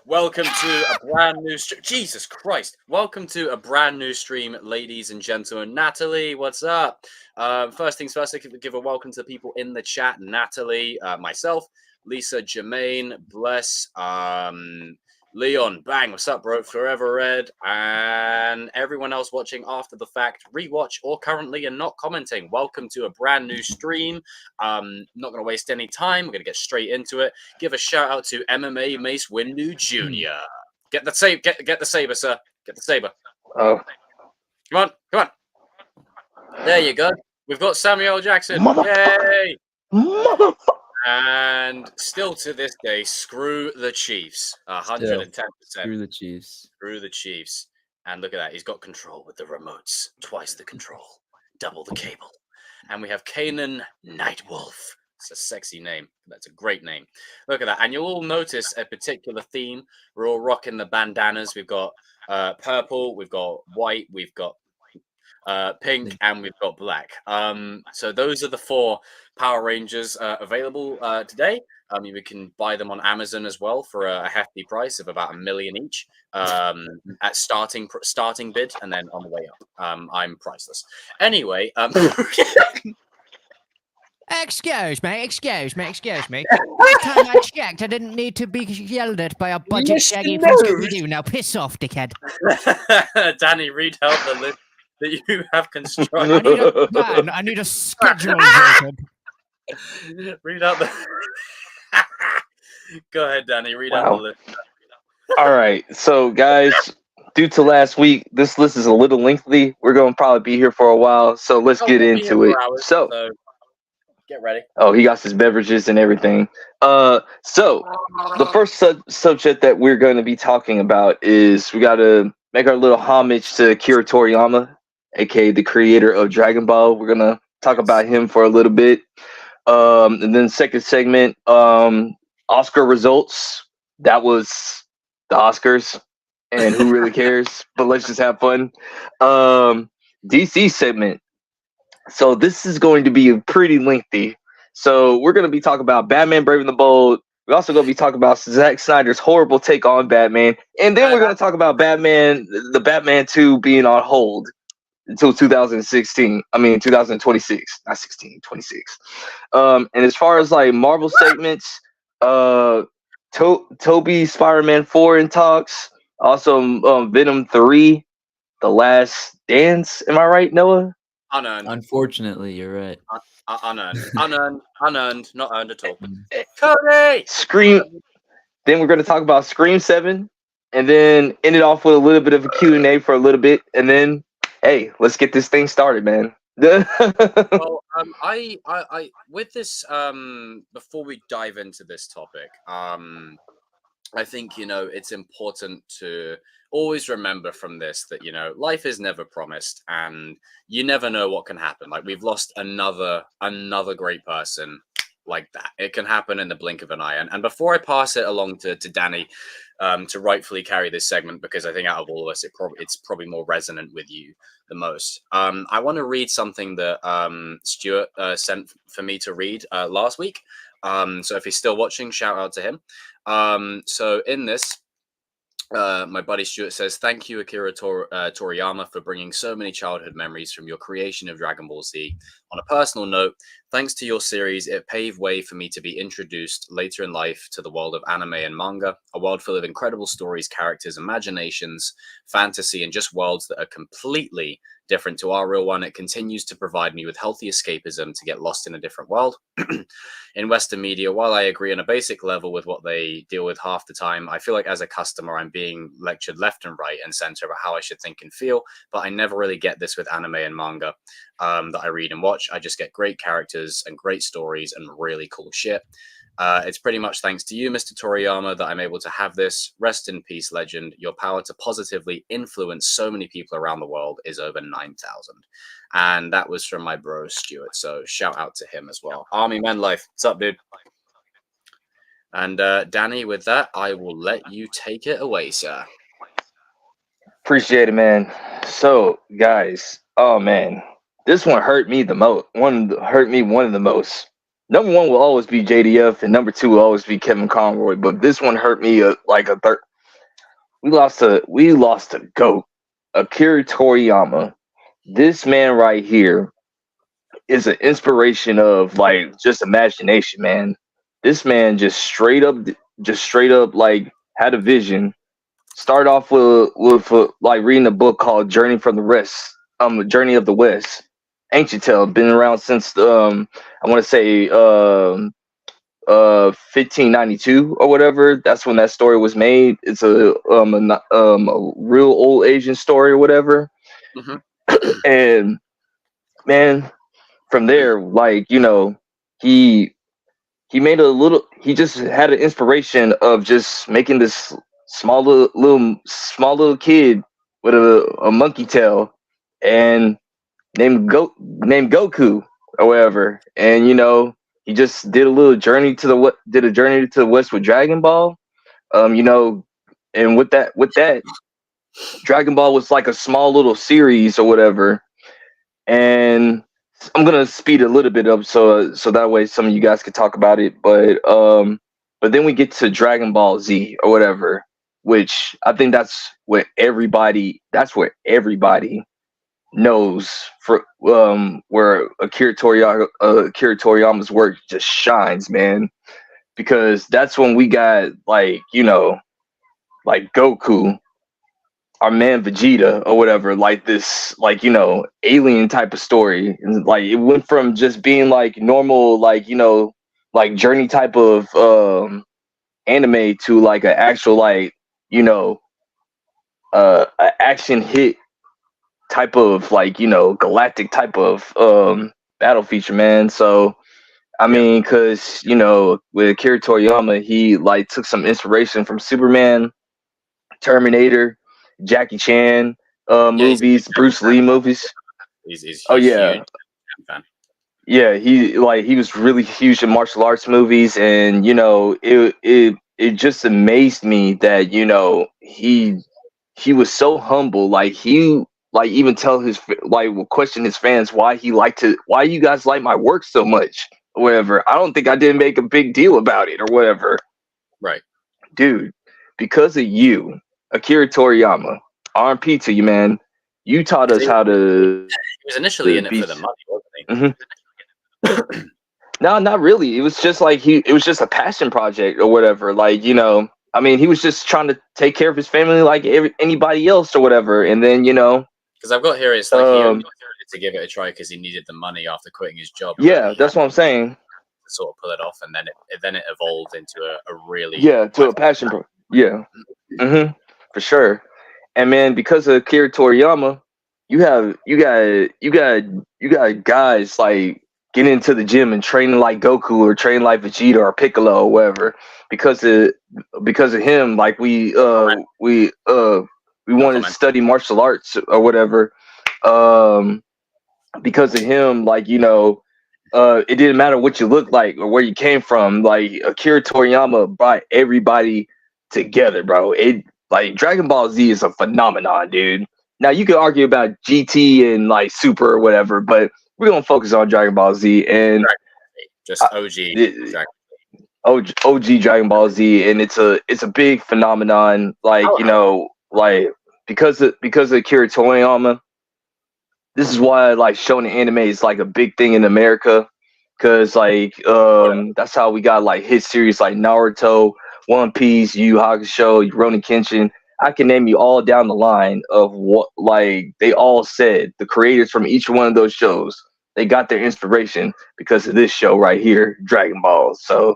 Welcome to a brand new stream. Jesus Christ. Welcome to a brand new stream, ladies and gentlemen. Natalie, what's up? First things first, I give a welcome to the people in the chat. Natalie, myself, Lisa, Jermaine, Bless, Leon, bang, what's up, bro? Forever Red, and everyone else watching after the fact, rewatch, or currently and not commenting. Welcome to a brand new stream. Not going to waste any time. We're going to get straight into it. Give a shout out to MMA Mace Windu Jr. Get the saber, sir. Get the saber. Oh, Come on. There you go. We've got Samuel Jackson. Yay! And still to this day, screw the Chiefs. 110%. Screw the Chiefs. Screw the Chiefs. And look at that. He's got control with the remotes. Twice the control. Double the cable. And we have Kanan Nightwolf. It's a sexy name. That's a great name. Look at that. And you'll all notice a particular theme. We're all rocking the bandanas. We've got purple. We've got white. We've got pink, and we've got black. So those are the 4 Power Rangers available today. You can buy them on Amazon as well for a hefty price of about $1 million each at starting bid, and then on the way up. I'm priceless. Anyway, Excuse me. Last time I checked, I didn't need to be yelled at by a budget shaggy from Scooby-Doo. Now piss off, dickhead. Danny, read out the list that you have constructed. I need a plan. I need a schedule, Jacob. Read out the... Go ahead, Danny. Read out the list. All right. So, guys, due to last week, this list is a little lengthy. We're going to probably be here for a while, so let's get into it. So, get ready. Oh, he got his beverages and everything. So the first subject that we're going to be talking about is we got to make our little homage to Akira Toriyama, aka the creator of Dragon Ball. We're gonna talk about him for a little bit. And then second segment, Oscar results. That was the Oscars, and who really cares? But let's just have fun. DC segment. So this is going to be pretty lengthy. So we're going to be talking about Batman Brave and the Bold. We're also going to be talking about Zack Snyder's horrible take on Batman. And then we're going to talk about the Batman 2 being on hold until 2026. Not 16, 26. And as far as like Marvel segments, Toby Spider-Man 4 in talks. Also Venom 3, The Last Dance. Am I right, Noah? Unearned. Unfortunately, you're right. Unearned, not earned at all. Cody! Scream. Then we're going to talk about Scream 7, and then end it off with a little bit of a Q&A for a little bit, and then, hey, let's get this thing started, man. Well, I with this, before we dive into this topic, I think, it's important to always remember from this that, life is never promised and you never know what can happen. Like, we've lost another great person like that. It can happen in the blink of an eye. And before I pass it along to Danny to rightfully carry this segment, because I think out of all of us, it's probably more resonant with you the most. I want to read something that Stuart sent for me to read last week. So if he's still watching, shout out to him. So in this, my buddy Stuart says, "Thank you, Akira Toriyama, for bringing so many childhood memories from your creation of Dragon Ball Z. On a personal note, thanks to your series, it paved way for me to be introduced later in life to the world of anime and manga, a world full of incredible stories, characters, imaginations, fantasy, and just worlds that are completely different to our real one. It continues to provide me with healthy escapism to get lost in a different world. In Western media, while I agree on a basic level with what they deal with half the time, I feel like as a customer, I'm being lectured left and right and center about how I should think and feel, but I never really get this with anime and manga that I read and watch. I just get great characters and great stories and really cool shit. It's pretty much thanks to you, Mr. Toriyama, that I'm able to have this. Rest in peace, legend. Your power to positively influence so many people around the world is over 9,000. And that was from my bro, Stuart. So shout out to him as well. Army Men Life. What's up, dude? And Danny, with that, I will let you take it away, sir. Appreciate it, man. So, guys, oh, man. This one hurt me the most. One of the most. number one will always be JDF, and number two will always be Kevin Conroy. But this one hurt me like a third. We lost a goat, Akira Toriyama. This man right here is an inspiration of like just imagination, man. This man just straight up like had a vision. Start off with like reading a book called Journey of the West. Ancient tale, been around since I want to say 1592 or whatever. That's when that story was made. It's a real old Asian story or whatever. Mhm. And man, from there, like he he just had an inspiration of just making this small little kid with a monkey tail and named Goku or whatever. And he just did a journey to the west with Dragon Ball. um you know and with that Dragon Ball was like a small little series or whatever. And I'm gonna speed a little bit up so that way some of you guys could talk about it. But then we get to Dragon Ball Z or whatever, which I think that's what everybody knows for where Akira Toriyama's work just shines, man. Because that's when we got like Goku, our man Vegeta or whatever, like this, like alien type of story. And like it went from just being like normal, like like journey type of anime to like an actual like a action hit type of like galactic type of battle feature, man. So I mean, because with Akira Toriyama, he like took some inspiration from Superman, Terminator, Jackie Chan Yeah, he's a movies, Bruce Lee movies. he's Oh a yeah, huge fan. yeah. He was really huge in martial arts movies, and it just amazed me that he was so humble. Like he like even tell will question his fans why you guys like my work so much or whatever. I don't think I didn't make a big deal about it or whatever, Right. dude. Because of you, Akira Toriyama, RP to you, man. You taught us He how to was initially in it be. for the money, wasn't he? Mhm. No, not really. It was just like it was just a passion project or whatever. Like I mean, he was just trying to take care of his family like anybody else or whatever. And then Because I've got here, it's like he only um, decided to give it a try because he needed the money after quitting his job. But yeah, he had that's what I'm saying. to sort of pull it off, and then it evolved into a really Yeah, to a passion yeah, for sure. And man, because of Akira Toriyama, you got guys like getting into the gym and training like Goku or training like Vegeta or Piccolo or whatever. Because of him, like we no wanted to comment. study martial arts or whatever. Um, because of him, like it didn't matter what you looked like or where you came from. Like Akira Toriyama brought everybody together, bro. It like Dragon Ball Z is a phenomenon, dude. Now you can argue about GT and like Super or whatever, but we're gonna focus on Dragon Ball Z and Just uh, OG it- Dragon. OG Dragon Ball Z, and it's a big phenomenon. Like like because of Akira Toriyama, this is why like shonen anime is like a big thing in America, because like that's how we got like hit series like Naruto, One Piece, Yu Yu Hakusho, Rurouni Kenshin. I can name you all down the line of what like they all said. The creators from each one of those shows, they got their inspiration because of this show right here, Dragon Ball. So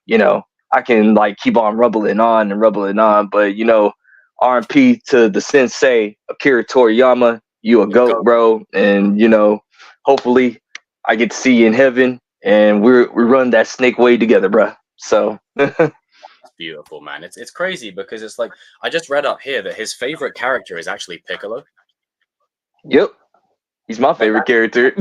you know I can like keep on rumbling on, but R&P to the sensei Akira Toriyama. You a goat, bro, and hopefully I get to see you in heaven, and we run that snake way together, bro. So Beautiful, man. It's crazy because it's like I just read up here that his favorite character is actually Piccolo. yep, he's my favorite character.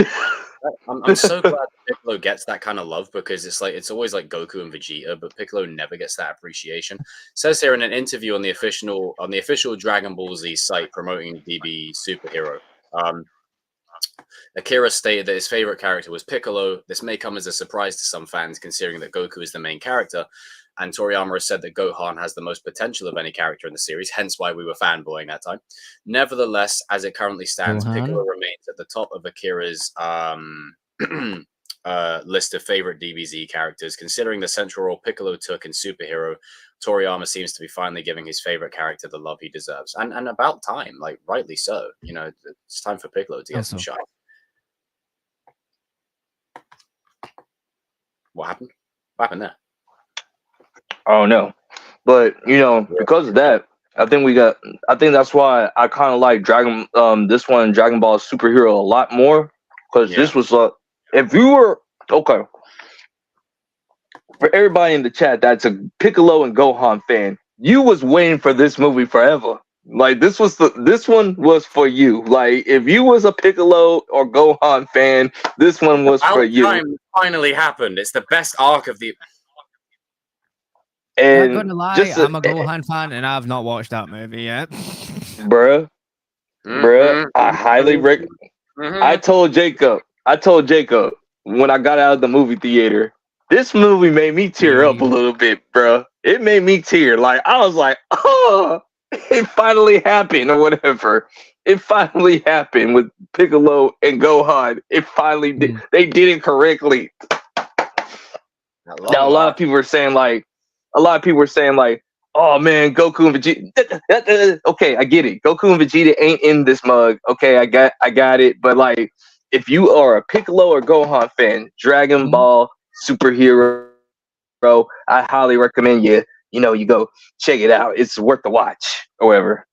I'm so glad that Piccolo gets that kind of love because it's always like Goku and Vegeta, but Piccolo never gets that appreciation. It says here in an interview on the official Dragon Ball Z site promoting DB Superhero. Akira stated that his favorite character was Piccolo. This may come as a surprise to some fans, considering that Goku is the main character. And Toriyama has said that Gohan has the most potential of any character in the series, hence why we were fanboying that time. Nevertheless, as it currently stands, Piccolo remains at the top of Akira's list of favorite DBZ characters. Considering the central role Piccolo took in Superhero, Toriyama seems to be finally giving his favorite character the love he deserves. And about time, like rightly so. You know, it's time for Piccolo to get some shine. What happened? What happened there? I don't know. But, you know, because of that, I think that's why I kind of like Dragon Ball Superhero a lot more. Because this was if you were okay. For everybody in the chat that's a Piccolo and Gohan fan, you was waiting for this movie forever. Like this one was for you. Like if you was a Piccolo or Gohan fan, this one was for you. Time finally happened. It's the best arc of the. And I'm not gonna lie, I'm a Gohan fan, and I've not watched that movie yet. Bruh, I highly recommend. I told Jacob when I got out of the movie theater, this movie made me tear up a little bit, bruh. It made me tear. Like I was like, oh, it finally happened, or whatever. It finally happened with Piccolo and Gohan. It finally did. They did it correctly. Now a lot of people are saying like, oh man, Goku and Vegeta. Okay, I get it. Goku and Vegeta ain't in this mug. Okay, I got it. But like, if you are a Piccolo or Gohan fan, Dragon Ball Superhero, bro, I highly recommend you go check it out. It's worth the watch, or whatever.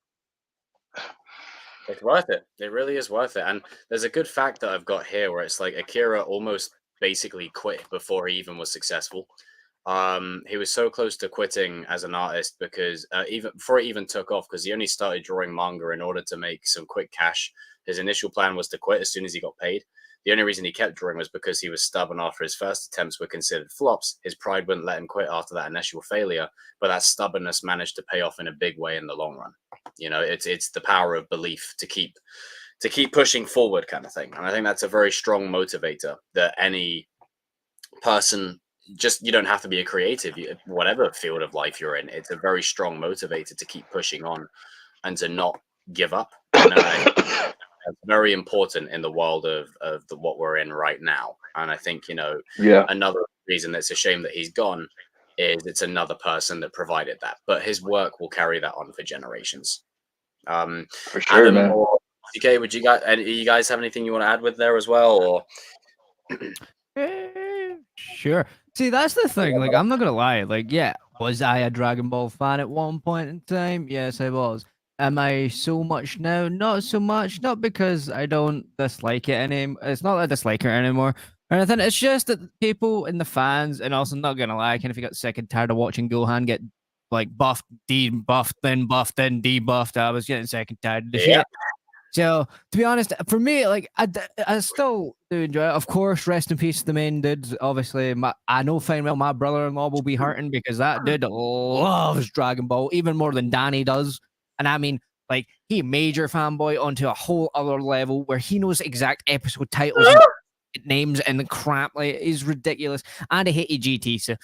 It's worth it. It really is worth it. And there's a good fact that I've got here where it's like Akira almost basically quit before he even was successful. He was so close to quitting as an artist because even before he even took off, because he only started drawing manga in order to make some quick cash. His initial plan was to quit as soon as he got paid. The only reason he kept drawing was because he was stubborn after his first attempts were considered flops. His pride wouldn't let him quit after that initial failure, but that stubbornness managed to pay off in a big way in the long run. You know, it's the power of belief to keep pushing forward, kind of thing. And I think that's a very strong motivator that any person, just, you don't have to be a creative, whatever field of life you're in, it's a very strong motivator to keep pushing on and to not give up. And that's very important in the world of what we're in right now. And I think, another reason that's a shame that he's gone is it's another person that provided that, but his work will carry that on for generations. For sure, Adam, man. or DK, would you guys have anything you want to add with there as well, or? Sure. See, that's the thing. Like, I'm not gonna lie. Like, yeah, was I a Dragon Ball fan at one point in time? Yes, I was. Am I so much now? Not so much. Not because I don't dislike it anymore. It's not that I dislike it anymore or anything. It's just that people in the fans, and also not gonna lie, kind of got sick and tired of watching Gohan get like buffed, debuffed, then debuffed. I was getting sick and tired of the shit. So, to be honest, for me, like, I still do enjoy it. Of course, rest in peace to the main dudes. Obviously, I know fine well my brother-in-law will be hurting because that dude loves Dragon Ball even more than Danny does. And I mean, like, he major fanboy onto a whole other level where he knows exact episode titles and names and the crap. Like, it's ridiculous. And I hate GT, so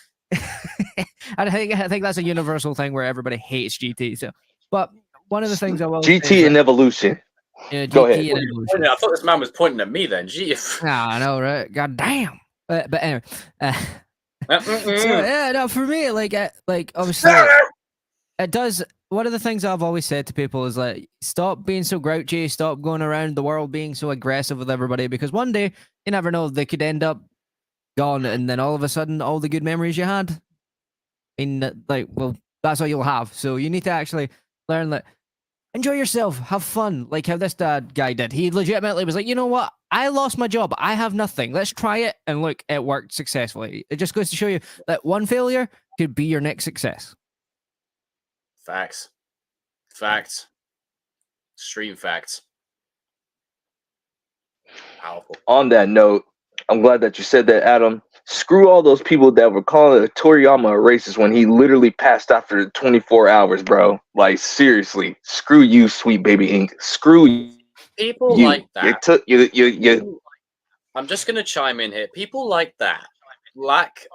I think that's a universal thing where everybody hates GT. So, but one of the things I will GT and Evolution. Yeah, Go ahead. I thought this man was pointing at me then. Jeez. I know, right? God damn. But anyway. So, yeah, no, for me, like obviously, it does. One of the things I've always said to people is like, stop being so grouchy, stop going around the world being so aggressive with everybody, because one day you never know, they could end up gone, and then all of a sudden, all the good memories you had, that's all you'll have. So you need to actually learn that. Enjoy yourself, have fun, like how this guy did. He legitimately was like, you know what? I lost my job. I have nothing. Let's try it. And look, it worked successfully. It just goes to show you that one failure could be your next success. Facts. Extreme facts. Powerful. On that note, I'm glad that you said that, Adam. Screw all those people that were calling Toriyama a racist when he literally passed after 24 hours, bro. Like, seriously. Screw you, Sweet Baby Ink. Screw you. People You like that. you took you. I'm just gonna chime in here. People like that lack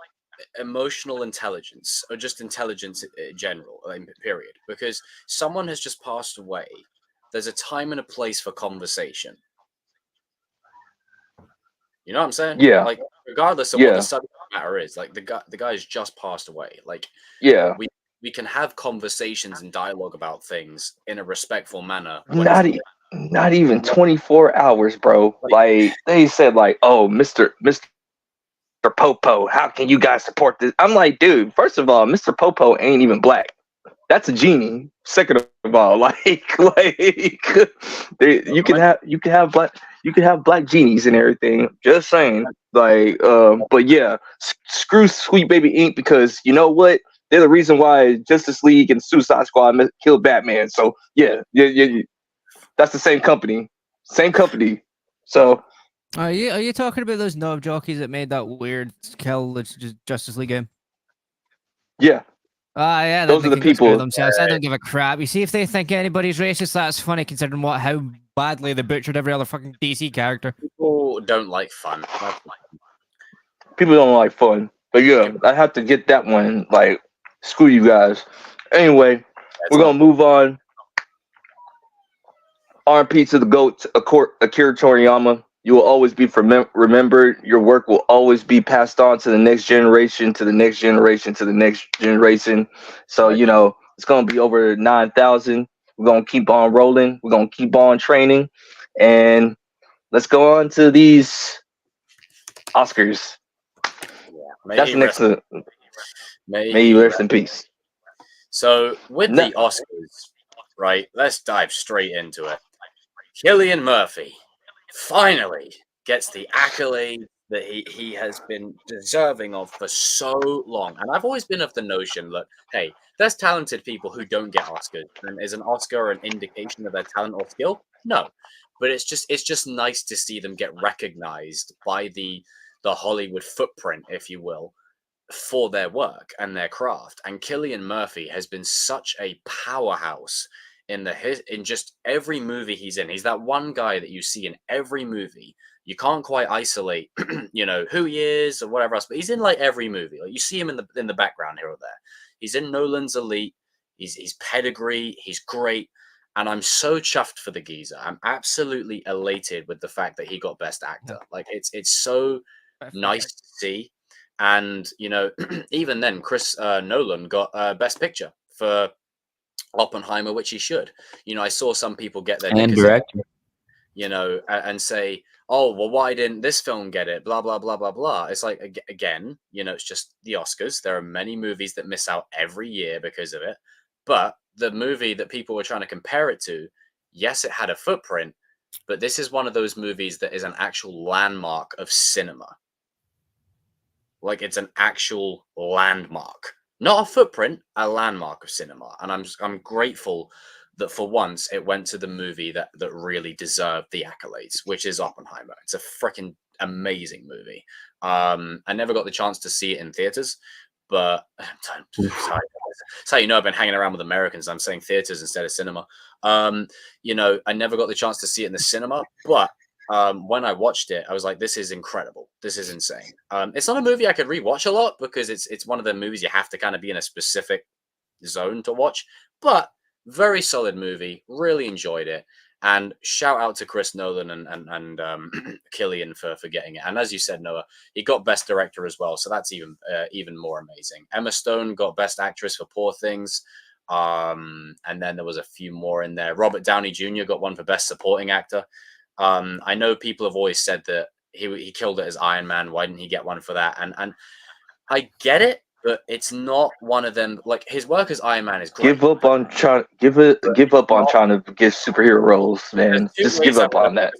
emotional intelligence or just intelligence in general, period. Because someone has just passed away. There's a time and a place for conversation. You know what I'm saying? Yeah, Like, regardless of what the yeah, subject matter is, like the guy's just passed away. Like, yeah. we can have conversations and dialogue about things in a respectful manner when it's Not not even 24 hours, bro. like, Like they said, like, oh, Mister Popo, how can you guys support this? I'm like, dude. First of all, Mister Popo ain't even black. That's a genie. Second of all, you can have black genies and everything. Just saying, like, but yeah, screw Sweet Baby Inc. because you know what? They're the reason why Justice League and Suicide Squad killed Batman. So yeah, that's the same company, same company. So Are you talking about those knob jockeys that made that weird kill that's just Justice League game? yeah, Ah, yeah, those they are the can go screw people. themselves. I don't give a crap. You see, if they think anybody's racist, that's funny considering how badly they butchered every other fucking DC character. people don't like fun. People don't like fun, but yeah, I have to get that one. Like, screw you guys. Anyway, we're gonna move on. RP to the GOAT, Akira Toriyama. You will always be remembered. Your work will always be passed on to the next generation, to the next generation, to the next generation. So, you know, it's going to be over 9,000. We're going to keep on rolling. We're going to keep on training. And let's go on to these Oscars. Yeah, That's the next. May you rest in peace. So, with the Oscars, right, let's dive straight into it. Cillian Murphy finally gets the accolade that he has been deserving of for so long. And I've always been of the notion that, hey, there's talented people who don't get Oscars. And is an Oscar an indication of their talent or skill? No. But it's just nice to see them get recognized by the Hollywood footprint, if you will, for their work and their craft. And Cillian Murphy has been such a powerhouse in just every movie he's in. He's that one guy that you see in every movie. You can't quite isolate, you know, who he is or whatever else, but he's in like every movie. Like you see him in the background here or there. He's in Nolan's Elite. He's pedigree. He's great. And I'm so chuffed for the geezer. I'm absolutely elated with the fact that he got Best Actor. Like it's so nice to see. And you know, even then, Chris Nolan got Best Picture for Oppenheimer, which he should. You know, I saw some people get their And director, you know, and say, "Oh, well, why didn't this film get it?" Blah blah blah blah blah. It's like again, you know, it's just the Oscars. There are many movies that miss out every year because of it. But the movie that people were trying to compare it to, yes, it had a footprint, but this is one of those movies that is an actual landmark of cinema. Like it's an actual landmark, not a footprint, a landmark of cinema. And I'm grateful that for once it went to the movie that really deserved the accolades, which is Oppenheimer. It's a freaking amazing movie. I never got the chance to see it in theaters, but sorry. That's how you know I've been hanging around with Americans. I'm saying theaters instead of cinema. You know, I never got the chance to see it in the cinema, but when I watched it, I was like, "This is incredible. This is insane." It's not a movie I could rewatch a lot because it's one of the movies you have to kind of be in a specific zone to watch. But very solid movie. Really enjoyed it. And shout out to Chris Nolan and Cillian for getting it. And as you said, Noah, he got Best Director as well, so that's even more amazing. Emma Stone got Best Actress for Poor Things. And then there was a few more in there. Robert Downey Jr. got one for Best Supporting Actor. I know people have always said that he killed it as Iron Man. Why didn't he get one for that? And I get it, but it's not one of them. Like his work as Iron Man is great. Give up on trying to get superhero roles, man. Just give up on that.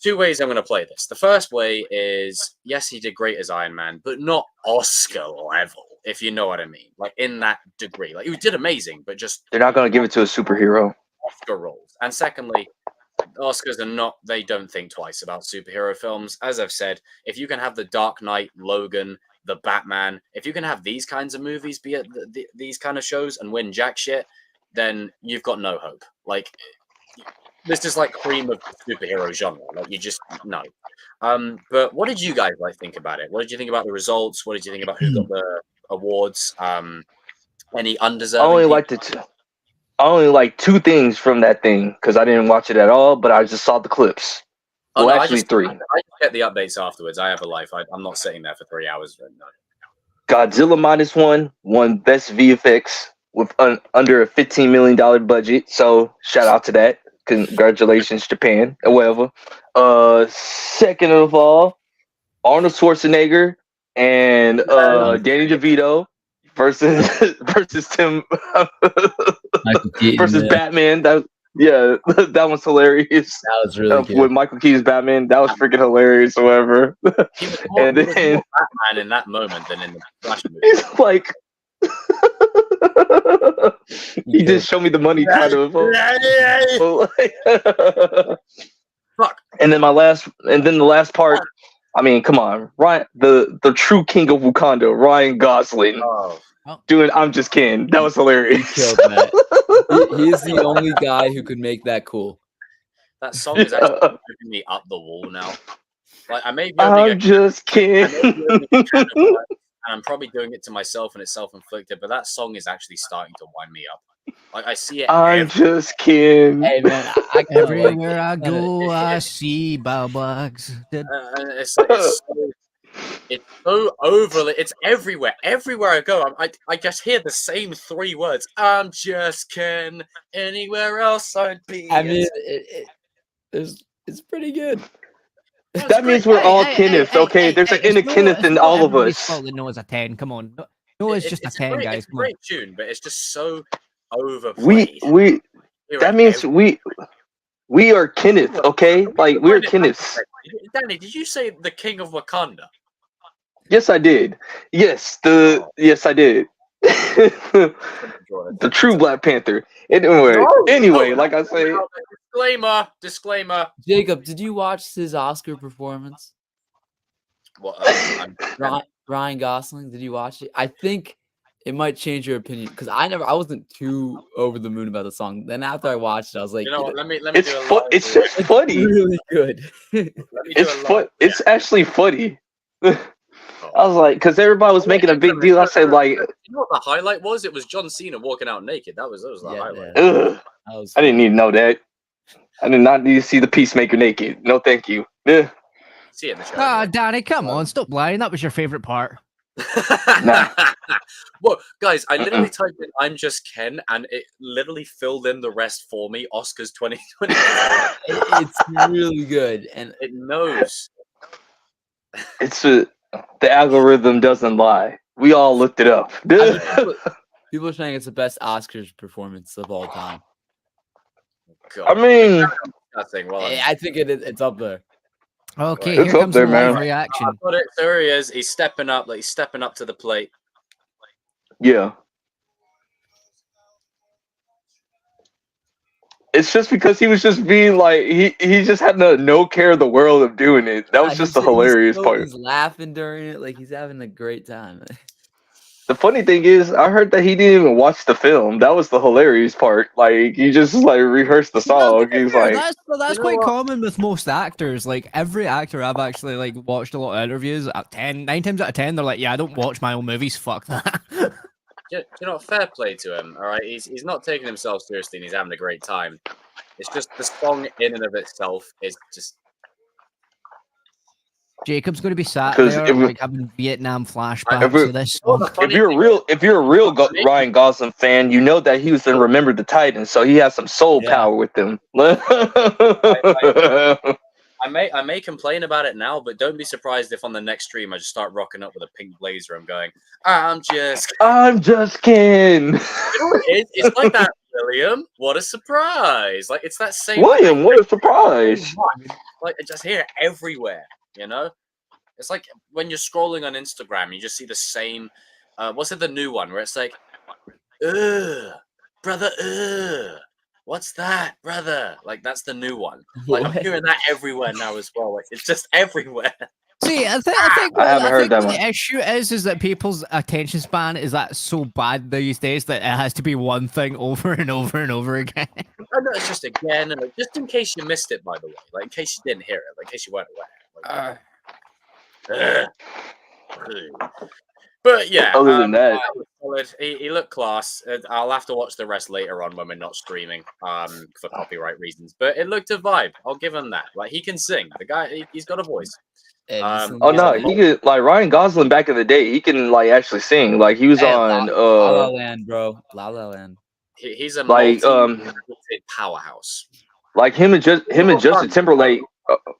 Two ways I'm going to play this. The first way is yes, he did great as Iron Man, but not Oscar level. If you know what I mean, like in that degree, like he did amazing, but just they're not going to give it to a superhero. Oscar roles. And secondly, Oscars are not, they don't think twice about superhero films. As I've said, if you can have the Dark Knight, Logan, the Batman, if you can have these kinds of movies be at these kind of shows and win jack shit, then you've got no hope. Like this is like cream of the superhero genre. Like you just no. But what did you guys like think about it? What did you think about the results? What did you think about who got the awards? Any I undeserving only people? liked it. I only like two things from that thing because I didn't watch it at all, but I just saw the clips. Oh, Well, no, actually, three. I just get the updates afterwards. I have a life. I'm not sitting there for 3 hours. No. Godzilla -1 won Best VFX with under a $15 million budget. So shout out to that. Congratulations, Japan, or whatever. Second of all, Arnold Schwarzenegger and Danny DeVito versus Tim Michael Keaton, versus yeah. Batman. That was hilarious. That was really good. With Michael Keaton's Batman, that was freaking hilarious. However, He was more, and he was then more Batman in that moment than in the Flash movie. he's like, he just showed me the money kind of. Fuck. And then the last part. I mean, come on, Ryan, the true king of Wakanda, Ryan Gosling, Oh. doing "I'm Just Kidding." That was hilarious. He killed that. He is the only guy who could make that cool. That song is actually moving me up the wall now. Like I may be I'm just I may kidding. be only a can of worms, and I'm probably doing it to myself and it's self-inflicted, but that song is actually starting to wind me up. Like I see it I'm just kidding. Hey man, I kinda like Everywhere it. I go, I see bugs. and it's like it's so overly. It's everywhere. Everywhere I go, I just hear the same 3 words. I'm just kidding. Anywhere else I'd be. I mean, it's pretty good. That means we're all Kenneth, okay? There's an inner Kenneth in all of us. Noah's a 10. Come on. No, it's just a 10, great, guys. It's a Come on. great tune, but it's just so overplayed. That means we are Kenneth, okay? Like we're Kenneths. Danny, did you say the king of Wakanda? Yes, I did. Yes, I did. The true Black Panther. Anyway, like I say, disclaimer. Jacob, did you watch his Oscar performance? What? Ryan Gosling, did you watch it? I think it might change your opinion because I wasn't too over the moon about the song. Then after I watched it, I was like, You know what? Let me it's do a live it's just funny. really good. It's fun. It's actually funny. I was like, because everybody was making a big deal. I said, like, you know what the highlight was? It was John Cena walking out naked. That was the highlight. ugh, I didn't need to know that. I did not need to see the Peacemaker naked. No, thank you. Yeah. See it in the show. Ah, Danny, come on. Stop lying. That was your favorite part. Nah. Well, guys, I literally typed in "I'm just Ken" and it literally filled in the rest for me. Oscars 2020. It's really good, and It knows. It's the algorithm doesn't lie. We all looked it up. people are saying it's the best Oscars performance of all time. God. I mean, Nothing. Well, I think it's up there. Okay, It's here up comes there, the live man. reaction. I put it. There he is. He's stepping up. Like he's stepping up to the plate. yeah. It's just because he was just being like he just had no care of the world of doing it. That was just the hilarious part. He's laughing during it, like he's having a great time. The funny thing is, I heard that he didn't even watch the film. That was the hilarious part. Like he just like rehearsed the song. He's like, that's You know quite what? common with most actors. Like every actor I've actually like watched a lot of interviews. At 9 times out of 10, they're like, "Yeah, I don't watch my own movies. Fuck that." You know, fair play to him. All right, he's not taking himself seriously and he's having a great time. It's just the song in and of itself is just. Jacob's going to be sat 'Cause there if we- like having Vietnam flashbacks to this Well, song. the funny if you're a real Ryan Gosling fan, you know that he was in Remember the Titans, so he has some soul Yeah. power with him. I may complain about it now, but don't be surprised if on the next stream I just start rocking up with a pink blazer. I'm going, I'm just. I'm just kidding. You know what it is? It's like that, William. What a surprise! Like it's that same. William, what a surprise. Like I just hear it everywhere. You know, it's like when you're scrolling on Instagram, you just see the same. What's it? The new one where it's like, ugh, brother, ugh. What's that, brother? Like that's the new one. Like I'm hearing that everywhere now as well. Like it's just everywhere. See, I think I haven't heard that what one. the issue is that people's attention span is that so bad these days that it has to be one thing over and over and over again. I know it's just again, and like, just in case you missed it, by the way, like in case you didn't hear it, like in case you weren't aware. But yeah, Other than that, solid. He looked class. I'll have to watch the rest later on when we're not streaming, for copyright reasons. But it looked a vibe. I'll give him that. Like he can sing. The guy, he's got a voice. oh no, he could like Ryan Gosling back in the day. He can like actually sing. Like he was on La La Land, bro. La La Land. He's a like powerhouse. Like him and Justin Timberlake.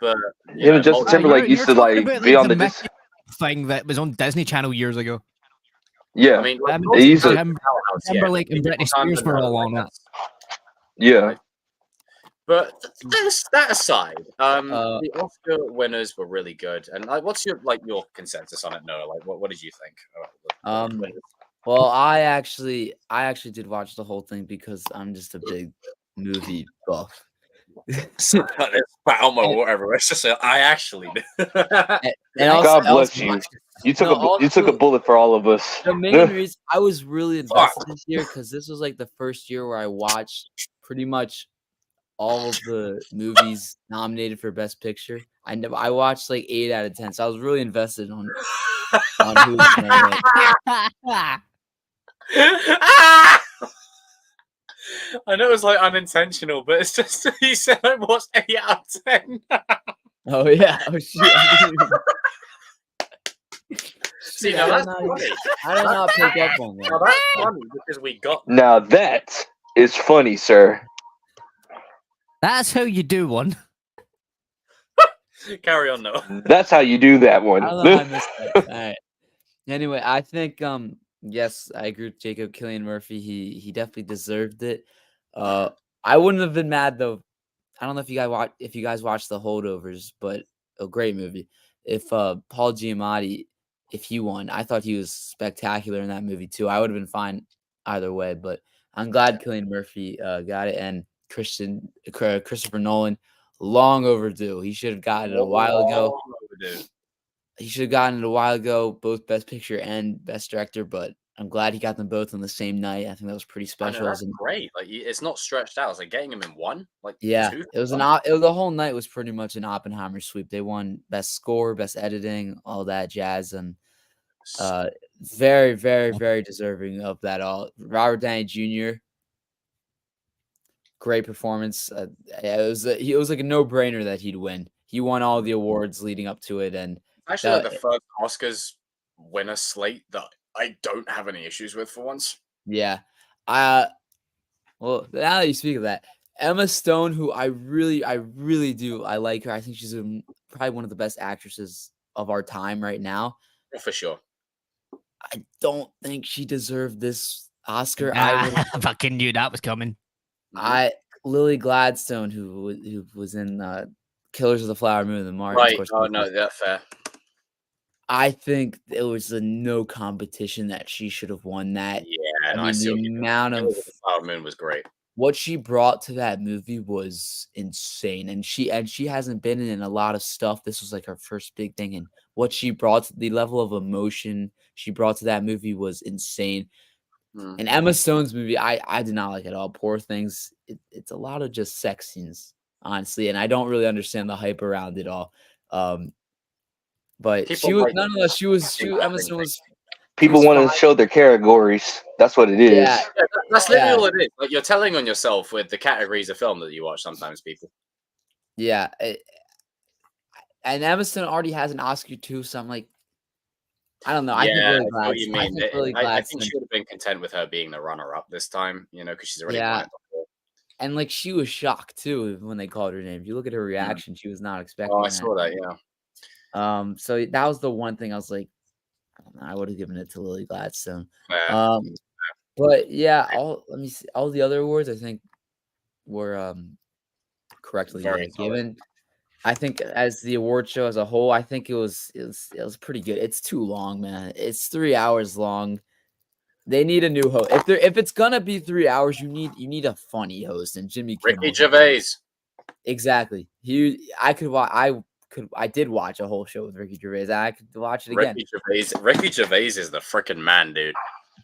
But him and Justin Timberlake used to like be on the thing that was on Disney Channel years ago. Yeah, I mean, they used to Timberlake and Britney Spears for all on that. Yeah. But that aside, the Oscar winners were really good. And like, what's your consensus on it, Noah? Like, what did you think? Well, I actually did watch the whole thing because I'm just a big movie buff. Spat on my water everywhere. It's just I actually did. And also, God bless you. You took a bullet for all of us. The main reason I was really invested this year because this was like the first year where I watched pretty much all of the movies nominated for Best Picture. I watched like 8 out of 10, so I was really invested on who was gonna win. I know it was like unintentional, but it's just he said I watched 8 out of 10. Oh yeah. Oh shit. See, now that's funny. I did not pick up on that. Now that's funny because we got. Now that is funny, sir. That's how you do one. Carry on, Noah. That's how you do that one. I don't know how I missed that. All right. Anyway, I think yes, I agree with Jacob. Cillian Murphy, he definitely deserved it. I wouldn't have been mad though. I don't know if you guys watched The Holdovers, but a great movie. If Paul Giamatti, if he won, I thought he was spectacular in that movie too. I would have been fine either way, but I'm glad Cillian Murphy got it, and Christopher Nolan, long overdue. He should have gotten it a while ago. He should have gotten it a while ago, both Best Picture and Best Director, but I'm glad he got them both on the same night. I think that was pretty special. That's great. Like it's not stretched out. It's like getting him in one. Like yeah, two, it was the whole night was pretty much an Oppenheimer sweep. They won Best Score, Best Editing, all that jazz, and very, very, very deserving of that all. Robert Downey Jr. Great performance. It was like a no-brainer that he'd win. He won all the awards leading up to it, and actually like the first Oscars winner slate that I don't have any issues with for once. Yeah. Well, now that you speak of that, Emma Stone, who I really do, I like her. I think she's probably one of the best actresses of our time right now. Oh, for sure. I don't think she deserved this Oscar. I fucking knew that was coming. Lily Gladstone, who was in Killers of the Flower Moon and Mars. Right. Oh no, that's fair. I think it was a no competition that she should have won that. Yeah, I mean, the amount of Flower Moon was great. What she brought to that movie was insane, and she hasn't been in a lot of stuff. This was like her first big thing, and what she brought to the level of emotion she brought to that movie was insane. And Emma Stone's movie, I did not like at all. Poor Things, it's a lot of just sex scenes, honestly, and I don't really understand the hype around it all. But she was nonetheless. Emma Stone was. People want to show their categories. That's what it is. Yeah, that's literally all it is. Like you're telling on yourself with the categories of film that you watch. Sometimes people. Yeah, and Emma Stone already has an Oscar too, so I'm like, I don't know. I think what you mean. I think she would have been content with her being the runner-up this time, because she's already won it before. And like she was shocked too when they called her name. If you look at her reaction, she was not expecting. Oh, I saw that. Yeah. So that was the one thing I was like, I don't know. I would have given it to Lily Gladstone. But yeah, let me see. All the other awards I think were correctly given. I think as the award show as a whole, I think it was pretty good. It's too long, man. It's 3 hours long. They need a new host. If it's gonna be 3 hours, you need a funny host, and Jimmy Kimmel. Ricky Gervais. Exactly. I did watch a whole show with Ricky Gervais. I could watch it again. Ricky Gervais is the freaking man, dude.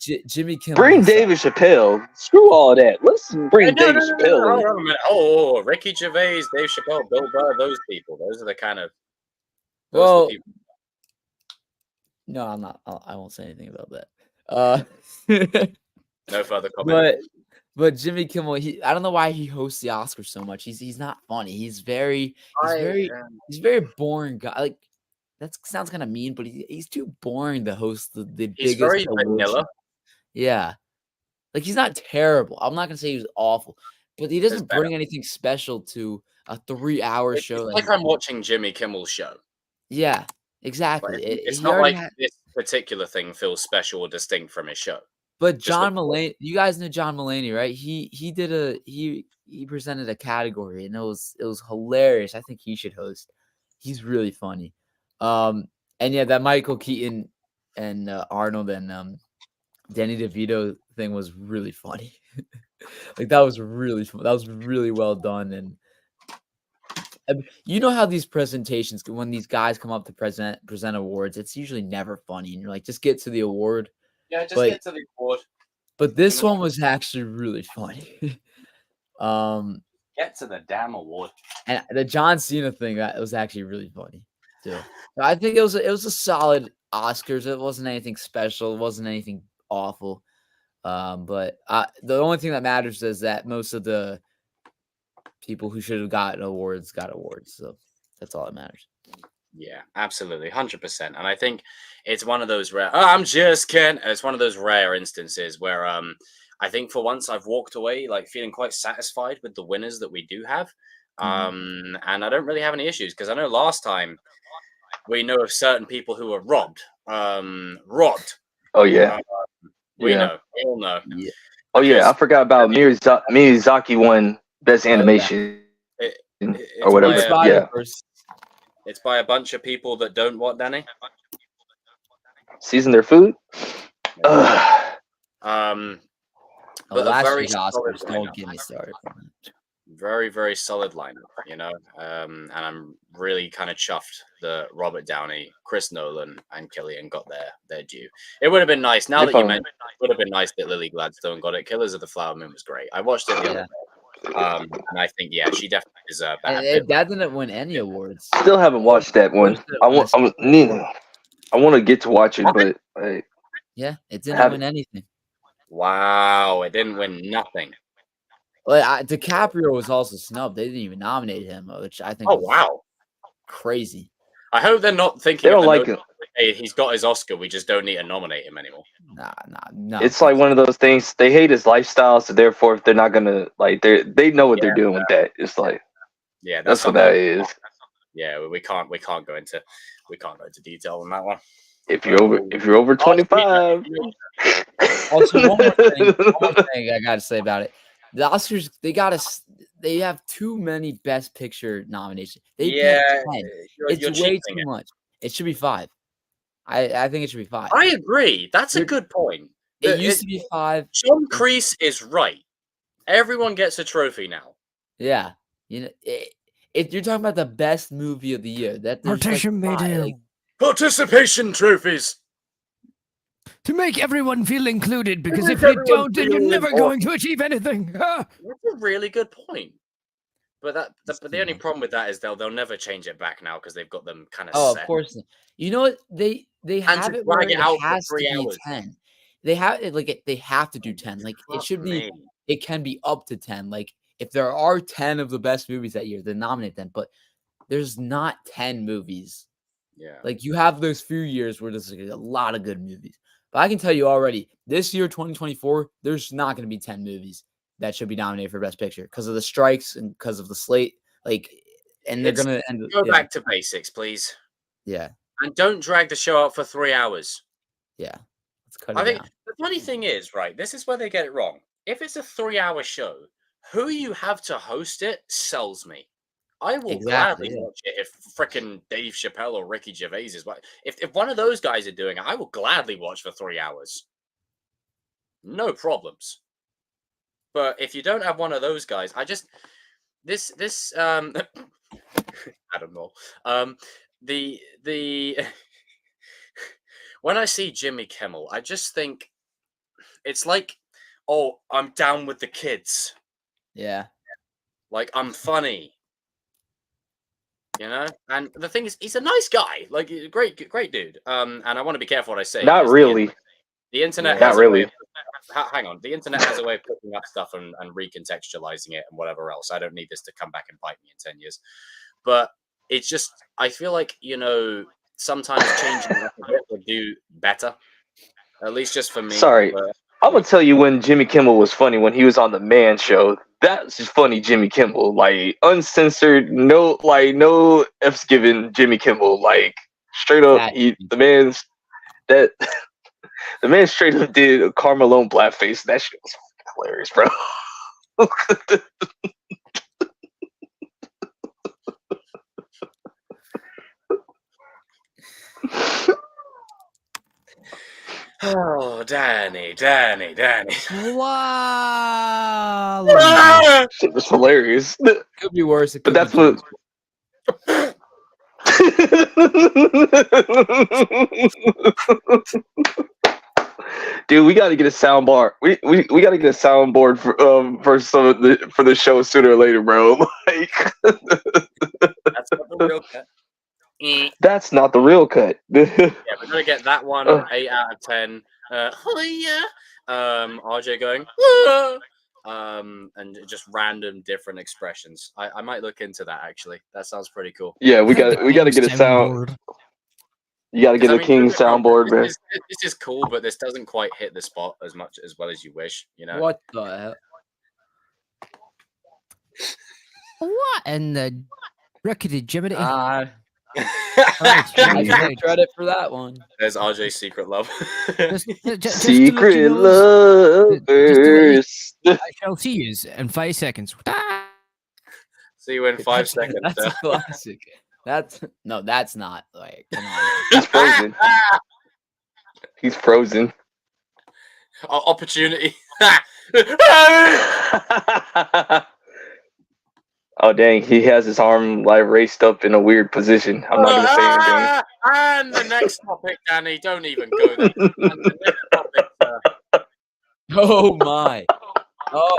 Jimmy Kimmel. Bring David Chappelle. Screw all that. Let's bring No, David no, no, no, Chappelle hold in. on a minute. Oh, Ricky Gervais, Dave Chappelle, Bill Burr, those people. Those are the kind of. Those are Well, the people. no, I'm not. I won't say anything about that. No further comment. But Jimmy Kimmel, I don't know why he hosts the Oscars so much. He's not funny. He's very boring guy. Like that sounds kind of mean, but he's too boring to host the He's biggest very award vanilla. show. Yeah, like he's not terrible. I'm not gonna say he was awful, but he doesn't bring anything special to a 3-hour show. It's like I'm watching Jimmy Kimmel's show. Yeah, But exactly. it's not like this particular thing feels special or distinct from his show. But John Mulaney, you guys know John Mulaney, right? He presented a category and it was hilarious. I think he should host. He's really funny. And yeah, that Michael Keaton and Arnold and Danny DeVito thing was really funny. Like that was really fun. That was really well done. And you know how these presentations, when these guys come up to present awards, it's usually never funny. And you're like, just get to the award. Yeah, just get to the award. But this one was actually really funny. Get to the damn award. And the John Cena thing, that was actually really funny too. But I think it was a solid Oscars. It wasn't anything special. It wasn't anything awful. But the only thing that matters is that most of the people who should have gotten awards got awards. So that's all that matters. Yeah, absolutely, 100%. And I think it's one of those rare. Oh, I'm just kidding. It's one of those rare instances where I think for once I've walked away like feeling quite satisfied with the winners that we do have. And I don't really have any issues because I know last time we know of certain people who were robbed. Robbed. Oh yeah. We know. We all know. Yeah. Oh yeah. I forgot about Miyazaki won Best Animation or whatever. Yeah. It's by a bunch of people that don't what, Danny? Season their food. But last very year's Oscars, don't get me started. Very, very solid lineup, you know. And I'm really kind of chuffed that Robert Downey, Chris Nolan, and Killian got their due. It would have been nice. Now that you mentioned, it would have been nice that Lily Gladstone got it. Killers of the Flower Moon was great. I watched it the other day. And I think, yeah, she definitely deserved that. That didn't win any awards. Still haven't watched that one. I want to get to watch it, but yeah, it didn't win anything. Wow, it didn't win nothing. Well, DiCaprio was also snubbed. They didn't even nominate him, which I think. Oh wow, crazy. I hope they're not thinking. They don't like him. Hey, he's got his Oscar. We just don't need to nominate him anymore. Nah. It's like one of those things. They hate his lifestyle, so therefore, if they're not gonna like, they know what they're doing with that. It's like, yeah, that's what that is. Yeah, we can't go into detail on that one. If you're over 25. Also, one more thing I gotta say about it. The Oscars, they have too many Best Picture nominations. They picked 10. It's way too much. It should be 5. I think it should be 5. I agree. That's a good point. It used to be 5. John Kreese is right. Everyone gets a trophy now. Yeah, you know, if you're talking about the best movie of the year, Participation trophies. To make everyone feel included, because if you don't, then you're never going to achieve anything. That's a really good point. But the only problem with that is they'll never change it back now because they've got them kind of set. Oh, of course. You know what? They have it where it has to be 10. They have it like they have to do 10. Like it should be. It can be up to 10. Like if there are 10 of the best movies that year, then nominate them. But there's not 10 movies. Yeah. Like you have those few years where there's like a lot of good movies. But I can tell you already, this year, 2024, there's not going to be 10 movies that should be nominated for Best Picture because of the strikes and because of the slate. Like, and they're going to go back to basics, please. Yeah. And don't drag the show out for 3 hours. Yeah. Let's cut it I think down. the funny thing is, right, this is where they get it wrong. If it's a 3-hour show, who you have to host it sells me. I will gladly watch it if frickin' Dave Chappelle or Ricky Gervais is. If one of those guys are doing it, I will gladly watch for 3 hours. No problems. But if you don't have one of those guys, I just I don't know. The when I see Jimmy Kimmel, I just think it's like, oh, I'm down with the kids. Yeah. Like, I'm funny. You know, and the thing is, he's a nice guy, like great dude. And I want to be careful what I say. Not 'cause really. The internet Yeah. has Not a way really. hang on. The internet has a way of picking up stuff and recontextualizing it and whatever else. I don't need this to come back and bite me in 10 years. But it's just, I feel like, you know, sometimes changing it a bit would do better. At least just for me. Sorry. But I'm gonna tell you when Jimmy Kimmel was funny when he was on the Man Show. That's just funny, Jimmy Kimmel. Like uncensored, no f's given. Jimmy Kimmel, like straight up, the man straight up did a Carmelo blackface. That shit was hilarious, bro. oh, Danny. Wow. Shit was hilarious. Could be worse. It But could that's be what. Dude, we got to get a sound bar. We got to get a soundboard for the show sooner or later, bro. Like That's not the real cut. that's not the real cut. Yeah, we're gonna get that one 8 out of 10. RJ going, and just random different expressions. I might look into that actually. That sounds pretty cool. Yeah, we got to get a sound. You got to get a king soundboard, man. This is cool, but this doesn't quite hit the spot as well as you wish. You know What the hell? What in the rickety jibbity? I Right. take credit for that one. There's RJ's secret love. Just to let Secret you know, lovers. I shall see you in 5 seconds. See you in 5 seconds. That's a classic. That's not like. Come on. He's frozen. He's frozen. Opportunity. Oh dang, he has his arm like raised up in a weird position. I'm not gonna say anything. And the next topic, Danny. Don't even go there. And the next topic, Oh my! Oh,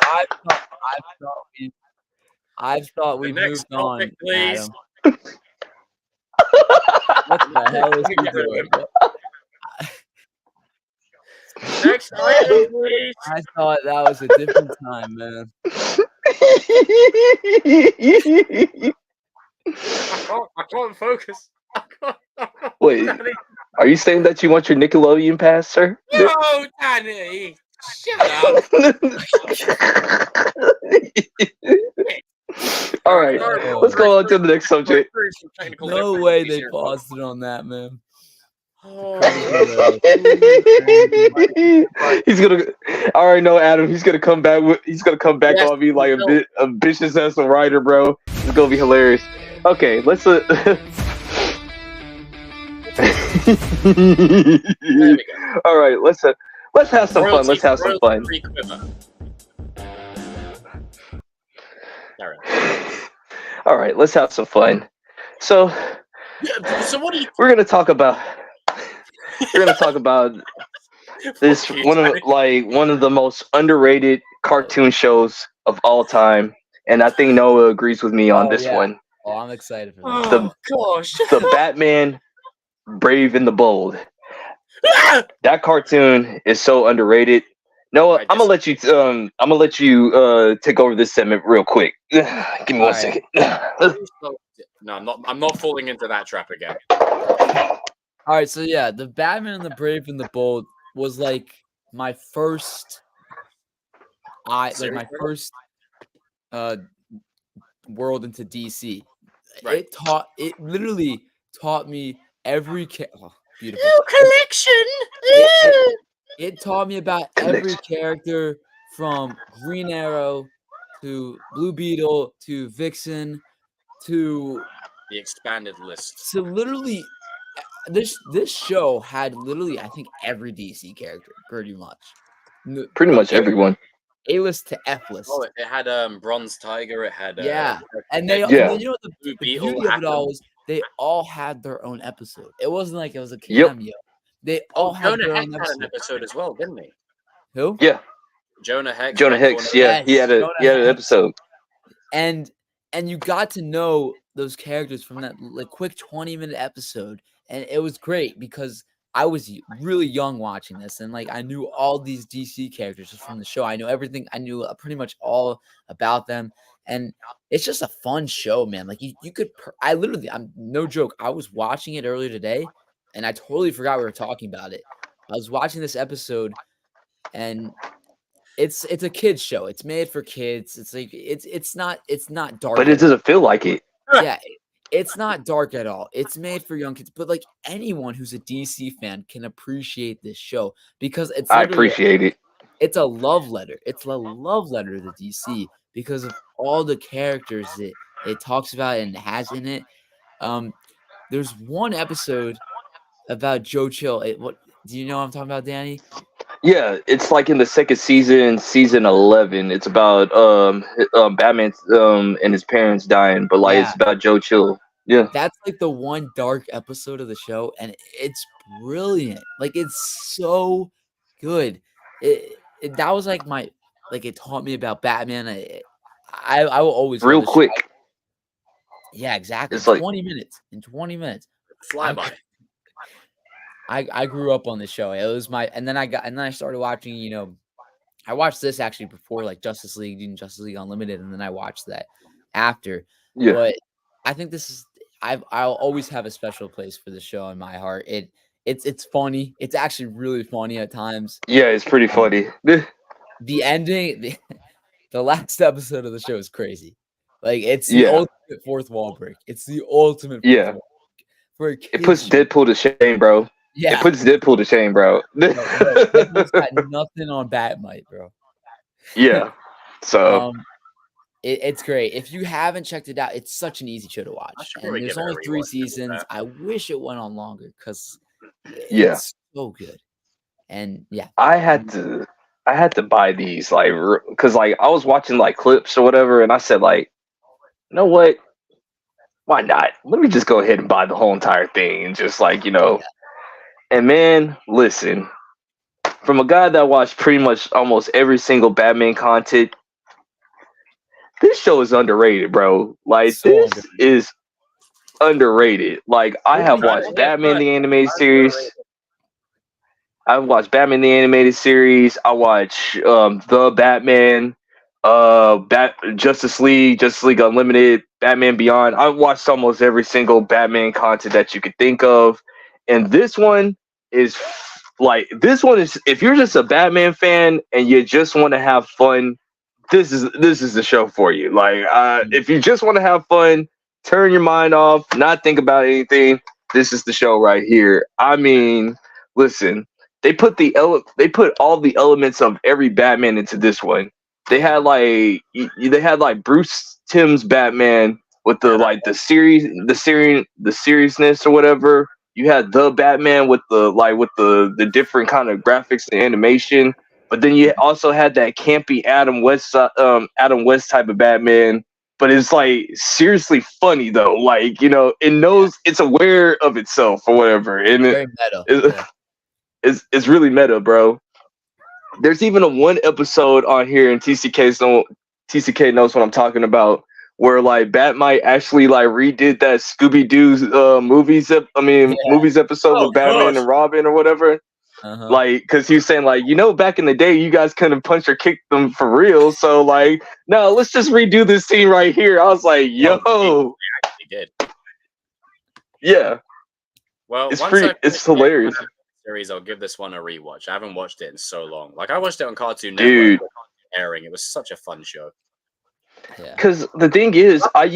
I thought we next moved on. topic, please. Adam. What the hell is he doing? Next item, please. I thought that was a different time, man. I can't focus. Wait, Danny. are you saying that you want your Nickelodeon pass, sir? No, Danny. Shut up. All right, let's go on to the next subject. No way they paused it on that, man. Oh, He's gonna. I already know Adam. He's gonna come back. He's gonna come back Yes, on me like no. a vicious ass writer, bro. It's gonna be hilarious. Okay, let's. there we go. All right, let's have some fun. Let's have some fun. Royalty-free quiver. All right. All right, let's have some fun. So Yeah, so what do you? we're gonna talk about. We're gonna talk about this Fuck you, one Danny. of the most underrated cartoon shows of all time, and I think Noah agrees with me on Oh, this yeah. one. Oh, I'm excited for that. Oh gosh. The Batman, Brave and the Bold. That cartoon is so underrated. Noah, I'm gonna let you take over this segment real quick. Give me one All second. No, I'm not falling into that trap again. All right, so yeah, the Batman and the Brave and the Bold was like my first, world into DC. Right. It literally taught me every beautiful. collection. It taught me about every character from Green Arrow to Blue Beetle to Vixen to The expanded list. so literally this show had literally I think every DC character pretty much. Pretty much everyone. A-list to F-list. Oh, it had Bronze Tiger. It had Yeah. And Yeah. then, you know what the Blue beauty Beetle. of it all was they all had their own episode. It wasn't like it was a Yep. cameo. They all had Jonah their Hex own had an episode. episode as well, didn't he? Who? Yeah, Jonah Hex. Jonah Red Hex. Tornado. Yeah, he Yes, had Jonah an Hex. episode. And you got to know those characters from that like quick 20-minute episode, and it was great because I was really young watching this, and like I knew all these DC characters just from the show. I know everything. I knew pretty much all about them, and it's just a fun show, man. Like you could. I'm no joke. I was watching it earlier today, and I totally forgot we were talking about it. I was watching this episode, and it's a kids show. It's made for kids. It's like it's not dark. But it doesn't feel like it. Yeah, it's not dark at all. It's made for young kids, but like anyone who's a DC fan can appreciate this show because it's I literally appreciate it. it's a love letter. It's a love letter to DC because of all the characters that it talks about and has in it. There's one episode about Joe Chill. What do you know what I'm talking about, Danny? Yeah, it's like in the second season, season 11. It's about Batman and his parents dying, but like Yeah. it's about Joe Chill. Yeah, That's like the one dark episode of the show, and it's brilliant. Like it's so good. That was like it taught me about Batman. I will always love real this show. quick. Yeah, exactly. It's like 20 minutes. In 20 minutes. Fly by. I grew up on the show. It was and then I started watching, I watched this actually before like Justice League and Justice League Unlimited, and then I watched that after. Yeah. But I think I'll always have a special place for the show in my heart. It's funny. It's actually really funny at times. Yeah, it's pretty funny. The ending, the last episode of the show is crazy. Like it's the Yeah. ultimate fourth wall break. It's the ultimate Yeah. fourth wall break for a It kid's puts show. Deadpool to shame, bro. Yeah. It puts Deadpool to shame, bro. Deadpool's got nothing on Batmite, bro. Yeah. So It's great. If you haven't checked it out, it's such an easy show to watch. should And probably there's give it a only 3 rewatch after seasons. that. I wish it went on longer because Yeah. it's so good. And yeah, I had to buy these like because like I was watching like clips or whatever, and I said like, you know what? Why not? Let me just go ahead and buy the whole entire thing and just like And man, listen, from a guy that watched pretty much almost every single Batman content, this show is underrated, bro. Like So this underrated. is underrated. Like I have watched Batman the animated series. I've watched Batman the animated series. I watch the Batman, Justice League Unlimited, Batman Beyond. I've watched almost every single Batman content that you could think of, and this one is if you're just a Batman fan and you just want to have fun, this is the show for you. Like if you just want to have fun, turn your mind off, not think about anything, this is the show right here. I mean, listen. They put all the elements of every Batman into this one. They had like Bruce Timm's Batman with the seriousness or whatever. You had the Batman with the different kind of graphics and animation, but then you also had that campy Adam West type of Batman. But it's like seriously funny though. Like it knows it's aware of itself or whatever, and very meta. It's really meta, bro. There's even a one episode on here, and TCK knows what I'm talking about, where like Batmite actually like redid that Scooby-Doo movies episode with Batman and Robin or whatever. Like, because he was saying like, back in the day, you guys couldn't punch or kick them for real, so like, no, let's just redo this scene right here. I was like, yo, He did. Yeah. Well, It's hilarious. Series, I'll give this one a rewatch. I haven't watched it in so long. Like I watched it on Cartoon Dude. Network airing. It was such a fun show. Because the thing is, I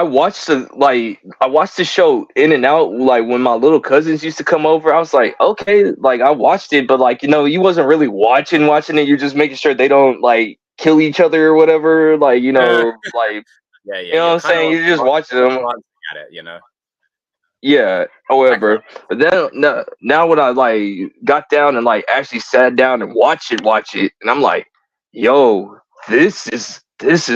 watched the show in and out. Like when my little cousins used to come over, I was like, okay, like I watched it, but like you wasn't really watching it. You're just making sure they don't like kill each other or whatever. Like like Yeah. You know what I'm saying? You're just watching them. At it, Yeah, however, but then now when I like got down and like actually sat down and watch it, and I'm like, yo, this is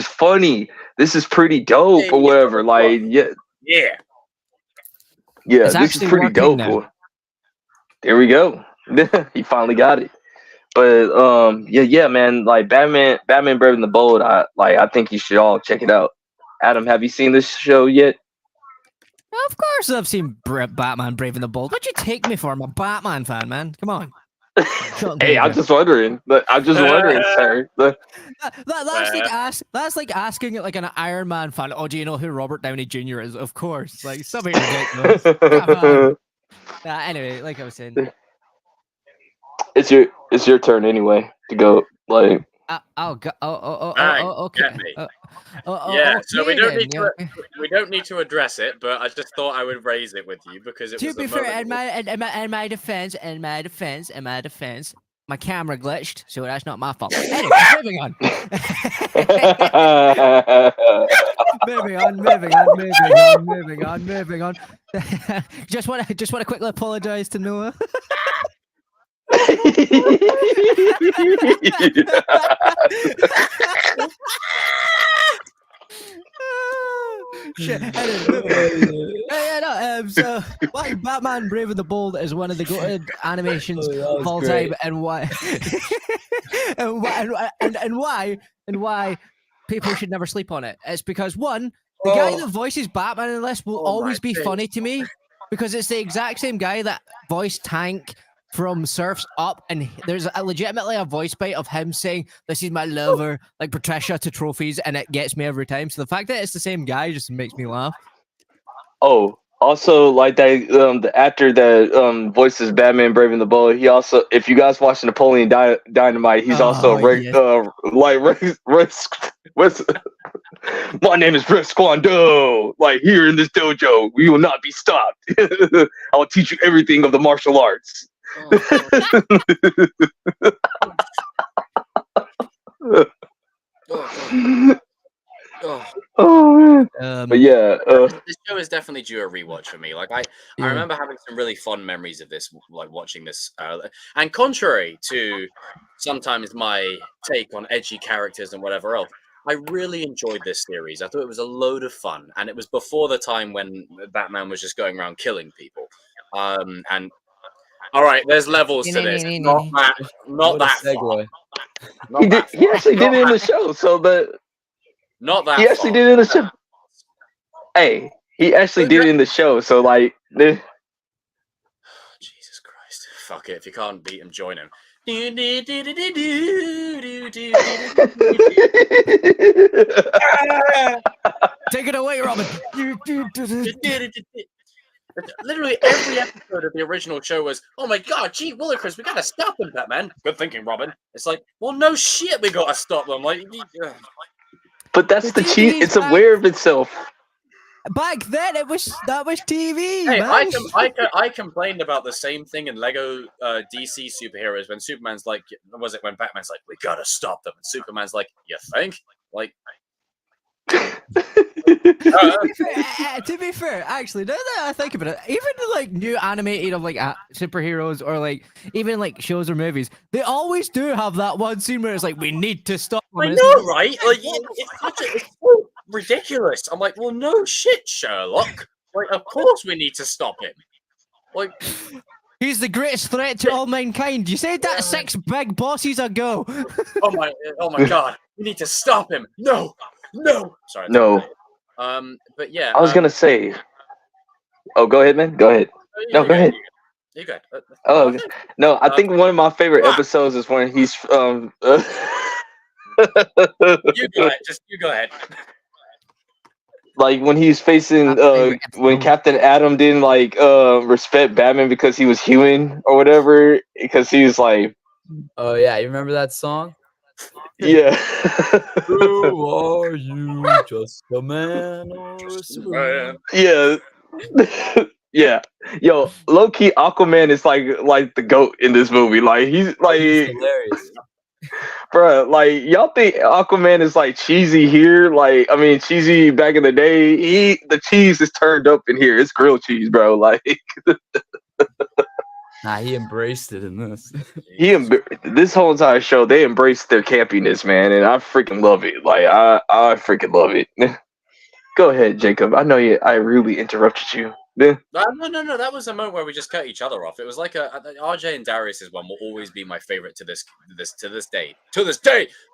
funny. This is pretty dope or whatever. Like, yeah, this is pretty dope. There we go. He finally got it. But yeah, man, like Batman Brave and the Bold. I think you should all check it out. Adam, have you seen this show yet? Of course, I've seen Batman Brave and the Bold. What'd you take me for? I'm a Batman fan, man. Come on. Hey, I'm just wondering. Sir. That's like asking like an Iron Man fan. Oh, do you know who Robert Downey Jr. is? Of course, like something ridiculous. Come on. Anyway, like I was saying, it's your turn anyway to go. Like, okay. Yeah, so we don't then, need to we don't need to address it, but I just thought I would raise it with you because it To was be a fair, moment. in my defense, my camera glitched, so that's not my fault. Anyway, moving on. moving on. Just want to quickly apologize to Noah. Shit. So why Batman Brave and the Bold is one of the goated animations of all time, and why and why people should never sleep on it. It's because one, the guy that voices Batman in this will always be funny to me because it's the exact same guy that voiced Tank from Surf's Up, and there's legitimately a voice bite of him saying, "This is my lover," like Patricia to Trophies, and it gets me every time. So the fact that it's the same guy just makes me laugh. Oh, also like that the actor that voices Batman Brave and the Bold, he also, if you guys watch Napoleon Dynamite, he's also my name is Rex Kwando. Like, here in this dojo, we will not be stopped. I will teach you everything of the martial arts. Oh man. But yeah, this show is definitely due a rewatch for me. Like I remember having some really fond memories of this, like watching this. And contrary to sometimes my take on edgy characters and whatever else, I really enjoyed this series. I thought it was a load of fun, and it was before the time when Batman was just going around killing people. And all right, there's levels to this. Not that far. He actually did it in the show, so that. Not that he actually far. did it in the show. Hey, he actually did it in the show, so like. Jesus Christ! Fuck it. If you can't beat him, join him. Take it away, Robin. Literally every episode of the original show was, "Oh my god, gee willikers, we gotta stop them, Batman." Good thinking, Robin. It's like, well, no shit, we gotta stop them. Like, but that's the cheat. It's aware of itself. Back then, that was TV. Hey, man. I complained about the same thing in Lego DC superheroes when Superman's like, was it when Batman's like, we gotta stop them, and Superman's like, you think? Like. To be fair, actually, now that I think about it, even the like new animated of like superheroes or like even like shows or movies, they always do have that one scene where it's like, we need to stop them. I know, right? Like, it's so ridiculous. I'm like, well, no shit, Sherlock. Like, of course we need to stop him. Like, he's the greatest threat to all mankind. You said that 6 big bosses ago. oh my god, we need to stop him. No. Sorry. No. But yeah. I was gonna say. Oh, go ahead, man. Go ahead. No, go ahead. You go. Oh no, I think one of my favorite episodes is when he's You go ahead. Just you go ahead. Like when he's facing when Captain Atom didn't like respect Batman because he was human or whatever, because he was like, oh yeah, you remember that song? Yeah. Who are you? Just a man or a Superman? Yeah. Yeah. Yo, low key Aquaman is like the GOAT in this movie. Like he's hilarious. Bruh, like y'all think Aquaman is like cheesy here? Like, I mean, cheesy back in the day. The cheese is turned up in here. It's grilled cheese, bro. Like Nah, he embraced it in this. This whole entire show, they embraced their campiness, man, and I freaking love it. Like I freaking love it. Go ahead, Jacob. I know I really interrupted you. Yeah. No. That was a moment where we just cut each other off. It was like RJ and Darius's one will always be my favorite to this day,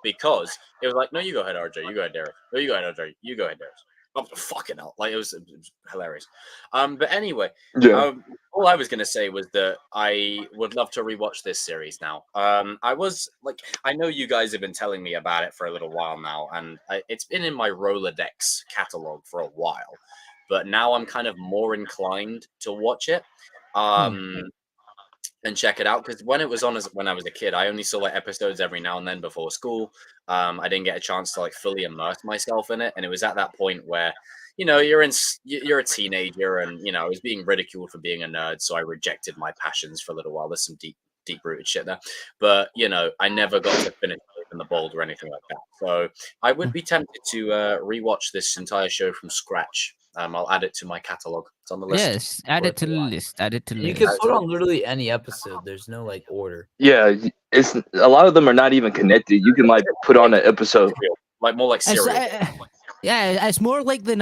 because it was like, no, you go ahead, RJ, you go ahead, Darius. No, you go ahead, RJ, you go ahead, Darius. Oh, fucking hell! Like it was hilarious. But anyway, Yeah. all I was gonna say was that I would love to rewatch this series now. I was like, I know you guys have been telling me about it for a little while now, and it's been in my Rolodex catalog for a while. But now I'm kind of more inclined to watch it and check it out, because when it was on when I was a kid, I only saw like episodes every now and then before school. I didn't get a chance to like fully immerse myself in it, and it was at that point where, you know, you're a teenager, and you know, I was being ridiculed for being a nerd, so I rejected my passions for a little while. There's some deep rooted shit there, but you know, I never got to finish in the Bold or anything like that. So I would be tempted to rewatch this entire show from scratch. I'll add it to my catalog. It's on the list. Yes, add it to the list. Add it to the You list. can put on literally any episode. There's no like order. Yeah, it's a lot of them are not even connected. You can like put on an episode. Like more like serial. Yeah, it's more like like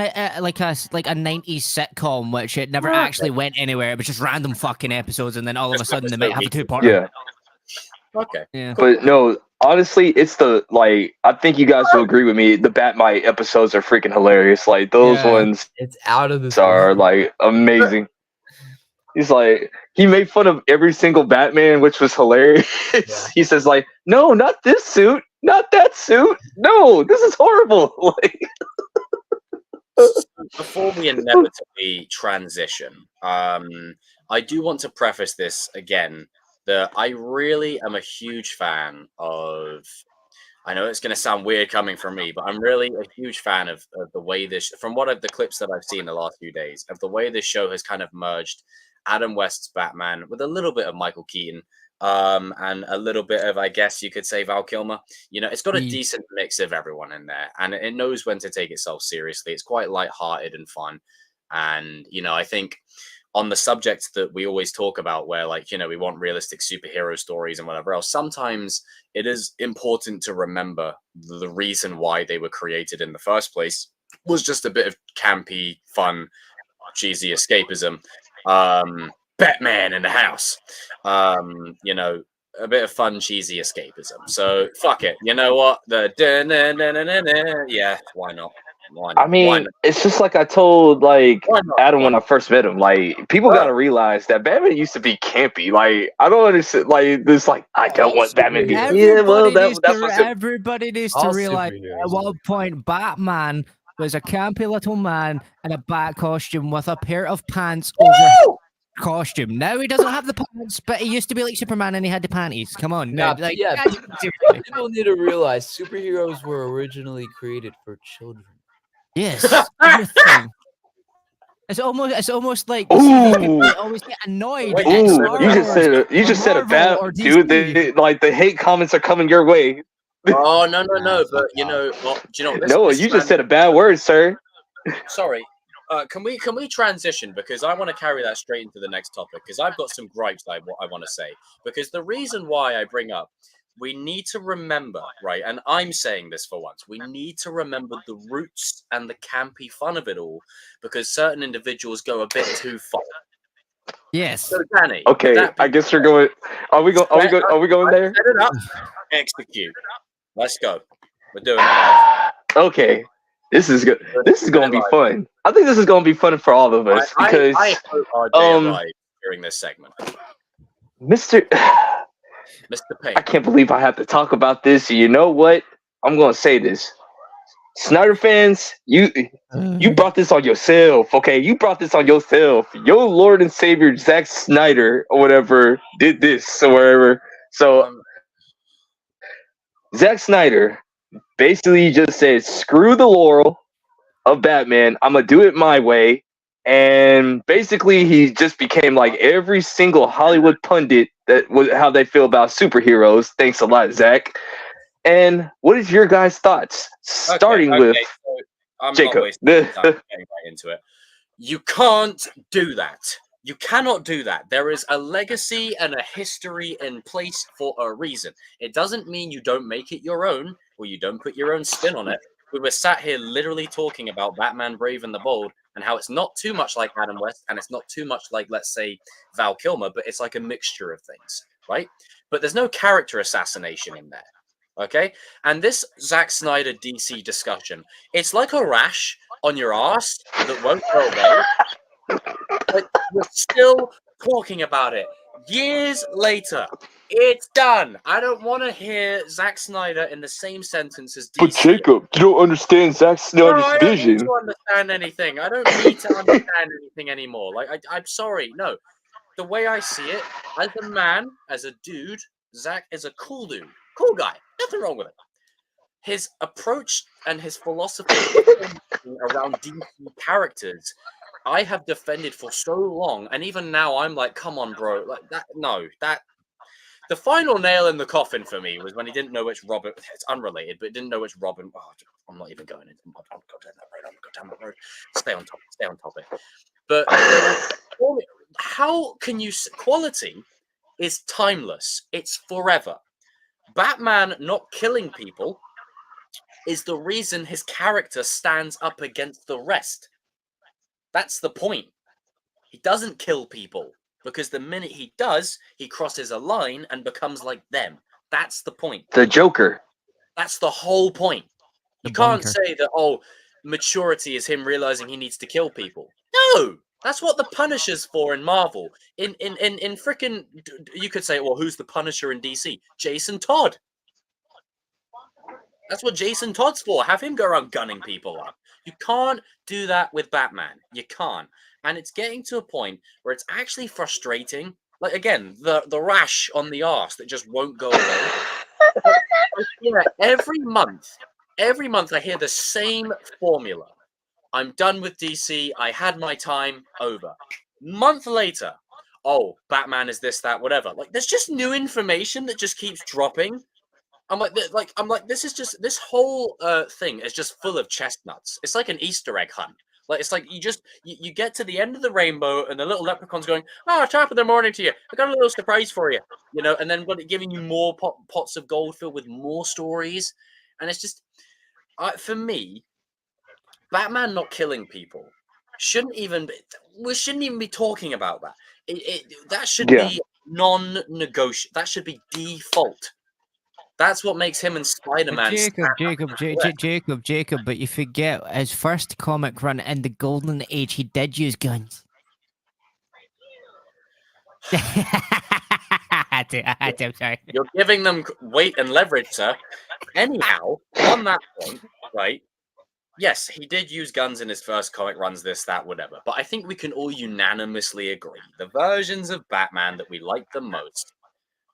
a 90s sitcom, which it never actually went anywhere. It was just random fucking episodes, and then all of a sudden they might have a 2-parter. Yeah. Okay. Yeah. But no, honestly, it's I think you guys will agree with me. The Batmite episodes are freaking hilarious. Like those ones It's out of this are world. like amazing. He's like, he made fun of every single Batman, which was hilarious. Yeah. He says like, no, not this suit, not that suit. No, this is horrible. Like, before we inevitably transition, I do want to preface this again that I really am a huge fan of. I know it's going to sound weird coming from me, but I'm really a huge fan of the way this, from the clips that I've seen the last few days, of the way this show has kind of merged Adam West's Batman with a little bit of Michael Keaton, and a little bit of, I guess you could say, Val Kilmer. You know, it's got a decent mix of everyone in there, and it knows when to take itself seriously. It's quite lighthearted and fun, and you know, I think on the subject that we always talk about, where like, you know, we want realistic superhero stories and whatever else, sometimes it is important to remember the reason why they were created in the first place was just a bit of campy, fun, cheesy escapism. Batman in the house, you know, a bit of fun, cheesy escapism. So fuck it. You know what? Yeah, why not? I mean, it's just like I told Adam when I first met him. Like, people gotta realize that Batman used to be campy. Like, I don't understand. Like, this, like, I don't want Batman to be. Yeah, well, Everybody needs to realize at one point Batman was a campy little man in a bat costume with a pair of pants over his costume. Now he doesn't have the pants, but he used to be like Superman and he had the panties. Come on, people need to realize superheroes were originally created for children. Yes, everything. It's almost like people always get annoyed. You just said a bad dude. The hate comments are coming your way. Oh no! But you know, well, do you know? No, you just said a bad word, sir. Sorry. Can we transition, because I want to carry that straight into the next topic, because I've got some gripes I want to say, because the reason why I bring up, we need to remember, right, and I'm saying this for once, we need to remember the roots and the campy fun of it all, because certain individuals go a bit too far. Yes. So Danny, okay, I guess we're going. Are we going there? Set it up. Execute. Let's go. We're doing it. Okay. This is good. This is going to be fun. I think this is going to be fun for all of us, because I hope RJ arrives during this segment. Mr. Payne. I can't believe I have to talk about this. You know what? I'm going to say this. Snyder fans, you brought this on yourself, okay? You brought this on yourself. Your Lord and Savior Zack Snyder or whatever did this or whatever. So Zack Snyder basically just said, screw the lore of Batman. I'm going to do it my way. And basically, he just became like every single Hollywood pundit that was how they feel about superheroes. Thanks a lot, Zach. And what is your guys' thoughts? Starting with so I'm Jacob. Not wasting time getting right into it. You can't do that. You cannot do that. There is a legacy and a history in place for a reason. It doesn't mean you don't make it your own, or you don't put your own spin on it. We were sat here literally talking about Batman Brave and the Bold, and how it's not too much like Adam West, and it's not too much like, let's say, Val Kilmer, but it's like a mixture of things, right? But there's no character assassination in there. Okay, and this Zack Snyder DC discussion, it's like a rash on your ass that won't go away. But we're still talking about it years later. It's done. I don't want to hear Zack Snyder in the same sentence as DC. But Jacob, you don't understand Zack Snyder's I don't vision. need to understand anything. I don't need to understand anything anymore. Like, I'm sorry. No, the way I see it, as a man, as a dude, Zack is a cool dude. Cool guy. Nothing wrong with it. His approach and his philosophy around DC characters, I have defended for so long, and even now I'm like, come on, bro. Like that, no, that. The final nail in the coffin for me was when he didn't know which Robin. It's unrelated, but didn't know which Robin. Oh, I'm not even going into. I'll go down that road. I'll go down that road. Stay on top. Stay on topic. But how can you? Quality is timeless. It's forever. Batman not killing people is the reason his character stands up against the rest. That's the point. He doesn't kill people because the minute he does, he crosses a line and becomes like them. That's the point. The Joker. That's the whole point. You can't say that, oh, maturity is him realizing he needs to kill people. No! That's what the Punisher's for in Marvel. In frickin', you could say, well, who's the Punisher in DC? Jason Todd. That's what Jason Todd's for. Have him go around gunning people up. You can't do that with Batman. You can't. And it's getting to a point where it's actually frustrating. Like, again, the rash on the arse that just won't go away. Yeah, every month I hear the same formula. I'm done with DC. I had my time. Over. Month later, oh, Batman is this, that, whatever. Like, there's just new information that just keeps dropping. I'm like, this is just, this whole thing is just full of chestnuts. It's like an Easter egg hunt. Like, it's like you get to the end of the rainbow and the little leprechaun's going, oh, top of the morning to you. I got a little surprise for you, you know, and then giving you more pots of gold filled with more stories. And it's just, for me, Batman not killing people we shouldn't even be talking about that. That should be non-negotiable. That should be default. That's what makes him and Spider-Man. Jacob, but you forget his first comic run in the Golden Age, he did use guns. I'm sorry. You're giving them weight and leverage, sir. Anyhow, on that point, right? Yes, he did use guns in his first comic runs, this, that, whatever. But I think we can all unanimously agree the versions of Batman that we like the most,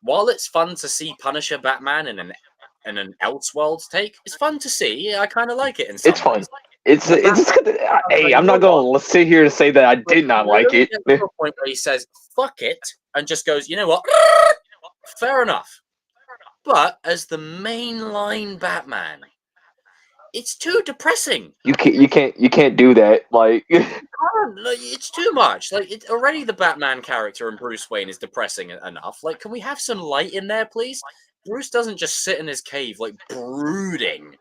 while it's fun to see Punisher Batman in an Elseworlds take, it's fun to see. Yeah, I kind of like it. It's fun. It's hey, I'm not going to sit here and say that I did not like it. To a point where he says "fuck it" and just goes, you know what? Fair enough. But as the mainline Batman, it's too depressing. You can't do that. Like, it's too much. Like, already the Batman character and Bruce Wayne is depressing enough. Like, can we have some light in there, please? Bruce doesn't just sit in his cave like brooding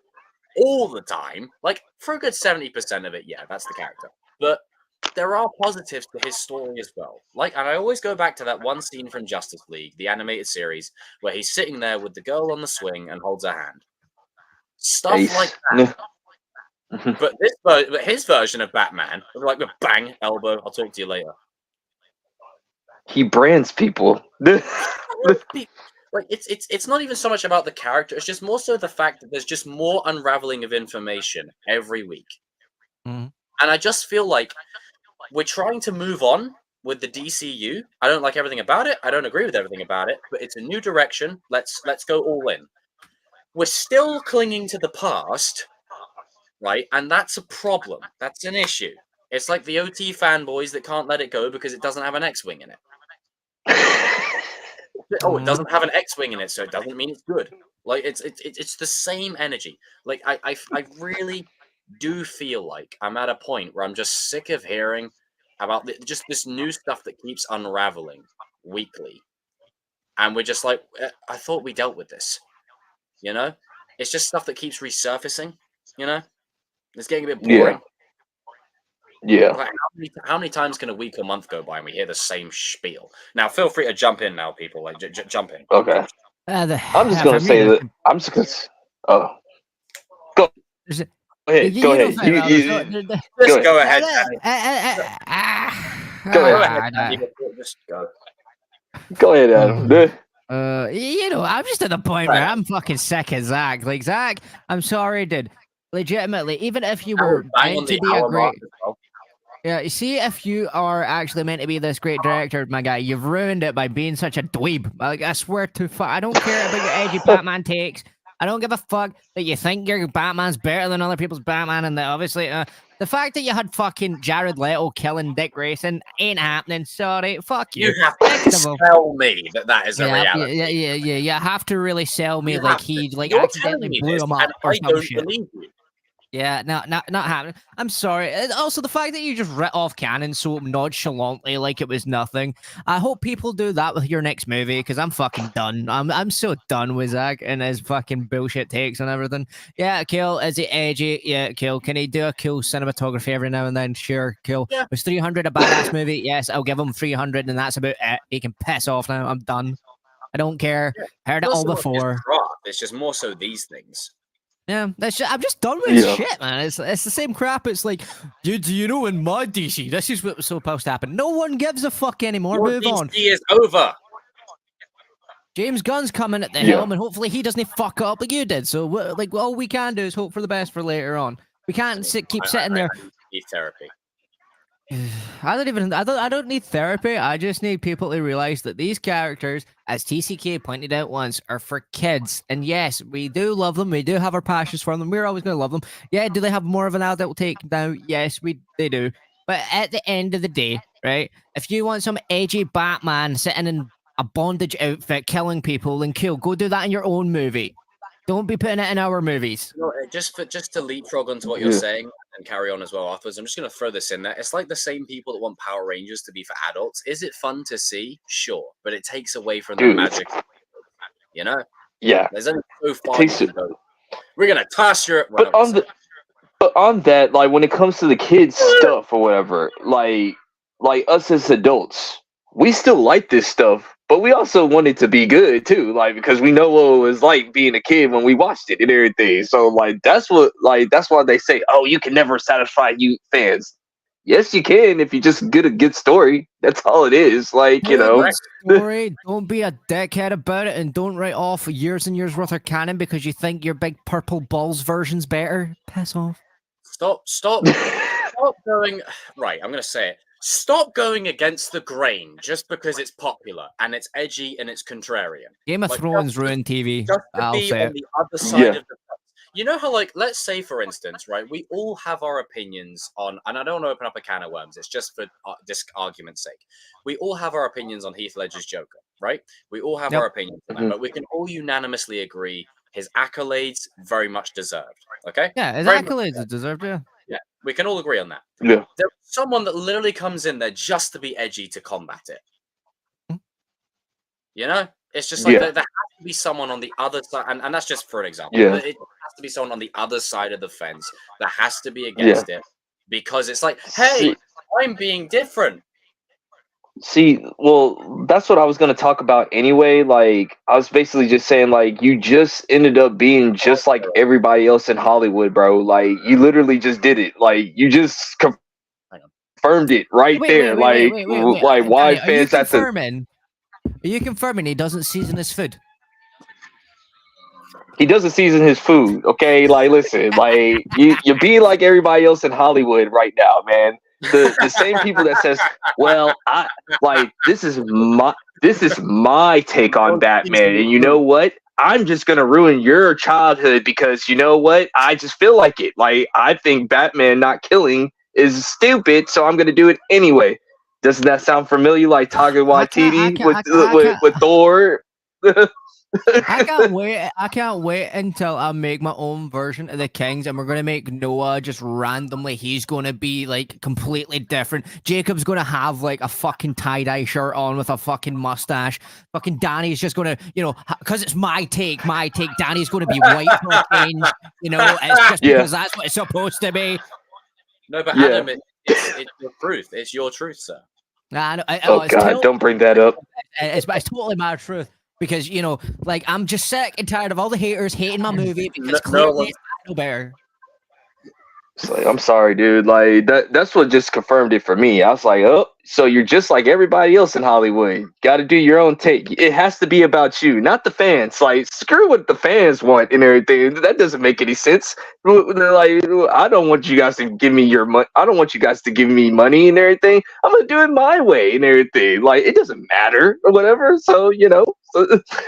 all the time. Like, for a good 70% of it, yeah, that's the character. But there are positives to his story as well. Like, and I always go back to that one scene from Justice League, the animated series, where he's sitting there with the girl on the swing and holds her hand. Stuff like that. But his version of Batman, like with bang, elbow, I'll talk to you later. He brands people. Like, it's not even so much about the character, it's just more so the fact that there's just more unraveling of information every week. Mm-hmm. And I just feel like we're trying to move on with the DCU. I don't like everything about it. I don't agree with everything about it, but it's a new direction. Let's go all in. We're still clinging to the past, right? And that's a problem. That's an issue. It's like the OT fanboys that can't let it go because it doesn't have an X-Wing in it. Oh, it doesn't have an X-Wing in it, so it doesn't mean it's good. Like, it's the same energy. Like, I really do feel like I'm at a point where I'm just sick of hearing about just this new stuff that keeps unraveling weekly. And we're just like, I thought we dealt with this. You know? It's just stuff that keeps resurfacing, you know? It's getting a bit boring. Yeah. Like, how many times can a week or month go by and we hear the same spiel? Now, feel free to jump in now, people. Like, jump in. Okay. I'm just for gonna me, say there's- that. I'm just gonna. Oh, go there's- ahead. Go know, ahead. fair, Aldo, You, so go Just ahead. go ahead, Danny. Go ahead. Danny. Just go. Go ahead, Adam. You know, I'm just at the point where I'm fucking sick of Zack. Like, Zack, I'm sorry, dude. Legitimately, even if you were Bang on meant to the be a hour mark great, as well. yeah, you see, if you are actually meant to be this great director, my guy, you've ruined it by being such a dweeb. Like, I swear to fuck, I don't care about your edgy Batman takes. I don't give a fuck that you think your Batman's better than other people's Batman, and that obviously, the fact that you had fucking Jared Leto killing Dick Grayson ain't happening. Sorry, fuck you. You have to tell me that is a reality. Yeah. You have to really sell me You like have he to. like You're accidentally telling me blew this, him up and or I some don't shit. believe you. Yeah, not happening. I'm sorry. And also, the fact that you just writ off canon so nonchalantly, like it was nothing. I hope people do that with your next movie because I'm fucking done. I'm so done with Zack and his fucking bullshit takes and everything. Yeah, cool. Is he edgy? Yeah, cool. Can he do a cool cinematography every now and then? Sure, cool. Yeah. Was 300 a badass movie? Yes, I'll give him 300, and that's about it. He can piss off now. I'm done. I don't care. Yeah. Heard it all Not so much before. his craft, it's just more so these things. Yeah, I'm just done with shit, man. It's the same crap. It's like, do you know in my DC, this is what was supposed to happen. No one gives a fuck anymore. Your Move DC on. is over. James Gunn's coming at the helm, and hopefully he doesn't fuck up like you did. So, like, all we can do is hope for the best for later on. We can't keep sitting there. I need therapy. I don't need therapy. I just need people to realize that these characters, as TCK pointed out once, are for kids. And yes, we do love them. We do have our passions for them. We're always going to love them. Yeah, do they have more of an adult take now? Yes, they do. But at the end of the day, right? If you want some edgy Batman sitting in a bondage outfit killing people, then cool. Go do that in your own movie. Don't be putting it in our movies. No, just to leapfrog onto what you're saying and carry on as well afterwards, I'm just going to throw this in there. It's like the same people that want Power Rangers to be for adults. Is it fun to see? Sure, but it takes away from the magic. You know? Yeah. There's only so far you can go. We're going to toss your... But on that, like when it comes to the kids stuff or whatever, like us as adults, we still like this stuff, but we also want it to be good too, like because we know what it was like being a kid when we watched it and everything. So like that's why they say, oh, you can never satisfy you fans. Yes, you can if you just get a good story. That's all it is. Like, you know, story. Don't be a dickhead about it, and don't write off years and years worth of canon because you think your big purple balls version's better. Piss off. Stop going. Right, I'm going to say it. Stop going against the grain just because it's popular and it's edgy and it's contrarian. Game of Thrones ruined TV. Just to I'll be say on the other side of the fence. You know how, like, let's say, for instance, right, we all have our opinions on, and I don't want to open up a can of worms, it's just for this argument's sake. We all have our opinions on Heath Ledger's Joker, right? We all have our opinions on that, but we can all unanimously agree his accolades very much deserved, okay? Yeah, his very accolades are deserved, yeah. Yeah, we can all agree on that. Yeah. There's someone that literally comes in there just to be edgy to combat it. You know? It's just like there has to be someone on the other side, and that's just for an example. Yeah. It has to be someone on the other side of the fence that has to be against it because it's like, hey, I'm being different. See, well, that's what I was going to talk about anyway. Like, I was basically just saying, like, you just ended up being just like everybody else in Hollywood, bro. Like, you literally just did it. Like, you just confirmed it right there. Like, why fans have to... Are you confirming he doesn't season his food? He doesn't season his food, okay? Like, listen, like, you be like everybody else in Hollywood right now, man. The same people that says, well, this is my take on Batman, and you know what? I'm just gonna ruin your childhood because you know what? I just feel like it. Like, I think Batman not killing is stupid, so I'm gonna do it anyway. Doesn't that sound familiar? Like Taika Waititi with Thor. I can't wait until I make my own version of the Kings, and we're gonna make Noah just randomly. He's gonna be like completely different. Jacob's gonna have like a fucking tie-dye shirt on with a fucking mustache. Fucking Danny's just gonna, you know, because it's my take. Danny's gonna be white for a change. You know, it's just because that's what it's supposed to be. No, but Adam, it's your truth. It's your truth, sir. Nah, Oh God, don't bring that up. It's totally my truth because like I'm just sick and tired of all the haters hating my movie because clearly it's no better. It's like, I'm sorry, dude. Like that's what just confirmed it for me. I was like, oh, so you're just like everybody else in Hollywood. Got to do your own take. It has to be about you, not the fans. Like, screw what the fans want and everything. That doesn't make any sense. Like, I don't want you guys to give me your money. I don't want you guys to give me money and everything. I'm gonna do it my way and everything. Like, it doesn't matter or whatever. So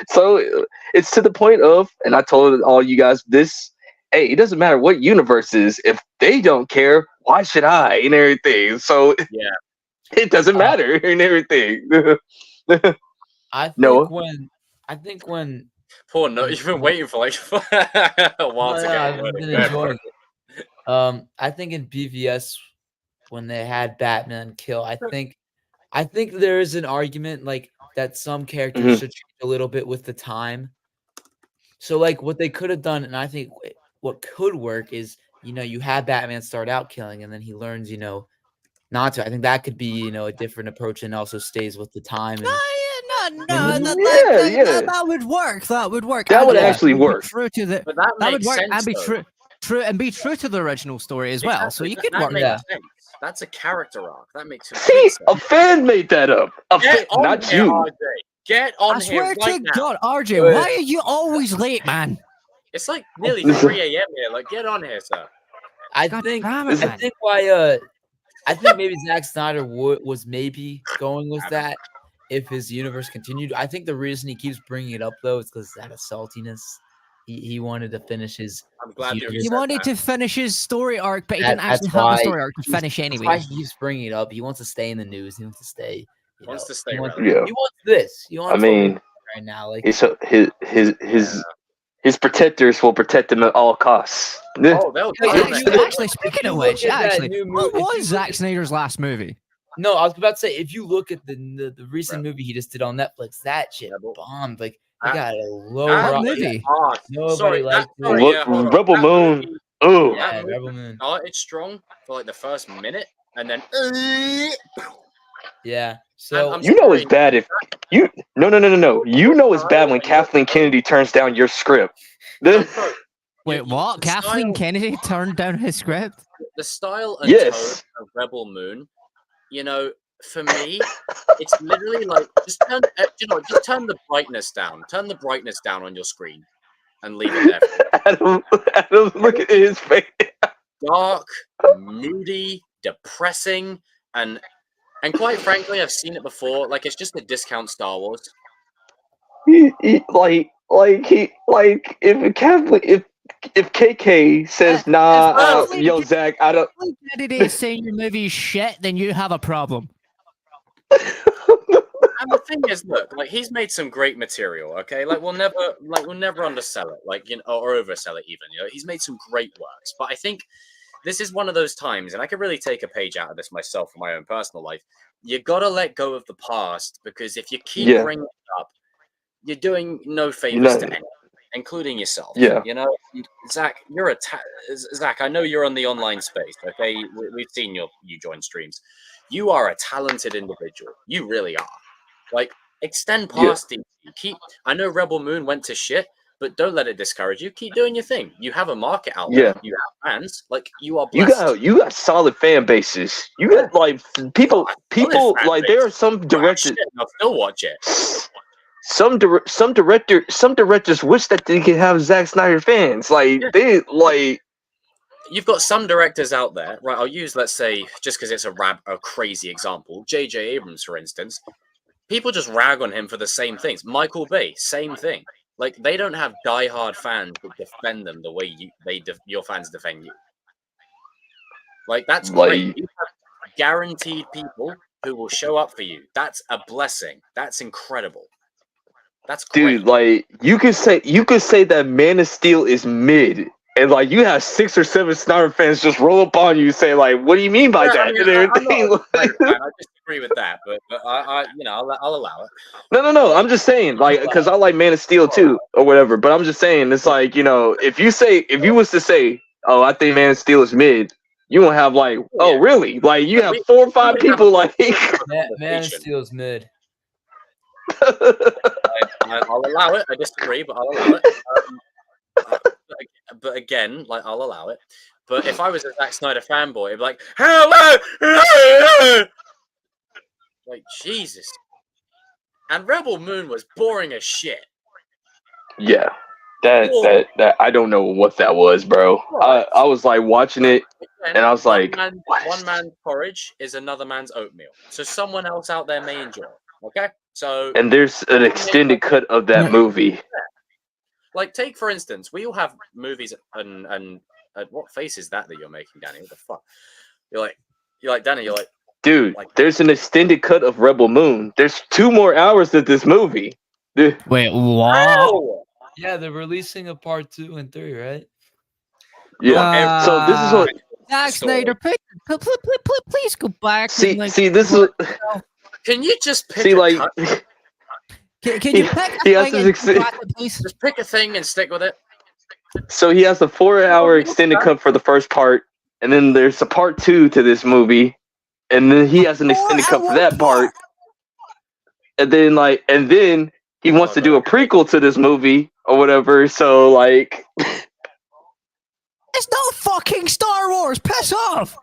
so it's to the point of, and I told all you guys this. Hey, it doesn't matter what universe is. If they don't care, why should I and everything? So Yeah, it doesn't matter and everything. I think when poor no, you've been waiting for like a while to I've get been enjoying it. I think in BVS when they had Batman kill, I think there is an argument like that some characters should change a little bit with the time. So like what they could have done, and I think what could work is, you have Batman start out killing and then he learns, not to. I think that could be, a different approach and also stays with the time. And, that would work. That would work. That would actually work. But that would work sense, and be true to the original story as well. So you could work that. That's a character arc. That makes sense. See, a fan made that up. Not you. RJ. Get on here I swear right to now. God, RJ, why are you always late, man? It's like nearly 3 a.m. here. Like, get on here, sir. I think maybe Zack Snyder was maybe going with that if his universe continued. I think the reason he keeps bringing it up though is because out of saltiness. He wanted to finish his. I'm glad he wanted to finish his story arc, but he didn't actually have a story arc to finish anyway. That's why he keeps bringing it up. He wants to stay in the news. He wants to stay. He wants Yeah. He wants this. He wants right now. Like his protectors will protect him at all costs. Actually, speaking of which, what was Zack Snyder's last movie? No, I was about to say, if you look at the recent movie he just did on Netflix, that shit bombed. Like, he got a low movie. Nobody liked it. Rebel Moon. Oh, yeah, Rebel Moon. It's strong for like the first minute, and then yeah. So it's bad if you no. You know it's bad when Kathleen Kennedy turns down your script. Wait, what? Kathleen Kennedy turned down his script? The style and tone of Rebel Moon, for me, it's literally like just turn the brightness down. Turn the brightness down on your screen, and leave it there. Adam, look at his face. Dark, moody, depressing, and quite frankly, I've seen it before. Like, it's just a discount Star Wars. If KK says yo Zach, I don't. Kennedy is saying your movie is shit, then you have a problem. And the thing is, look, like, he's made some great material. Okay, we'll never undersell it, or oversell it even. He's made some great works, but I think this is one of those times, and I could really take a page out of this myself for my own personal life. You gotta let go of the past, because if you keep bringing it up, you're doing no favors to anyone, including yourself. Yeah. Zach, Zach, I know you're on the online space. Okay, we've seen you join streams. You are a talented individual. You really are. Like, extend past these. I know Rebel Moon went to shit, but don't let it discourage you. Keep doing your thing. You have a market out there. You have fans. Like, you are blessed. You got solid fan bases. You got like people like there are some directors. I'll still watch it. Some directors wish that they could have Zack Snyder fans. You've got some directors out there, right? I'll use, let's say, just because it's a crazy example, J.J. Abrams, for instance. People just rag on him for the same things. Michael Bay, same thing. Like, they don't have diehard fans that defend them the way your fans defend you. Like, that's great. You have guaranteed people who will show up for you. That's a blessing. That's incredible. That's great. Dude, like, you could say that Man of Steel is mid, and like you have 6 or 7 Snyder fans just roll up on you, say like, "What do you mean by that?" I disagree with that, but I'll allow it. No. I'm just saying, like, because I like Man of Steel too, or whatever. But I'm just saying, it's like, if you was to say, "Oh, I think Man of Steel is mid," you gonna have like, oh Yeah. really? Like you Like, have we- 4 or 5 we have people like. Man of conversation. Steel's mid. I'll allow it. I disagree, but I'll allow it. But again, like I'll allow it. But if I was a Zack Snyder fanboy, it'd be like, hello, like Jesus. And Rebel Moon was boring as shit. Yeah, that I don't know what that was, bro. I was like watching it, Again, and I was like, one man's porridge is another man's oatmeal. So someone else out there may enjoy it. Okay, so and there's an extended cut of that movie. like take for instance, we all have movies and what face is that you're making, Danny? What the fuck? You're like Danny. You're like, Dude, there's an extended cut of Rebel Moon. There's 2 more hours of this movie. Wait, what? ow! Yeah, they're releasing a part 2 and 3, right? Yeah. So this is what. Zack Snyder, please go back. See, and, this is. Can you just pick See, a like. cut? Can you pick he a has thing his and exi- go back, please? Just pick a thing and stick with it. So he has a 4-hour extended cut for the first part, and then there's a part 2 to this movie, and then he has an extended cut for that part, and then he wants to do a prequel to this movie or whatever. So like, It's not fucking Star Wars. Piss off.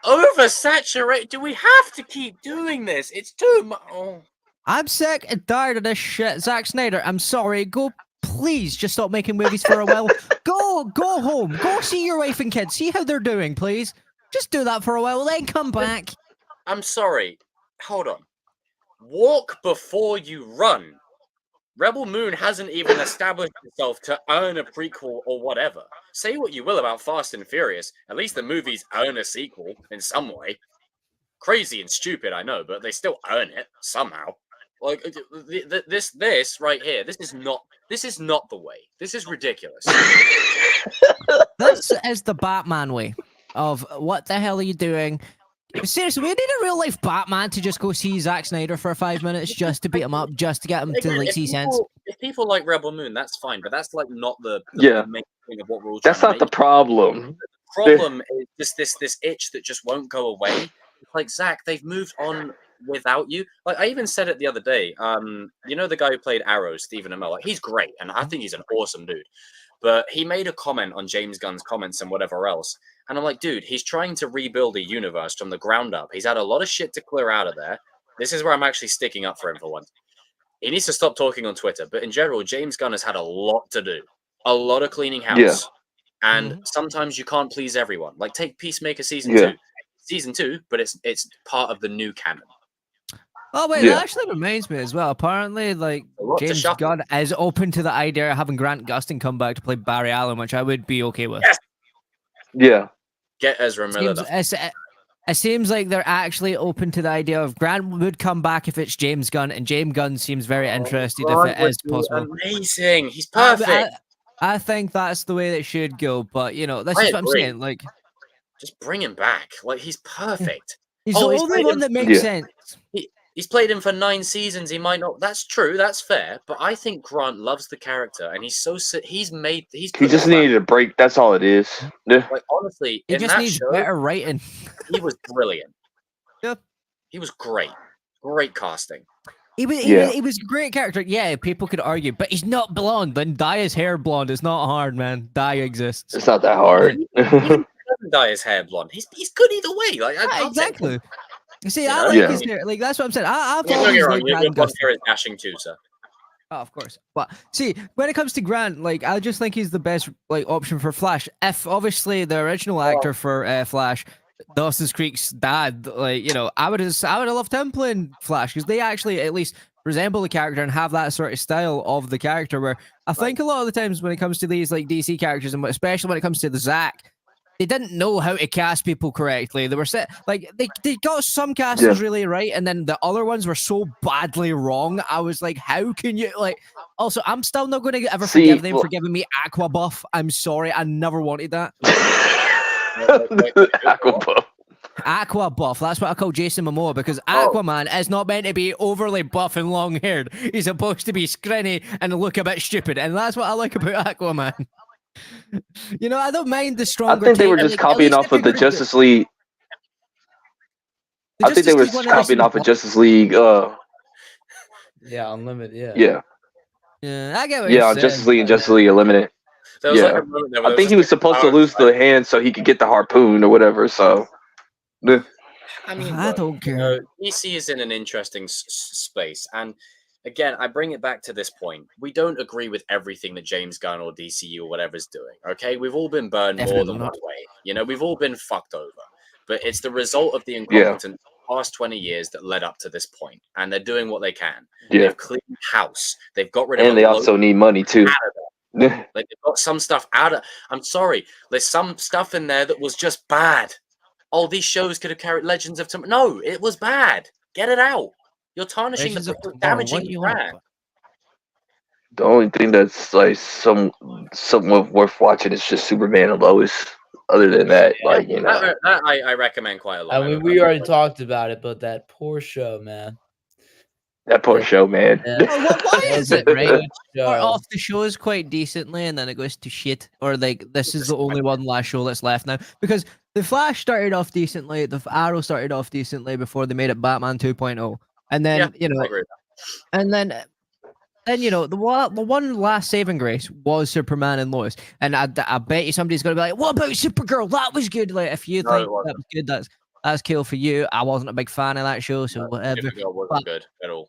Oversaturate. Do we have to keep doing this? It's too much. Oh. I'm sick and tired of this shit. Zack Snyder, I'm sorry. Please just stop making movies for a while. Go home. Go see your wife and kids. See how they're doing, please. Just do that for a while, then come back. I'm sorry. Hold on. Walk before you run. Rebel Moon hasn't even established itself to earn a prequel or whatever. Say what you will about Fast and Furious. At least the movies earn a sequel in some way. Crazy and stupid, I know, but they still earn it somehow. Like this right here. This is not the way. This is ridiculous. This is the Batman way of what the hell are you doing? Seriously, we need a real life Batman to just go see Zack Snyder for 5 minutes just to beat him up, just to get him to like see sense. If people like Rebel Moon, that's fine, but that's like not the main thing of what we're all that's trying not to the make. problem. The problem is just this itch that just won't go away. Like Zack, they've moved on without you. Like I even said it the other day. You know the guy who played Arrow, Stephen Amell. Like he's great, and I think he's an awesome dude. But he made a comment on James Gunn's comments and whatever else, and I'm like, dude, he's trying to rebuild a universe from the ground up. He's had a lot of shit to clear out of there. This is where I'm actually sticking up for him for once. He needs to stop talking on Twitter. But in general, James Gunn has had a lot to do, a lot of cleaning house, Yeah. and sometimes you can't please everyone. Like take Peacemaker season 2, but it's part of the new canon. Oh wait, that actually reminds me as well. Apparently, like James Gunn is open to the idea of having Grant Gustin come back to play Barry Allen, which I would be okay with. Yes. Yeah. Get Ezra Miller. It seems like they're actually open to the idea of Grant would come back if it's James Gunn, and James Gunn seems very interested if it is possible. Amazing, he's perfect. I think that's the way that should go, but you know, that's just what I'm saying. Like, just bring him back. Like he's perfect. He's the only one that makes sense. He's played him for 9 seasons. He might not. That's true. That's fair. But I think Grant loves the character, and he's so he just needed a break. That's all it is. Yeah. Like honestly, he just needs better writing. He was brilliant. Yep. He was great. Great casting. He was a great character. Yeah, people could argue, but he's not blonde. Then dye his hair blonde. It's not hard, man. Dye exists. It's not that hard. He doesn't dye his hair blonde. He's good either way. Like exactly. See, I like his hair. Like that's what I'm saying. I've always liked Grant Gustin. Your hair is dashing too, sir. Oh, of course. But see, when it comes to Grant, like I just think he's the best like option for Flash. If obviously the original actor for Flash, Dawson's Creek's dad, like you know, I would have loved him playing Flash because they actually at least resemble the character and have that sort of style of the character. Where I think a lot of the times when it comes to these like DC characters, and especially when it comes to the Zack, they didn't know how to cast people correctly. They were set like they got some castings really right, and then the other ones were so badly wrong. I was like, how can you like? Also, I'm still not going to ever forgive them for giving me Aqua buff. I'm sorry, I never wanted that. Aqua buff. Aqua buff. That's what I call Jason Momoa because Aquaman is not meant to be overly buff and long haired. He's supposed to be scrawny and look a bit stupid, and that's what I like about Aquaman. You know, I don't mind the I stronger think they were take. just Like, at copying least off if of you're the gonna do Justice League. the I think they Justice were League one, at least copying it was off of Justice League. Yeah, Unlimited. Yeah. Yeah, yeah, I get what you're yeah, on saying. Justice League and But Justice League Unlimited. There was like Yeah, a moment there I where there was think he just was like supposed to power lose strike. the hand so he could get the harpoon or whatever. So, yeah. I mean, I look, don't you care. know, DC is in an interesting space, and again, I bring it back to this point: we don't agree with everything that James Gunn or DCU or whatever is doing. Okay, we've all been burned more Definitely than not. one way. You know, we've all been fucked over, but it's the result of the Yeah, incompetence past 20 years that led up to this point, and they're doing what they can. yeah, They've cleaned house. They've got rid of a and they load also need money too. out of there. Like they've got some stuff out of. I'm sorry, there's some stuff in there that was just bad. Oh, these shows could have carried Legends of Tomorrow. No, it was bad. Get it out. You're tarnishing Legends the of brand, Tomorrow. damaging What the you want? brand. The only thing that's like somewhat worth watching is just Superman and Lois. Other than that, Yeah, like that I recommend quite a lot. I mean, we already talked about it, but that poor show, man. that poor That- show, man. Yeah. Why That is was a it, right? good Or show. off the shows quite decently, and then it goes to shit. Or like this is the only one last show that's left now. Because the Flash started off decently, the Arrow started off decently before they made it Batman 2.0, and then Yeah, I agree with and then you know the one last saving grace was Superman and Lois, and I bet you somebody's gonna be like, "What about Supergirl? That was good." Like, if you No, think it wasn't. that was good, that's cool for you. I wasn't a big fan of that show, so whatever. Supergirl wasn't good at all.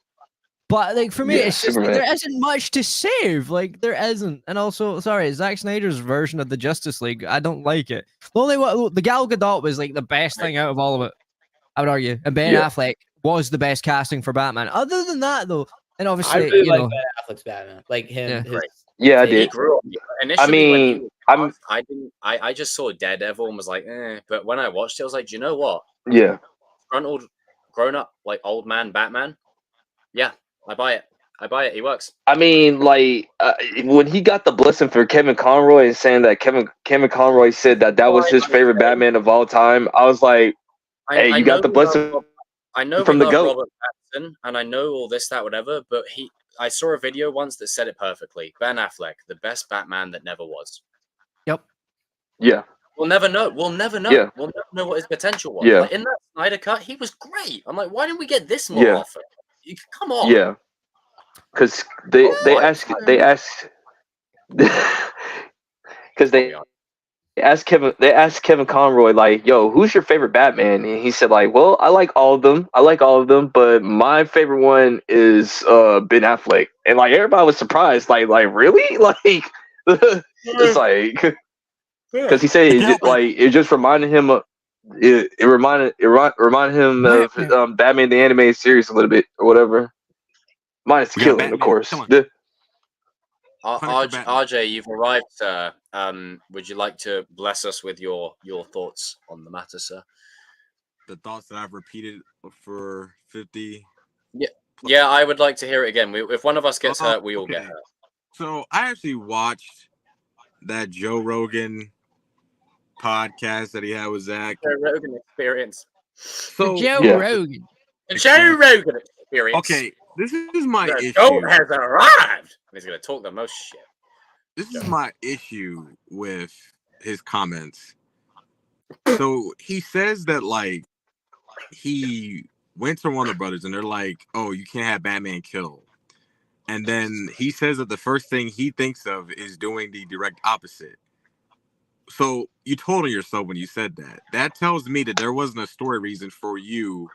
But like for me, Yeah, it's just like, Superman. there isn't much to save. Like there isn't, and also sorry, Zack Snyder's version of the Justice League, I don't like it. The only one, the Gal Gadot was like the best thing out of all of it, I would argue, and Ben Yeah. Affleck was the best casting for Batman. Other than that, though, and I obviously really you like know, Ben Affleck's Batman. Like him, Yeah. his Great. Yeah, I take. He did. grew up. Initially, when he mean, was I'm cast, I didn't. I just saw Daredevil and was like, eh. But when I watched it, I was like, do you know what? yeah. Grown up, like old man Batman. Yeah, I buy it. I buy it. He works. I mean, like when he got the blessing for Kevin Conroy and saying that Kevin Conroy said that was his favorite Batman of all time, I was like, hey, you got the blessing I know from we the love GOAT. Robert Pattinson, and I know all this, that, whatever. But I saw a video once that said it perfectly. Ben Affleck, the best Batman that never was. yep. Yeah, We'll never know. We'll never know. Yeah. We'll never know what his potential was. Yeah. Like in that Snyder cut, he was great. I'm like, why didn't we get this more Yeah. often? Come on. yeah. Because they asked because they asked Kevin Conroy, like, yo, who's your favorite Batman? And he said, like, well, I like all of them, but my favorite one is Ben Affleck. And like everybody was surprised, like really, like it's like because he said it just reminded him of it reminded him of Batman the animated series a little bit or whatever. Minus We got killing, of Batman. course. Come on. RJ, you've arrived, sir. Would you like to bless us with your thoughts on the matter, sir? The thoughts that I've repeated for 50. Yeah, I would like to hear it again. If one of us gets hurt, we all get hurt. So I actually watched that Joe Rogan podcast that he had with Zack. Joe Rogan experience. So Joe Yeah. Rogan. The Joe Rogan experience. okay, this is my The issue. goat has arrived. He's gonna talk the most shit. This is my issue with his comments. So he says that like he went to Warner Brothers and they're like, "Oh, you can't have Batman kill." And then he says that the first thing he thinks of is doing the direct opposite. So you told on yourself when you said that. That tells me that there wasn't a story reason for you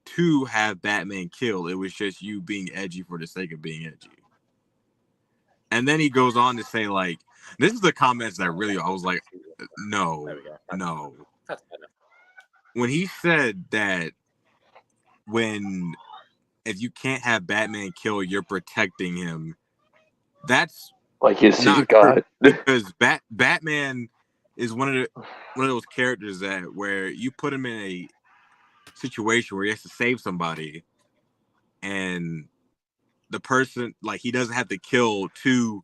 to have Batman kill. It was just you being edgy for the sake of being edgy. And then he goes on to say, like, this is the comments that really I was like, no, There we go. no. That's better. When he said that if you can't have Batman kill, you're protecting him. That's Like his not God. because Batman is one of those characters that where you put him in a situation where he has to save somebody, and the person like he doesn't have to kill to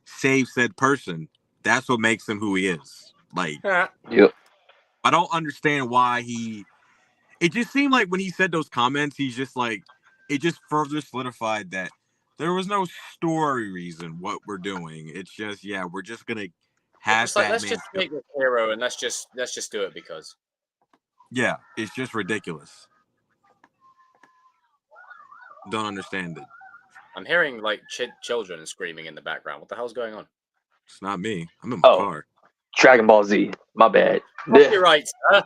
save said person. That's what makes him who he is. Like, Yep. I don't understand why it just seemed like when he said those comments, he's just like, it just further solidified that There was no story reason what we're doing. It's just we're just gonna have It's like, let's Batman. just make this hero and let's just do it because. Yeah, it's just ridiculous. Don't understand it. I'm hearing like children screaming in the background. What the hell's going on? It's not me. I'm in my car. Dragon Ball Z. My bad. You're right, sir.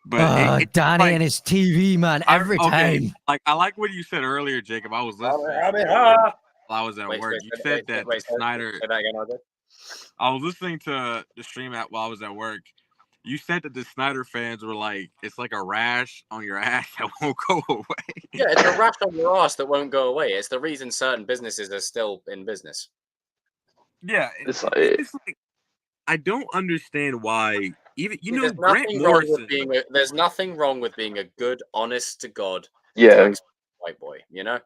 But Danny like, and his TV, man, every time. Like, I like what you said earlier, Jacob. I was listening while I was at work. You said that Snyder. Say that again, RJ. I was listening to the stream while I was at work. You said that the Snyder fans were like, it's like a rash on your ass that won't go away. Yeah, it's a rash on your ass that won't go away. It's the reason certain businesses are still in business. Yeah, it's like I don't understand why. Even Grant Morrison. There's nothing wrong with being a good, honest to God, white boy. You know,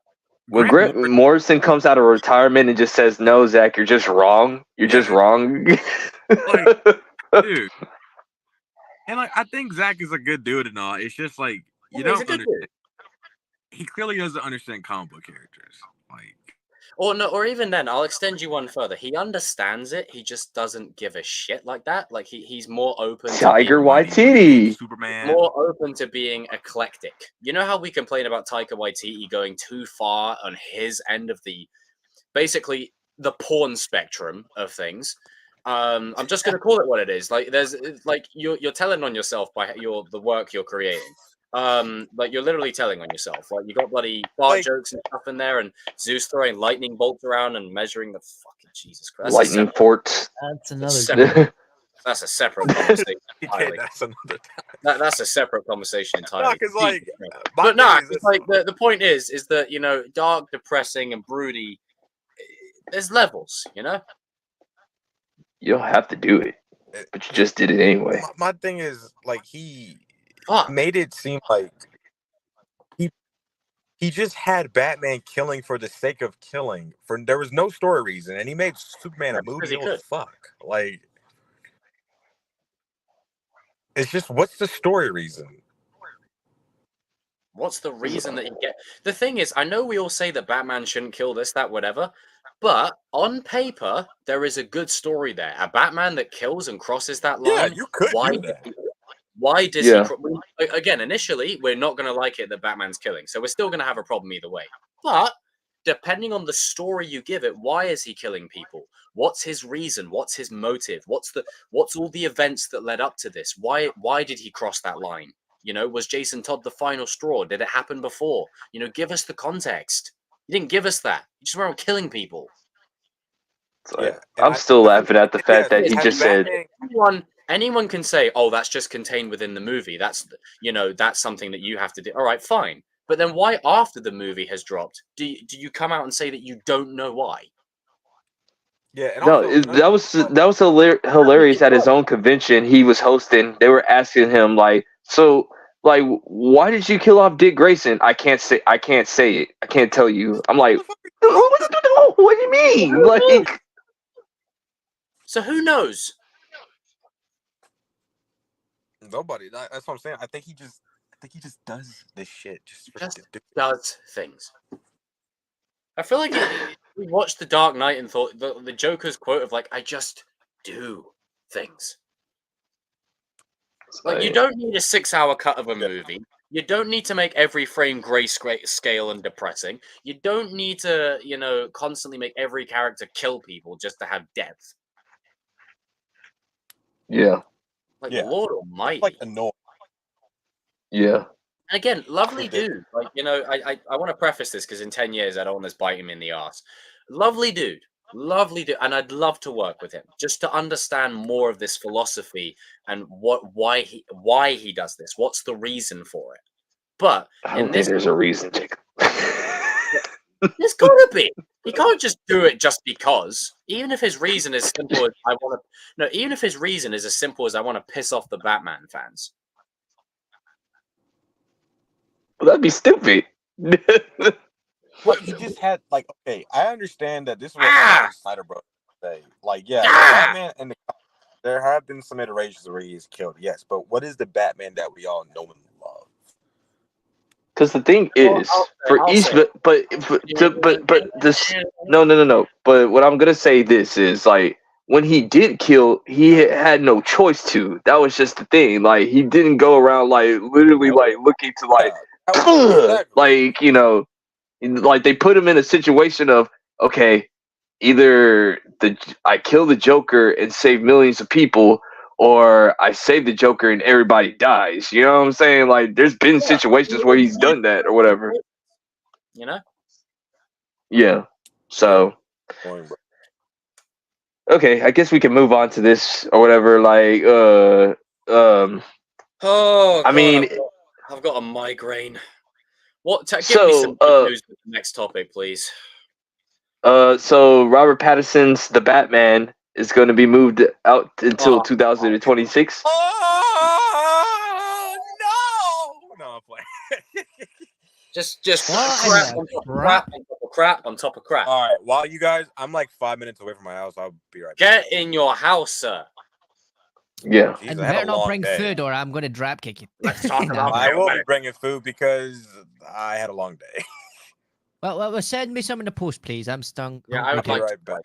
when Grant Morrison comes out of retirement and just says, "No, Zach, you're just wrong. You're just wrong." Like, dude, and like I think Zack is a good dude and all. It's just like you don't understand. He clearly doesn't understand comic book characters. Like. Or even then, I'll extend you one further. He understands it. He just doesn't give a shit like that. Like he's more open. Tiger Waititi, Superman. More open to being eclectic. You know how we complain about Taika Waititi going too far on his end of basically the porn spectrum of things. I'm just gonna call it what it is. Like you're telling on yourself by the work you're creating. Like you're literally telling on yourself. Like you got bloody fart jokes and stuff in there, and Zeus throwing lightning bolts around and measuring the fucking Jesus Christ. Lightning forts. That's another. That's a separate conversation. That's another time. That's a separate conversation entirely. No, because like, but no, it's like the point is that dark, depressing, and broody. There's levels, you know. You don't have to do it, but you just did it anyway. My thing is like he made it seem like he just had Batman killing for the sake of killing. There was no story reason, and he made Superman a movie. It was fuck. Like, it's just, what's the story reason? What's the reason that you get? The thing is, I know we all say that Batman shouldn't kill this, that, whatever, but on paper, there is a good story there. A Batman that kills and crosses that line. Yeah, you could do that. Why does he? Again, initially, we're not going to like it that Batman's killing, so we're still going to have a problem either way. But depending on the story you give it, why is he killing people? What's his reason? What's his motive? What's all the events that led up to this? Why did he cross that line? You know, was Jason Todd the final straw? Did it happen before? You know, give us the context. You didn't give us that. You just went around killing people. I'm still laughing at the fact that he just said. Anyone can say, "Oh, that's just contained within the movie. That's something that you have to do." All right, fine. But then why, after the movie has dropped, do you come out and say that you don't know why? Yeah, and no, that was hilarious. At his own convention he was hosting, they were asking him like, "So, like, why did you kill off Dick Grayson?" I can't say it. I can't tell you. I'm like, what do you mean? Like, so who knows? Nobody. That's what I'm saying. I think he just does this shit. Just does things. I feel like we watched The Dark Knight and thought the Joker's quote of like, "I just do things." Like, you don't need a 6-hour cut of a movie. You don't need to make every frame grayscale and depressing. You don't need to, constantly make every character kill people just to have depth. Yeah. Like, Lord Almighty. Like annoying. Yeah. And again, lovely dude. Like, I want to preface this because in 10 years I don't want this biting me in the ass. Lovely dude. And I'd love to work with him just to understand more of this philosophy and why he does this. What's the reason for it? But I don't think there's a reason, Jacob. There's gotta be. He can't just do it just because. Even if his reason is simple as even if his reason is as simple as I want to piss off the Batman fans. Well, that'd be stupid. What he just had, like, okay, I understand that this is what Snyder brought say. Like, Batman and there have been some iterations where he is killed, yes, but what is the Batman that we all know and love? Because the thing Well, is, for I'll each, say it. but this, no. But what I'm gonna say this is like when he did kill, he had no choice to. That was just the thing. Like he didn't go around like literally like looking to like, exactly. like like they put him in a situation of okay, either I kill the Joker and save millions of people, or I save the Joker and everybody dies. You know what I'm saying? Like, there's been situations where he's done that or whatever. You know? Yeah. So, okay, I guess we can move on to this or whatever. Like, Oh, I God, mean, I've got a migraine. Give me so, some good news with the next topic, please. so Robert Pattinson's The Batman is going to be moved out until 2026. Oh no! No, I'm playing. Just What crap in on the top of crap? crap on top of crap on top of crap. All right, while you guys, I'm like 5 minutes away from my house. I'll be right back. Get in your house, sir. Yeah. Jeez, And I had better a not long bring day. food or I'm going to drop kick you. Let's talk No. about I will be bringing food because I had a long day. Well, send me some in the post, please. I'm stung. Yeah, hungry I would too. I'll be like right back.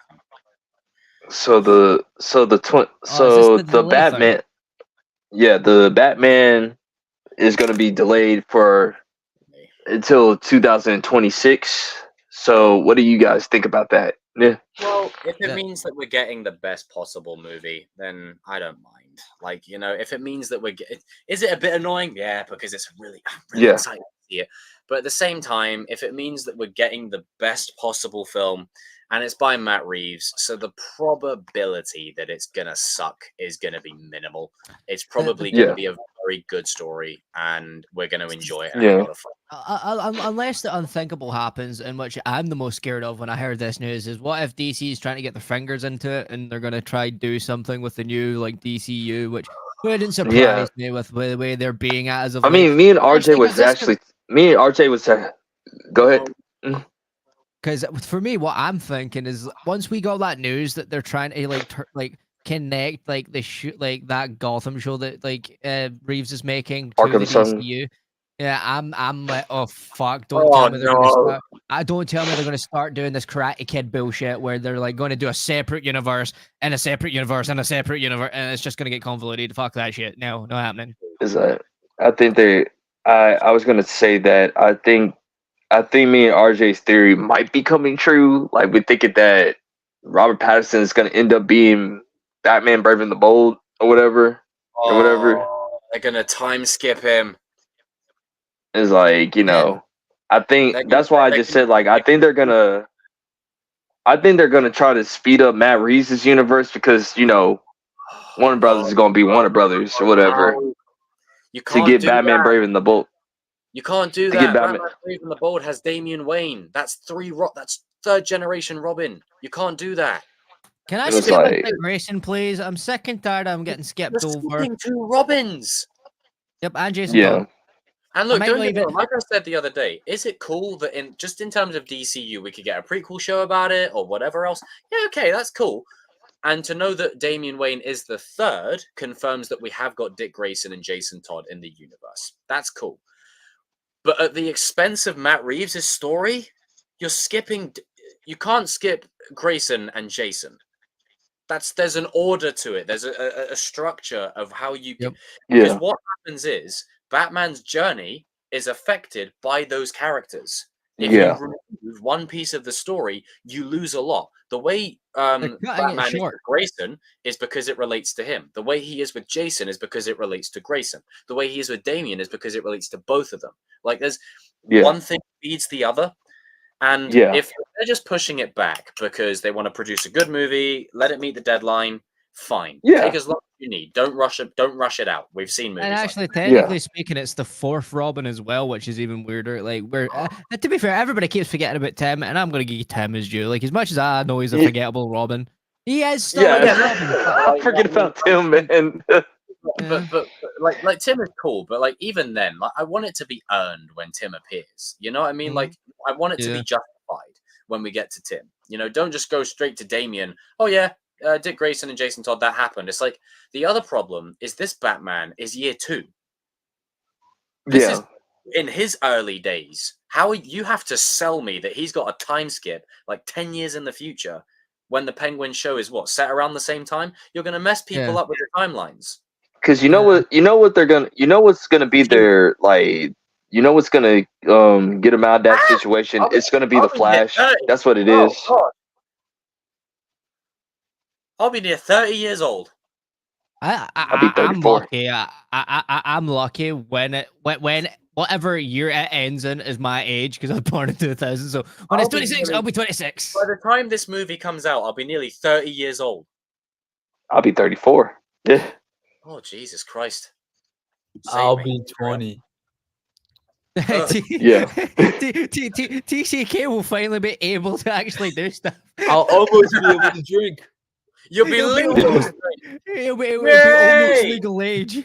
So the is this the delay Batman, yeah, the Batman is going to be delayed for until 2026. So, what do you guys think about that? Yeah. Well, if it Yeah. means that we're getting the best possible movie, then I don't mind. Like, if it means that is it a bit annoying? Yeah, because I'm really Yeah. excited to see it. But at the same time, if it means that we're getting the best possible film, and it's by Matt Reeves, so the probability that it's gonna suck is gonna be minimal. It's probably gonna Yeah. be a very good story, and we're gonna enjoy it and Yeah. have a lot of fun. Unless the unthinkable happens, in which I'm the most scared of when I heard this news, is what if DC is trying to get their fingers into it and they're going to try do something with the new like DCU, which wouldn't surprise me with the way they're being at as of I late. mean, me and RJ Because was actually. Me and RJ was. Go ahead. Because for me, what I'm thinking is once we got that news that they're trying to like connect like the shoot like that Gotham show that like Reeves is making to Arkham the Sun. DCU. Yeah, I'm like, oh fuck! Don't Oh tell me they're gonna no! start. Don't tell me they're gonna start doing this Karate Kid bullshit where they're like going to do a separate universe and a separate universe and a separate universe, and it's just gonna get convoluted. Fuck that shit. No, not happening. Is that? I think they. I was gonna say that I think me and RJ's theory might be coming true. Like we're thinking that Robert Pattinson is gonna end up being Batman Brave and the Bold or whatever. Or whatever. They're gonna time skip him. Is like, I think that's why I just said like I think they're gonna try to speed up Matt Reeves' universe because, Warner Brothers is gonna be Warner Brothers or whatever. You can't to get do Batman that. Brave and the Bold. You can't do To get that. Batman- Batman Brave and the Bold has Damian Wayne. That's that's third generation Robin. You can't do that. Can I It was skip like- Dick Grayson, please? I'm sick and tired. I'm getting skipped You're over. skipping two Robins. Yep, and Jason Yeah. Todd. And look, might don't get leave me it. wrong, like I said the other day, is it cool that in terms of DCU we could get a prequel show about it or whatever else? Yeah, okay, that's cool. And to know that Damian Wayne is the third confirms that we have got Dick Grayson and Jason Todd in the universe. That's cool. But at the expense of Matt Reeves' story, you're skipping. You can't skip Grayson and Jason. There's an order to it. There's a structure of how you. Yep. Because Yeah. what happens is Batman's journey is affected by those characters. If Yeah. you remove one piece of the story, you lose a lot. The way cutting it Batman is short. with Grayson is because it relates to him. The way he is with Jason is because it relates to Grayson. The way he is with Damian is because it relates to both of them. Like there's Yeah. one thing feeds the other. And Yeah. if they're just pushing it back because they want to produce a good movie, let it meet the deadline, fine. Yeah. Take as long as you need. Don't rush it. Don't rush it out. We've seen movies. And like actually, that. technically speaking, it's the fourth Robin as well, which is even weirder. Like, to be fair, everybody keeps forgetting about Tim, and I'm going to give Tim his due. Like, as much as I know he's a forgettable Robin, he is still a good Robin. I forget about Tim, man. But like Tim is cool, but like even then, like I want it to be earned when Tim appears. You know what I mean? Like I want it to be justified when we get to Tim. Don't just go straight to Damian. Oh yeah, Dick Grayson and Jason Todd, that happened. It's like the other problem is this Batman is year 2. This is in his early days. How you have to sell me that he's got a time skip like 10 years in the future when the Penguin show is what set around the same time? You're going to mess people up with the timelines. Because you know what they're gonna, what's gonna be their like, what's gonna get them out of that situation. It's gonna be the Flash. That's what it is. God. I'll be near 30 years old. I'll be 34. I'm lucky. I'm lucky when whatever year it ends in is my age because I was born in 2000. So when it's 26, I'll be 26. By the time this movie comes out, I'll be nearly 30 years old. I'll be 34. Yeah. Oh, Jesus Christ. I'll be 20. Yeah. TCK will finally be able to actually do stuff. I'll almost be able to drink. You'll be legal. It'll be almost legal age.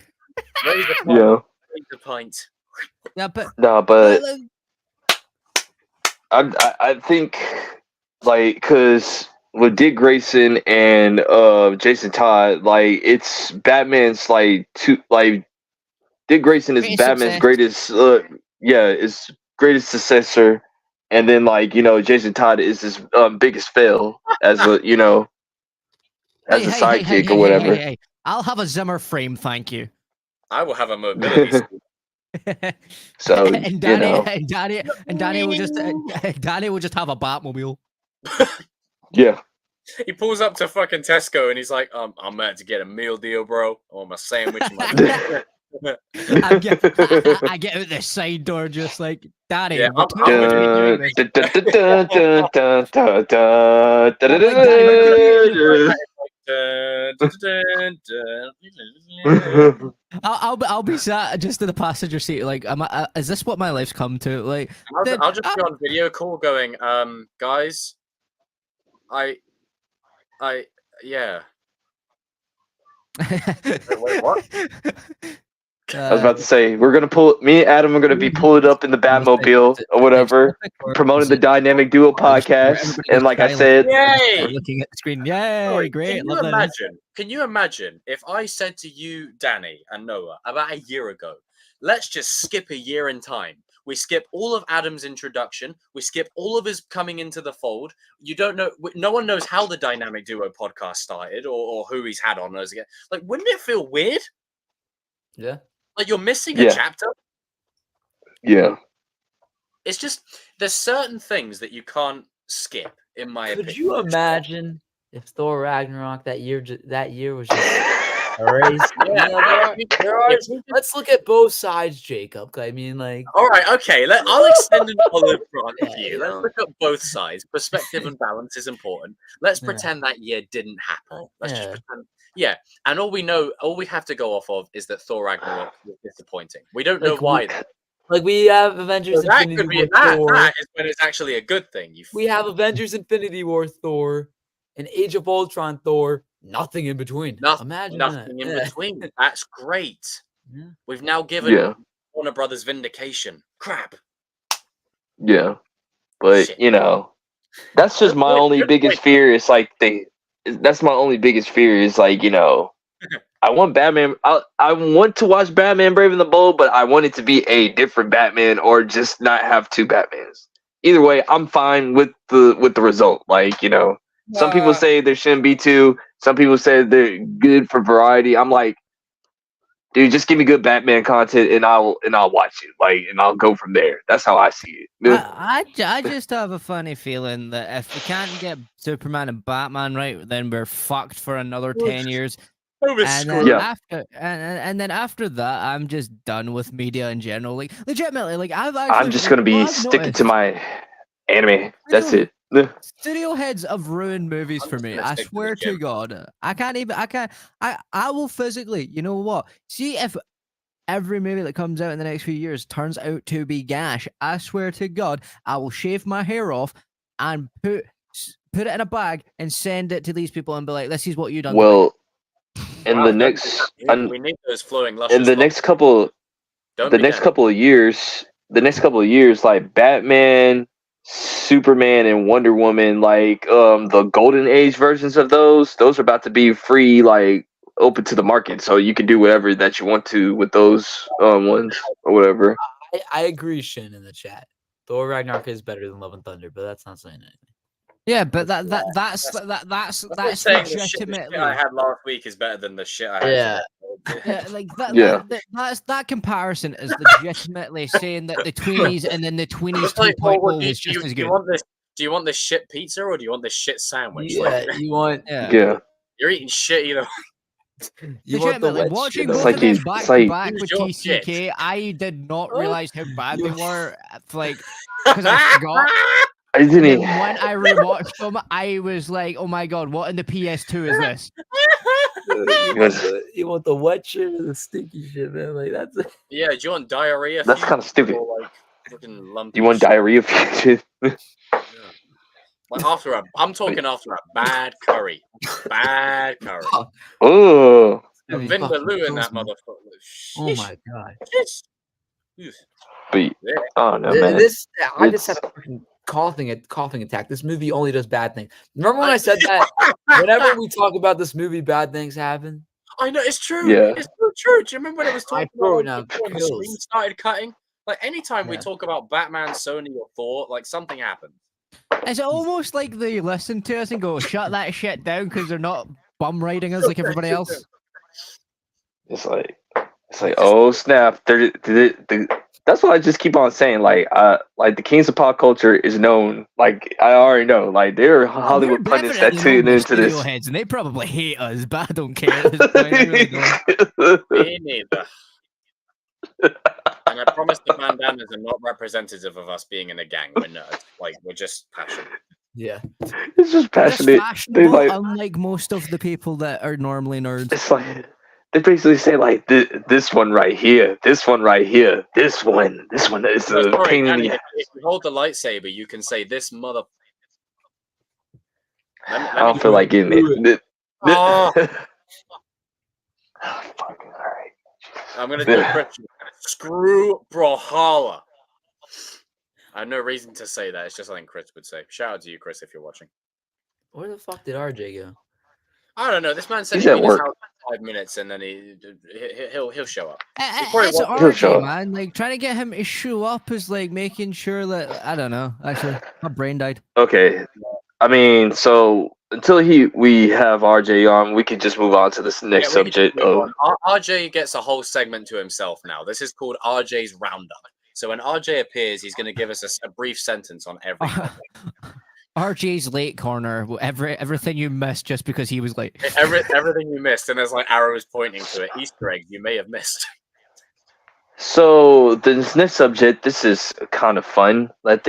Raise a pint. Yeah. Raise a pint. Yeah, but I think like because with Dick Grayson and Jason Todd, like it's Batman's like Dick Grayson is Batman's greatest is greatest successor, and then like Jason Todd is his biggest fail as a as a sidekick or whatever. Hey. I'll have a Zimmer frame, thank you. I will have a mobility suit. So and Danny will just have a Batmobile. Yeah. He pulls up to fucking Tesco and he's like, I'm meant to get a meal deal, bro. I want my sandwich. I get out the side door just like, Daddy. Yeah, I'll be sat just in the passenger seat. Like, is this what my life's come to? Like, I'll just be on video call going, guys, yeah. Wait, what? I was about to say me and Adam are gonna be pulled up in the Batmobile or whatever, promoting the Dynamic Duo podcast, and like I said, yay! Looking at the screen, yay, great. Can you imagine if I said to you, Danny and Noah, about a year ago, let's just skip a year in time. We skip all of Adam's introduction. We skip all of his coming into the fold. You don't know. No one knows how the Dynamic Duo podcast started or who he's had on us again. Like, wouldn't it feel weird? Yeah. Like you're missing a chapter. Yeah. It's just there's certain things that you can't skip. In my opinion. Could you imagine if Thor Ragnarok that year was just crazy? Let's look at both sides, Jacob. I mean, like, all right, okay. I'll extend an olive branch to you. Let's look at both sides. Perspective and balance is important. Let's pretend that year didn't happen. Let's just pretend. Yeah, and all we have to go off of is that Thor Ragnarok was disappointing. We don't know why. Like we have Avengers Infinity War Thor. That is when it's actually a good thing. We have Avengers Infinity War Thor and Age of Ultron Thor. Nothing in between. Imagine nothing in between. That's great. Yeah. We've now given Warner Brothers vindication. Crap. Yeah, but that's just my only biggest fear. Is like that's my only biggest fear is like I want Batman. I want to watch Batman Brave and the Bold, but I want it to be a different Batman or just not have two Batmans. Either way, I'm fine with the result. Like some people say there shouldn't be two. Some people say they're good for variety. I'm like, dude, just give me good Batman content and I'll watch it. Like, and I'll go from there. That's how I see it. I just have a funny feeling that if we can't get Superman and Batman right, then we're fucked for another 10 years. And then after that, I'm just done with media in general. Like, legitimately, like I'm just gonna be sticking to my anime. That's it. Studio heads have ruined movies for me. I swear to God, I will physically. You know what? See if every movie that comes out in the next few years turns out to be gash. I swear to God, I will shave my hair off and put it in a bag and send it to these people and be like, "This is what you done." Well, the next we need those flowing luscious. In the next couple of years, like Batman, Superman, and Wonder Woman, like the Golden Age versions of those are about to be free, like open to the market, so you can do whatever that you want to with those ones or whatever. I agree, Shin, in the chat. Thor Ragnarok is better than Love and Thunder, but that's not saying anything. Yeah, but that's That's that's saying the shit legitimately. I had last week is better than the shit I had. Yeah. Yeah, like Yeah. that comparison is legitimately saying that the tweenies and then the tweenies It's like, well, 2.0 do you, was just as do you good. want this? Do you want this shit pizza or do you want this shit sandwich? Yeah, Like, you want Yeah. you're eating shit either. you want the Legitimately, wet watching shit It's both like of them he's- back it's to like- back with Use your shit. TCK, I did not realize how bad they You- were. Like, because I forgot. I And didn't. then Even, when I rewatched them, I was like, "Oh my god, what in the PS2 is this?" You want the wet shit or the stinky shit, man? Like that's Yeah, do you want diarrhea? That's fugue kinda stupid. or, like fucking lumpy you want shit? diarrhea fusion? Yeah. Like I'm talking after a bad curry. Bad curry. Oh, I mean, Vindaloo fucking in that gross, man. motherfucker. Oh my god. Sheesh. Oof. but Yeah. I don't know, man. I just had a fucking coughing attack. This movie only does bad things. Remember when I said that? Whenever we talk about this movie, bad things happen. I know it's true. Yeah. It's so true. Do you remember when it was My talking throat about now when the screen kills. started cutting? Like anytime we Yeah. talk about Batman, Sony, or Thor, like something happened. Is it almost like they listen to us and go, "Shut that shit down," because they're not bum riding us like everybody else? It's like oh snap! That's what I just keep on saying. Like the Kings of Pop Culture is known. Like I already know. Like there are Hollywood We're pundits that definitely known tune as into this. studio heads, and they probably hate us, but I don't care at this point. I really don't. Me neither. And I promise the bandanas are not representative of us being in a gang. We're nerds. Like we're just passionate. Yeah. It's just Just passionate. They fashionable, like unlike most of the people that are normally nerds. it's like they basically say like this one right here, this one right here, this one is No, a sorry, pain in Danny, the. if you hold the lightsaber, you can say this mother. I don't feel like getting it. Oh. Fucking all right. I'm gonna do a Christian. Screw Brawlhalla. I have no reason to say that. It's just something Chris would say. Shout out to you, Chris, if you're watching. Where the fuck did RJ go? I don't know. This man said He's he'd at be in his work. house in 5 minutes, and then he'll show up. It's He'll show RJ, up. man. Like trying to get him to show up is like making sure that I don't know. Actually, my brain died. Okay. I mean, so until we have RJ on, we could just move on to this next Yeah, we can subject just move of on. RJ gets a whole segment to himself now. This is called RJ's Roundup. So when RJ appears, he's going to give us a brief sentence on every topic. RJ's late corner. Everything you missed just because he was late. Everything you missed, and there's like arrows pointing to it. Easter egg you may have missed. So this next subject, this is kind of fun. That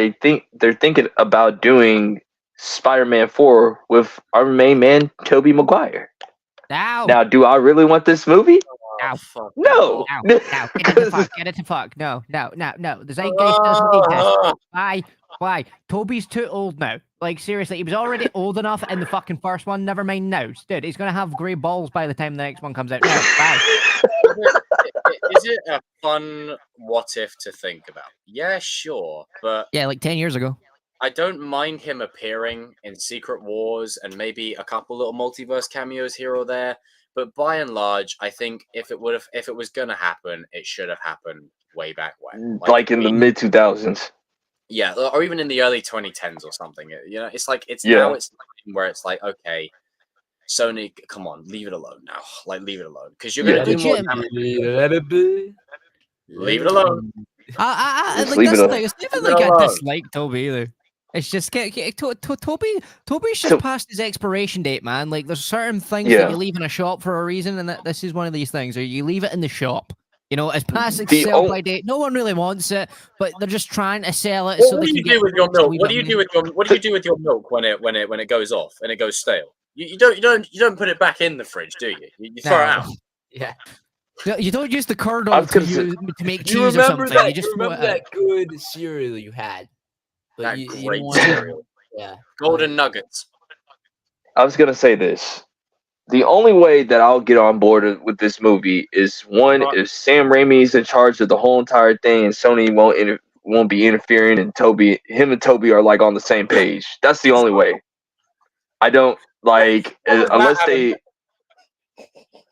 they're thinking about doing Spider-Man 4 with our main man Tobey Maguire. Ow! Now, do I really want this movie? Ow. Fuck No. Ow! Ow! Get it to fuck! Get it to fuck! No! No! No! No! The zeitgeist doesn't need this. Why? Why? Toby's too old now. Like seriously, he was already old enough in the fucking first one. Never mind now, dude. He's gonna have grey balls by the time the next one comes out. No, bye. Is it a fun what if to think about? Yeah, sure, but Yeah, like 10 years ago. I don't mind him appearing in Secret Wars and maybe a couple little multiverse cameos here or there. But by and large, I think if it was gonna happen, it should have happened way back when, Like in the mid 2000s. yeah, or even in the early 2010s or something. You know, it's like Yeah. now it's where it's like, okay, Sony, come on, leave it alone now. Like, leave it alone because you're gonna Yeah. do more Legit- damage. Let it be. Leave it alone. Just Like leave this it thing. It's not even Leave it like I alone. dislike Toby either. It's just Toby's just So- past his expiration date, man. Like there's certain things Yeah. that you leave in a shop for a reason, and this is one of these things. Or you leave it in the shop. You know, it's past its The sell on- by date. No one really wants it, but they're just trying to sell it What so do they you can do get with your a milk? wee What bit do you of do money. with your milk when it goes off and it goes stale? You don't put it back in the fridge, do you? You throw it No. out. Yeah. No, you don't use the I curdle was to gonna say- use to make Do you cheese or remember something. that? You just You throw remember it out. that good cereal you had? But That you don't great want to- cereal. Yeah. Golden nuggets. I was gonna say this. The only way that I'll get on board with this movie is one, Right. if Sam Raimi's in charge of the whole entire thing and Sony won't be interfering, and him and Toby are like on the same page. That's the only way. I don't like What was that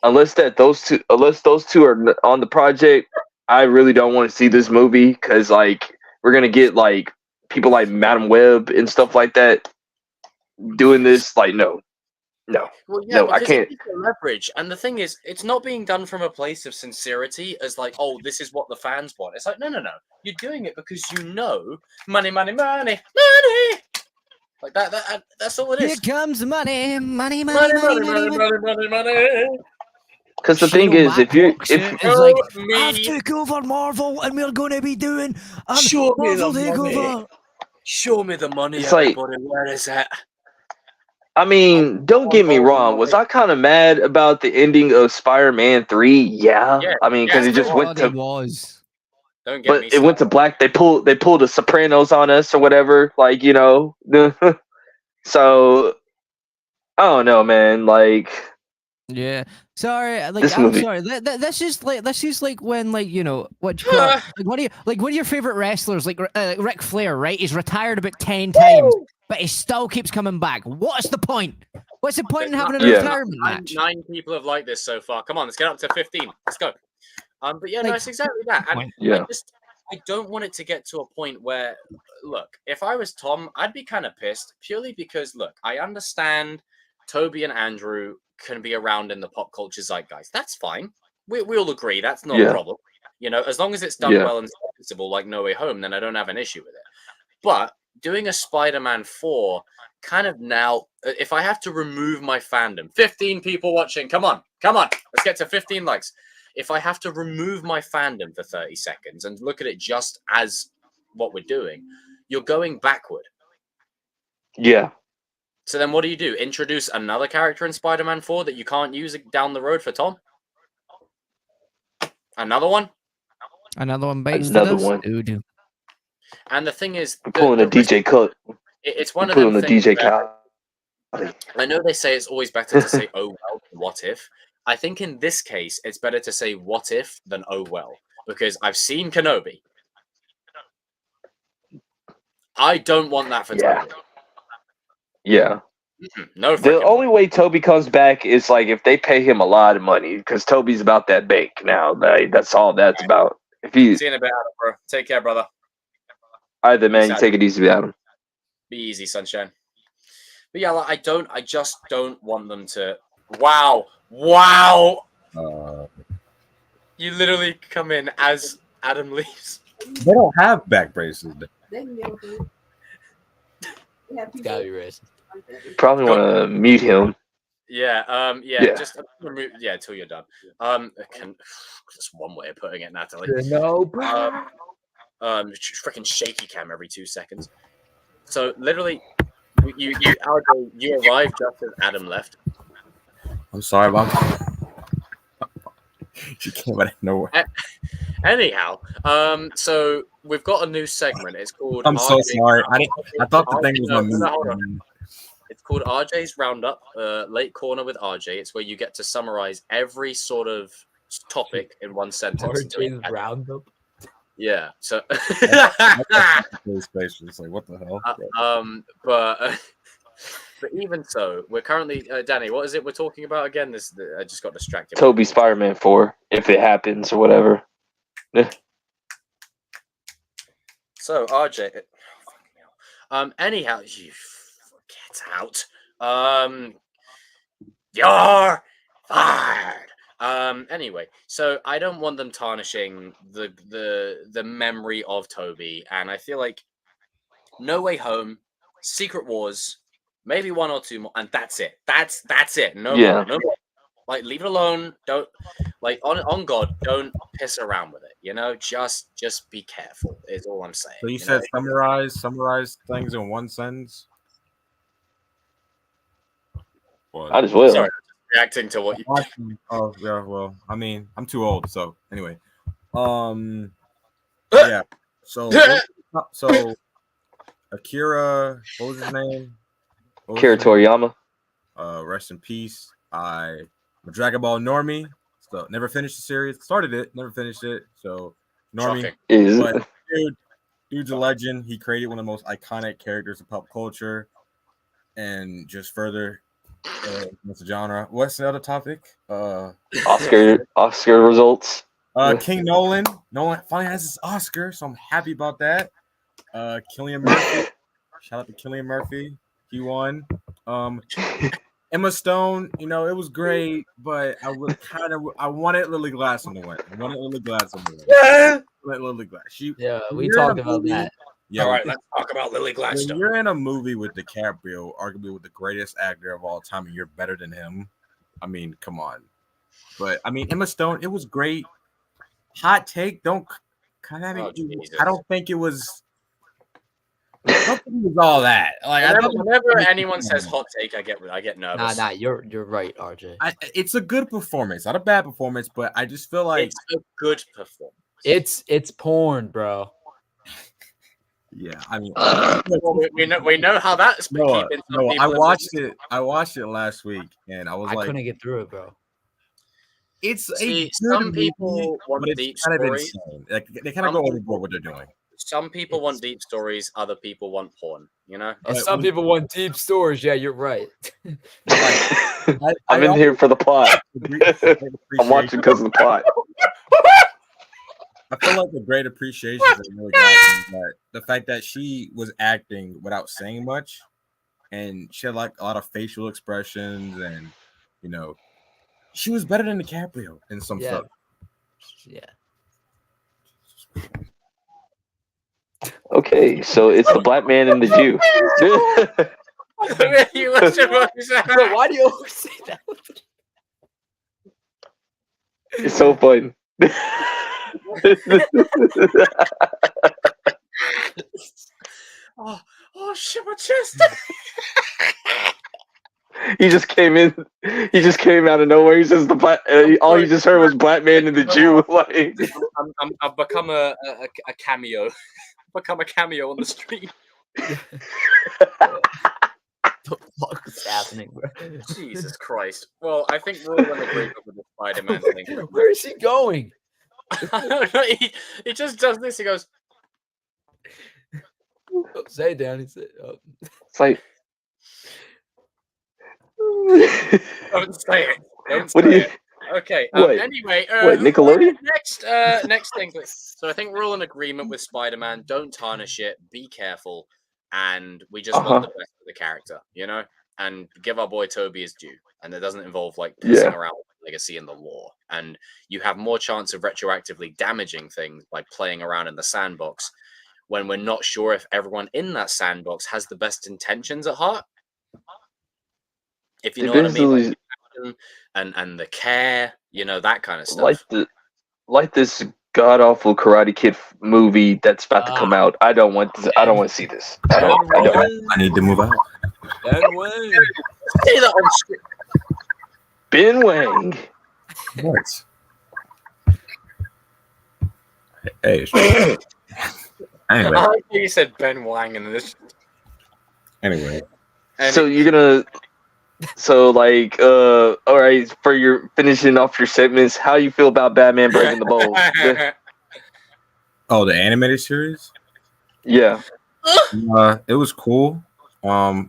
unless those two are on the project. I really don't want to see this movie because like we're gonna get like people like Madam Web and stuff like that doing this. Like, no, Well, yeah, no, I because it can't. needs to leverage. And the thing is, it's not being done from a place of sincerity as like, oh, this is what the fans want. It's like, no. You're doing it because you know money. Like that's all it Here is. comes the money, money. Because the thing Shane is, if O'Mac you're walks if in, is like, me. I've took over Marvel, and we're going to be doing Show me Marvel the money. takeover. Show me the money, It's like- everybody. Where is it? I mean, don't get me wrong. Was I kind of mad about the ending of Spider-Man 3? Yeah. Yeah, I mean, because yes, it just it went to, was. Don't get me but it went to started. black. They pulled the Sopranos on us or whatever. Like, you know, so I don't know, man. Like, Yeah, sorry. Like, This I'm movie- sorry. This is like when, like, you know, what you call it? Like one of your favorite wrestlers, like Ric Flair, right? He's retired about 10 times, but he still keeps coming back. What's the point? What's the point in having a Yeah. retirement match? Nine people have liked this so far. Come on, let's get up to 15. Let's go. But yeah, no, Like, it's exactly that. And Yeah. I don't want it to get to a point where, look, if I was Tom, I'd be kind of pissed purely because, look, I understand Toby and Andrew can be around in the pop culture zeitgeist. That's fine. We all agree that's not a Yeah. problem. You know, as long as it's done Yeah. well and sensible, like No Way Home, then I don't have an issue with it. But doing a Spider-Man 4 kind of now, if I have to remove my fandom, 15 people watching, come on, let's get to 15 likes. If I have to remove my fandom for 30 seconds and look at it just as what we're doing, you're going backward. Yeah. So then what do you do? Introduce another character in Spider-Man 4 that you can't use down the road for Tom? Another one? Another one bites Another the dust. one. Ooh, do. And the thing is, We're pulling a DJ Cut. it's one of Pulling them a things DJ where- Cut. I know they say it's always better to say "oh well" than "what if." I think in this case, it's better to say "what if" than "oh well," because I've seen Kenobi. I don't want that for Yeah. Toby. Yeah. No, The freaking only way. way Toby comes back is like if they pay him a lot of money because Toby's about that bank now. That's all that's about. If he See you in a bit, Adam, bro. Take care, brother. either man, Peace you out. take it easy about him. Be easy, sunshine. But yeah, like, I just don't want them to. Wow. You literally come in as Adam leaves. They don't have back braces. It's gotta be racist. Probably want to mute him. Yeah, Yeah. just remove, till you're done. That's one way of putting it, Natalie. No, Freaking shaky cam every 2 seconds. So literally, you arrived just as Adam left. I'm sorry about that. She came out of nowhere. Anyhow, so we've got a new segment. It's called. I'm so sorry. I thought the thing was No, my no, hold on. mute. It's called RJ's Roundup, late corner with RJ. It's where you get to summarize every sort of topic in one sentence. RJ's roundup. Yeah. So. It's like, what the hell? But even so, we're currently Danny. What is it we're talking about again? I just got distracted. Toby Spider-Man 4, if it happens or whatever. So RJ. Anyhow, you get out. You're fired. Anyway, so I don't want them tarnishing the memory of Toby, and I feel like No Way Home, Secret Wars, maybe one or two more, and that's it. That's it. No more. Like, leave it alone. Don't, like, on God, don't piss around with it. You know, just be careful. Is all I'm saying. So you said summarize things in one sentence. What? I just will. Sorry, reacting to what you. Oh yeah, well, I mean, I'm too old, so anyway. Yeah. So Akira, what was his name? Akira Toriyama. Rest in peace. I'm a Dragon Ball normie. So never finished the series. Started it, never finished it. So normie. Shocking. Is But dude's a legend. He created one of the most iconic characters of pop culture, and just further, what's the genre? What's the other topic? Oscar results. King Nolan finally has his Oscar, so I'm happy about that. Cillian Murphy, shout out to Cillian Murphy, he won. Emma Stone, it was great, but I wanted Lily Gladstone to win. Yeah. Lily Gladstone. We talked about that. Yeah, All right, let's talk about Lily when Gladstone. you're in a movie with DiCaprio, arguably with the greatest actor of all time, and you're better than him, I mean, come on. But I mean, Emma Stone, it was great. Hot take, don't come at me. I don't think it was. I don't think it was all that. Like whenever anyone says hot take, I get nervous. Nah, you're right, RJ. It's a good performance, not a bad performance, but I just feel like It's a good performance. It's porn, bro. Yeah, I mean, we know how that's no, I watched it last week, and I was like, couldn't get through it, bro. It's some people want deep stories. Like, they kind of go overboard what they're doing. Some people want deep stories, other people want porn. And some people want deep stories. Yeah, you're right. I'm in here for the plot. I'm watching because of the plot. I feel like the great appreciation that really got me, that the fact that she was acting without saying much, and she had like a lot of facial expressions, and she was better than DiCaprio in some stuff. Yeah. Okay, so it's the black man and the Jew. Bro, why do you always say that? It's so fun. Oh shit, my chest. He just came in. He just came out of nowhere. He says the black. All he just heard was black man and the Jew. Like, I've become a cameo. Become a cameo on the stream. What the fuck is happening, bro? Jesus Christ. Well, I think we're all in agreement with the Spider-Man thing. Where is he going? he just does this. He goes. Oh, say it down. He said, oh. It's like. Don't say it. Don't What say do you? it. Okay. What? Anyway, What, Nickelodeon? Next thing. So I think we're all in agreement with Spider-Man. Don't tarnish it. Be careful, and we just want the best for the character, and give our boy Toby his due. And it doesn't involve like pissing around with legacy in the lore. And you have more chance of retroactively damaging things by playing around in the sandbox when we're not sure if everyone in that sandbox has the best intentions at heart. If you know what I mean. And the care, that kind of stuff. Like this god awful Karate Kid movie that's about to come out. I don't want this. I don't want to see this. I need to move out. Ben Wang. Say that on screen. Ben Wang. What? Hey. Anyway. I like how you said Ben Wang in this. Anyway. So you're gonna. So all right, for your finishing off your segments, how you feel about Batman breaking the mold? Oh, the animated series? Yeah. It was cool.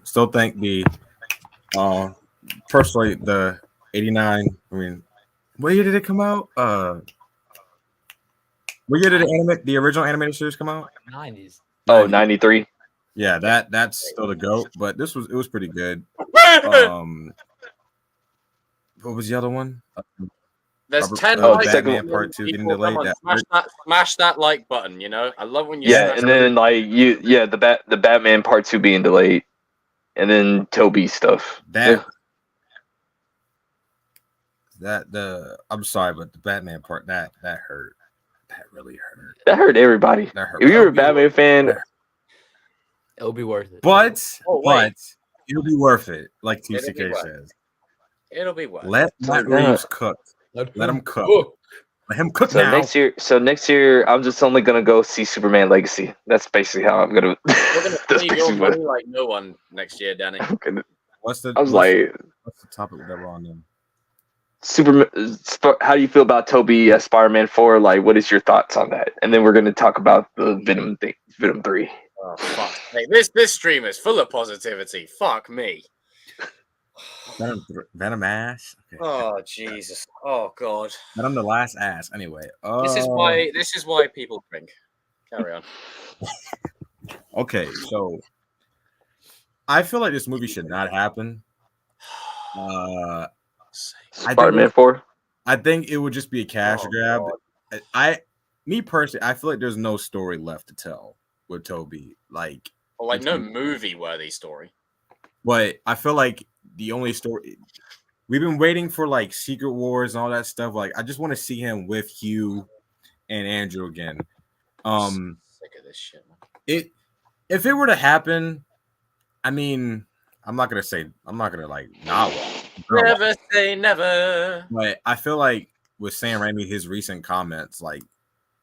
Still think the personally the 89, I mean, what year did it come out? What year did the original animated series come out? 90s. Oh, 93. Yeah, that's still the GOAT, but it was pretty good. What was the other one? There's 10 likes. Batman Part 2 getting delayed. Smash that like button, I love when you and then the Batman Part 2 being delayed. And then Toby stuff. I'm sorry, but the Batman part that hurt. That really hurt. That hurt everybody. That hurt. If you're a Batman fan, it'll be worth it. But it'll be worth it, like TCK says. It'll be worth it. Let Matt Reeves cook. Let him cook. Let him cook now. Next year, I'm just only gonna go see Superman Legacy. That's basically how I'm gonna. We're gonna play your money like no one next year, Danny. What's the topic that we're on then? Superman. How do you feel about Toby as Spider-Man 4? Like, what is your thoughts on that? And then we're gonna talk about the Venom thing, Venom 3. Oh fuck! Hey, this stream is full of positivity. Fuck me. Venom ass. Okay. Oh Jesus! Oh God! Venom the last ass. Anyway. This is why people drink. Carry on. Okay, so I feel like this movie should not happen. I Spider-Man 4. I think it would just be a cash Oh, grab. God. Me personally, I feel like there's no story left to tell with Toby. Like, Well, like no movie-worthy story. but I feel like the only story we've been waiting for, like Secret Wars and all that stuff. Like, I just want to see him with Hugh and Andrew again. Sick of this shit, man. If it were to happen, I mean, I'm not gonna like not Never say never. but I feel like with Sam Raimi, his recent comments, like,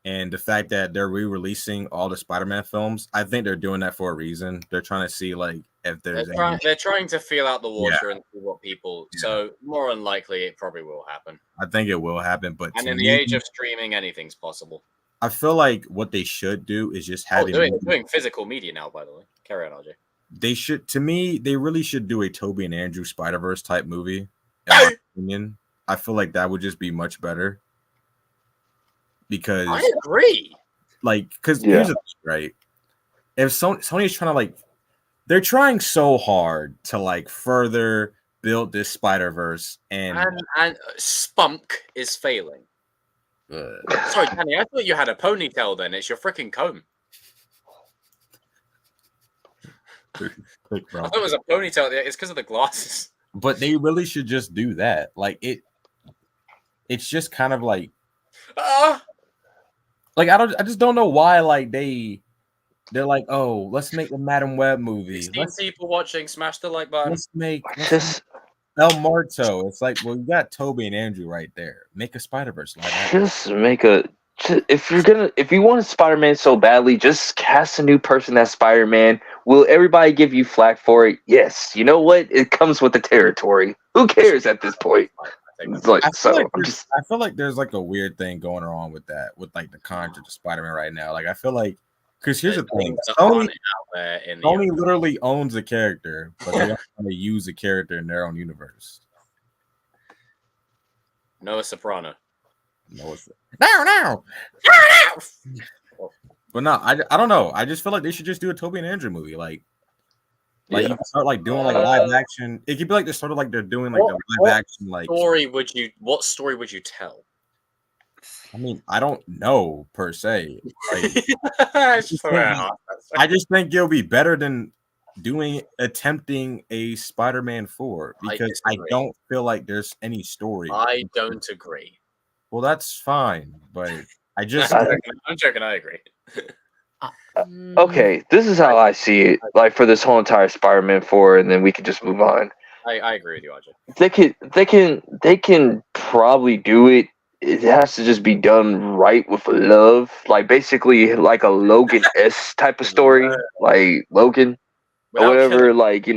and the fact that they're re-releasing all the Spider-Man films, I think they're doing that for a reason. They're trying to see like if there's They're trying to feel out the water Yeah. and see what people. Yeah. So more than likely, it probably will happen. I think it will happen, but And to in the me, age of streaming, anything's possible. I feel like what they should do is just have Doing physical media now, by the way. Carry on, RJ. they should, to me, they really should do a Toby and Andrew Spider-Verse type movie. In my opinion, I feel like that would just be much better. Because I agree. like, because Yeah. here's the thing, right? If Sony's trying to like, they're trying so hard to like further build this Spider-Verse and Spunk is failing. Sorry, Danny, I thought you had a ponytail then. It's your freaking comb. I thought it was a ponytail. It's because of the glasses. But they really should just do that. Like it's just kind of like like I just don't know why like they're like, oh, let's make a Madam Web movie. 16 people watching, smash the like button. Let's make Just El Muerto. It's like, well, you got Toby and Andrew right there. Make a Spider-Verse like that. just make a. If you want a Spider-Man so badly, just cast a new person as Spider-Man. Will everybody give you flack for it? Yes. You know what? It comes with the territory. Who cares at this point? It's like, I so feel like there's like a weird thing going on with that, with like the contract of Spider-Man right now. Like I feel like, because here's the thing, Sony literally owns a character, but they don't want to use a character in their own universe. Noah Soprano. No. But no, I don't know. I just feel like they should just do a Toby and Andrew movie. Like you can start like doing like live action. It could be like sort of like they're doing like the live action like What story would you tell? I mean, I don't know per se. Like, I just think it'll be better than attempting a Spider-Man 4 because I don't feel like there's any story. I don't agree. Well, that's fine, but I'm joking. I agree. okay, this is how I see it. Like for this whole entire Spider-Man 4, and then we can just move on. I agree with you, RJ. They can probably do it. It has to just be done right with love, like basically like a Logan-esque type of story, like Logan or whatever. Like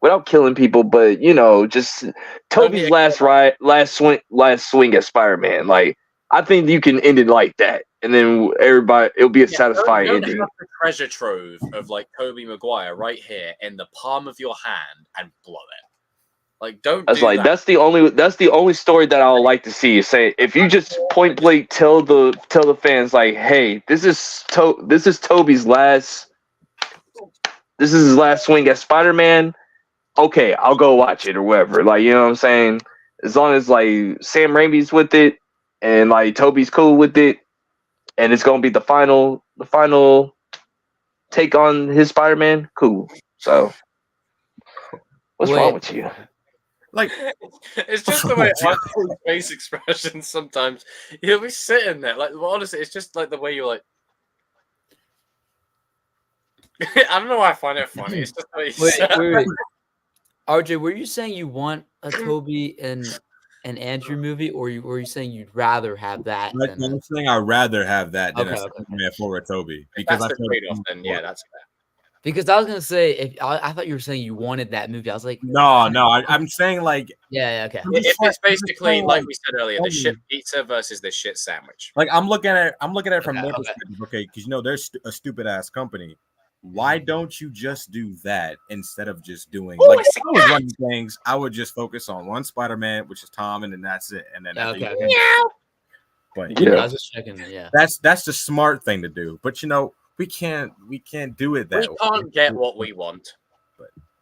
without killing people, but just Toby's last swing as Spider-Man. Like I think you can end it like that, and then it'll be a satisfying ending. Have the treasure trove of like Tobey Maguire right here in the palm of your hand and blow it. Like don't. That's the only story that I would like to see. Say if you just point blank tell the fans like, hey, this is Toby's last. This is his last swing as Spider-Man. Okay, I'll go watch it or whatever. Like, you know what I'm saying? As long as like Sam Raimi's with it and like Toby's cool with it, and it's gonna be the final take on his Spider-Man, cool. So what's wrong with you? Like it's just the way Arthur's face expressions sometimes. He'll be sitting there. Like honestly, it's just like the way you're like I don't know why I find it funny. It's just the way wait. RJ, were you saying you want a Toby and Andrew movie, or were you saying you'd rather have that? I'm saying I'd rather have that than a Okay. Spider-Man 4 with Toby. Because that's the trade-off, then yeah, that's fair. Because I was gonna say, I thought you were saying you wanted that movie. I was like, no, I'm saying like, yeah, okay. If it's basically like we said earlier, the shit pizza versus the shit sandwich. Like I'm looking at it from their Okay. perspective, okay? Because there's a stupid ass company Why don't you just do that instead of just doing Oh, like it's if I was running things? I would just focus on one Spider-Man, which is Tom, and then that's it. And then Yeah, I think- okay. But Yeah. I was just checking. Yeah. that's the smart thing to do. But we can't do it that we way. can't get what we want.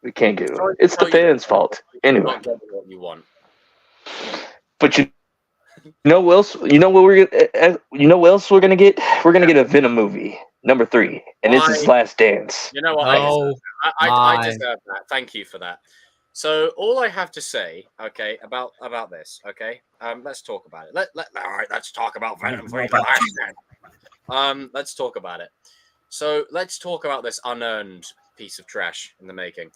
We can't get it. Sorry to It's the tell you fans' fault. You Anyway, can't get what you want. but you know what else? You know what we're gonna get? We're gonna get a Venom movie, number 3, and this is Why? Last Dance. You know what? Oh, I my. deserve that. Thank you for that. So all I have to say, okay, about this, okay, let's talk about it. All right, let's talk about Venom 3 The Last Dance. Let's talk about it. So let's talk about this unearned piece of trash in the making.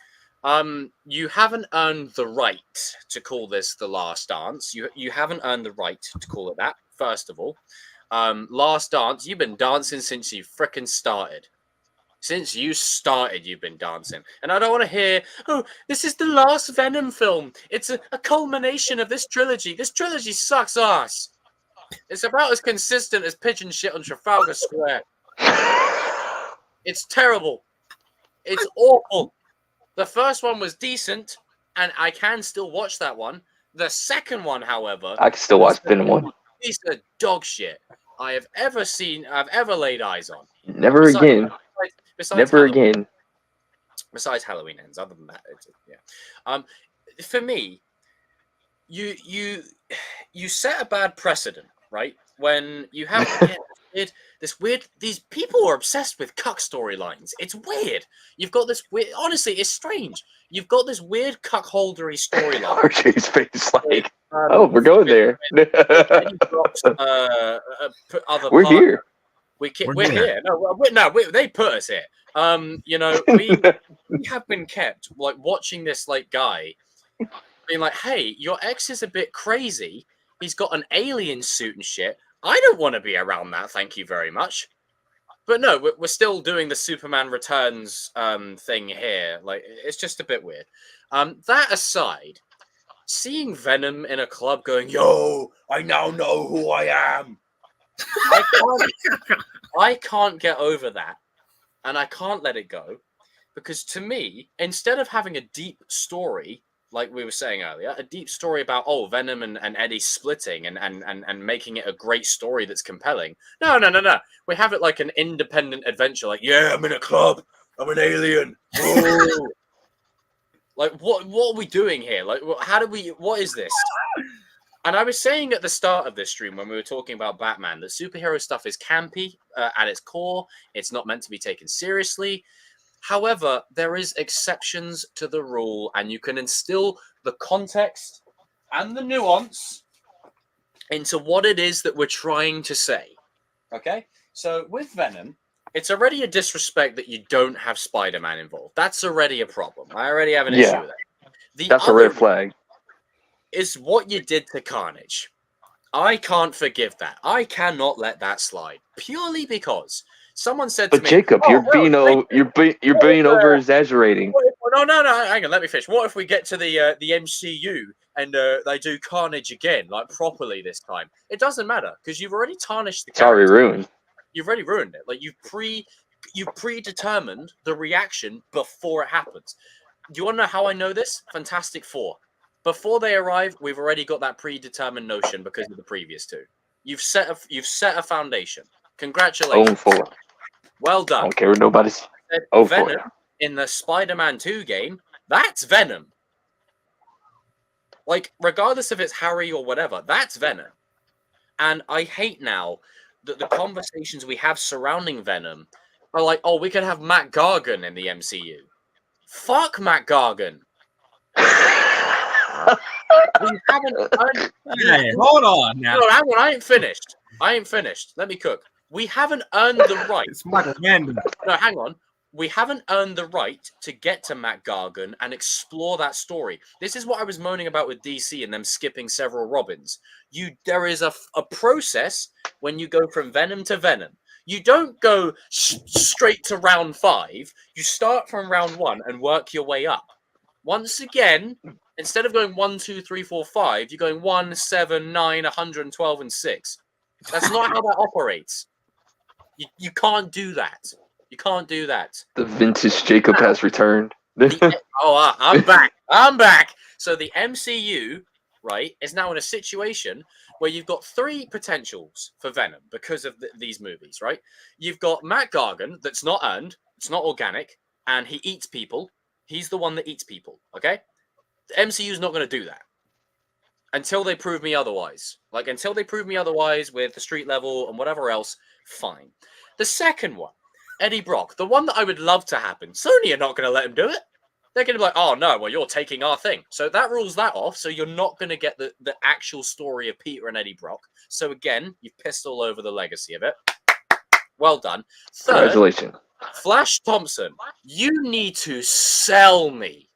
You haven't earned the right to call this The Last Dance. You haven't earned the right to call it that. First of all, Last Dance. You've been dancing since you frickin' started. Since you started, you've been dancing. And I don't want to hear, oh, this is the last Venom film. It's a culmination of this trilogy. This trilogy sucks ass. It's about as consistent as pigeon shit on Trafalgar Square. It's terrible. It's awful. The first one was decent, and I can still watch that one. The second one, however, I can still watch Venom 1. piece of dog shit I have ever seen, I've ever laid eyes on. Never again. Besides Never Halloween. again. Besides Halloween ends, other than that, yeah. For me, you set a bad precedent, right? When you have these people are obsessed with cuck storylines. It's weird. You've got this weird. Honestly, it's strange. You've got this weird cuckoldery storyline. RJ's face like, oh, we're going there. We're here. We're here. No, they put us here. We have been kept like watching this like guy being like, hey, your ex is a bit crazy. He's got an alien suit and shit. I don't want to be around that. Thank you very much. But no, we're still doing the Superman Returns thing here. Like, it's just a bit weird. That aside, seeing Venom in a club going, yo, I now know who I am. I can't get over that. And I can't let it go. Because to me, instead of having a deep story, like we were saying earlier, a deep story about, Venom and Eddie splitting and making it a great story that's compelling. No. We have it like an independent adventure. Like, yeah, I'm in a club. I'm an alien. Whoa. Like, what are we doing here? Like, what is this? And I was saying at the start of this stream when we were talking about Batman that superhero stuff is campy at its core. It's not meant to be taken seriously. However, there is exceptions to the rule, and you can instill the context and the nuance into what it is that we're trying to say. Okay? So with Venom, it's already a disrespect that you don't have Spider-Man involved. That's already a problem. I already have an issue with that. That's a red flag. Is what you did to Carnage. I can't forgive that. I cannot let that slide. Purely because someone said to me, Jacob, you're being over exaggerating. No, hang on, let me finish. What if we get to the MCU and they do Carnage again, like properly this time? It doesn't matter because you've already tarnished the character. It's already ruined. You've already ruined it. Like you've predetermined the reaction before it happens. Do you want to know how I know this? Fantastic Four. Before they arrive, we've already got that predetermined notion because of the previous two. You've set a foundation. Congratulations. 0-4. Well done. I don't care what nobody's. Venom in the Spider-Man 2 game, that's Venom. Like, regardless if it's Harry or whatever, that's Venom. And I hate now that the conversations we have surrounding Venom are like, we could have Matt Gargan in the MCU. Fuck Matt Gargan. We haven't. Hold on now. No, hang on. I ain't finished. Let me cook. We haven't earned the right. It's Michael Random. No, hang on. We haven't earned the right to get to Matt Gargan and explore that story. This is what I was moaning about with DC and them skipping several Robins. There is a process when you go from Venom to Venom. You don't go straight to round 5. You start from round 1 and work your way up. Once again, instead of going 1, 2, 3, 4, 5, you're going 1, 7, 9, 112, and 6. That's not how that operates. You can't do that. You can't do that. The vintage Jacob has returned. I'm back. I'm back. So the MCU, right, is now in a situation where you've got 3 potentials for Venom because of these movies, right? You've got Matt Gargan that's not earned, it's not organic, and he eats people. He's the one that eats people, okay? The MCU's not going to do that until they prove me otherwise. Like, until they prove me otherwise with the street level and whatever else, fine. The second one, Eddie Brock, the one that I would love to happen, Sony are not going to let him do it. They're going to be like, oh, no, well, you're taking our thing. So that rules that off. So you're not going to get the actual story of Peter and Eddie Brock. So again, you've pissed all over the legacy of it. Well done. Third, Congratulations. Flash Thompson, you need to sell me.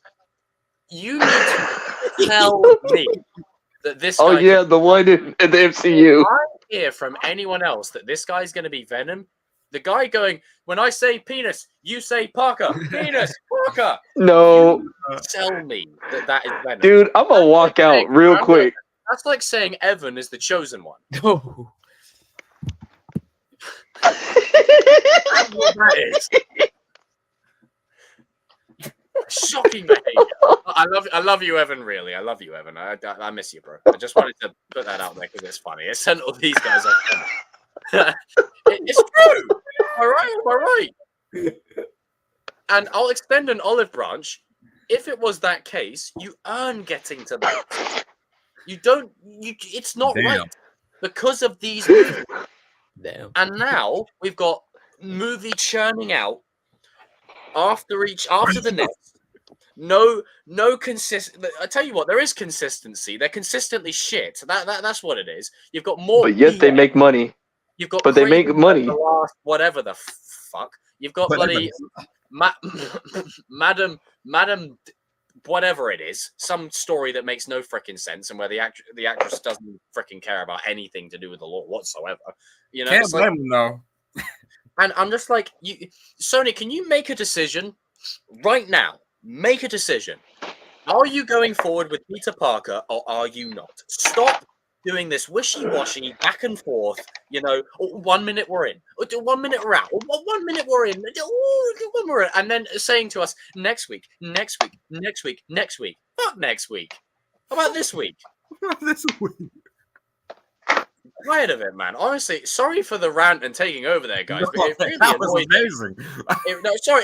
You need to tell me that this Oh guy yeah, the one in the MCU. I hear from anyone else that this guy's going to be Venom. The guy going, when I say penis, you say Parker. Penis, Parker. No, Tell me that is Venom. dude, I'm gonna walk out real quick. That's like saying Evan is the chosen one. No. That's what that is. Shocking behavior. I love you, Evan. Really, I love you, Evan. I miss you, bro. I just wanted to put that out there because it's funny. It sent all these guys up. It's true. All right. And I'll extend an olive branch. If it was that case, you earn getting to that. You don't. It's not right because of these movies. Damn. And now we've got movie churning out after the next. No consistent. I tell you what, there is consistency. They're consistently shit. That's what it is. You've got more. But yet they make money. You've got. But they make money. Whatever the fuck. You've got bloody Madam, whatever it is, some story that makes no freaking sense, and where the actress doesn't freaking care about anything to do with the law whatsoever. You know, Can't blame him though. And I'm just like, Sony, can you make a decision right now? Make a decision. Are you going forward with Peter Parker or are you not? Stop doing this wishy-washy back and forth. You know, 1 minute we're in, 1 minute we're out, 1 minute we're in, 1 we're in, and then saying to us next week. Fuck next week. How about this week? This week. Tired of it, man. Honestly, sorry for the rant and taking over there, guys. But it really That was annoyed me. amazing.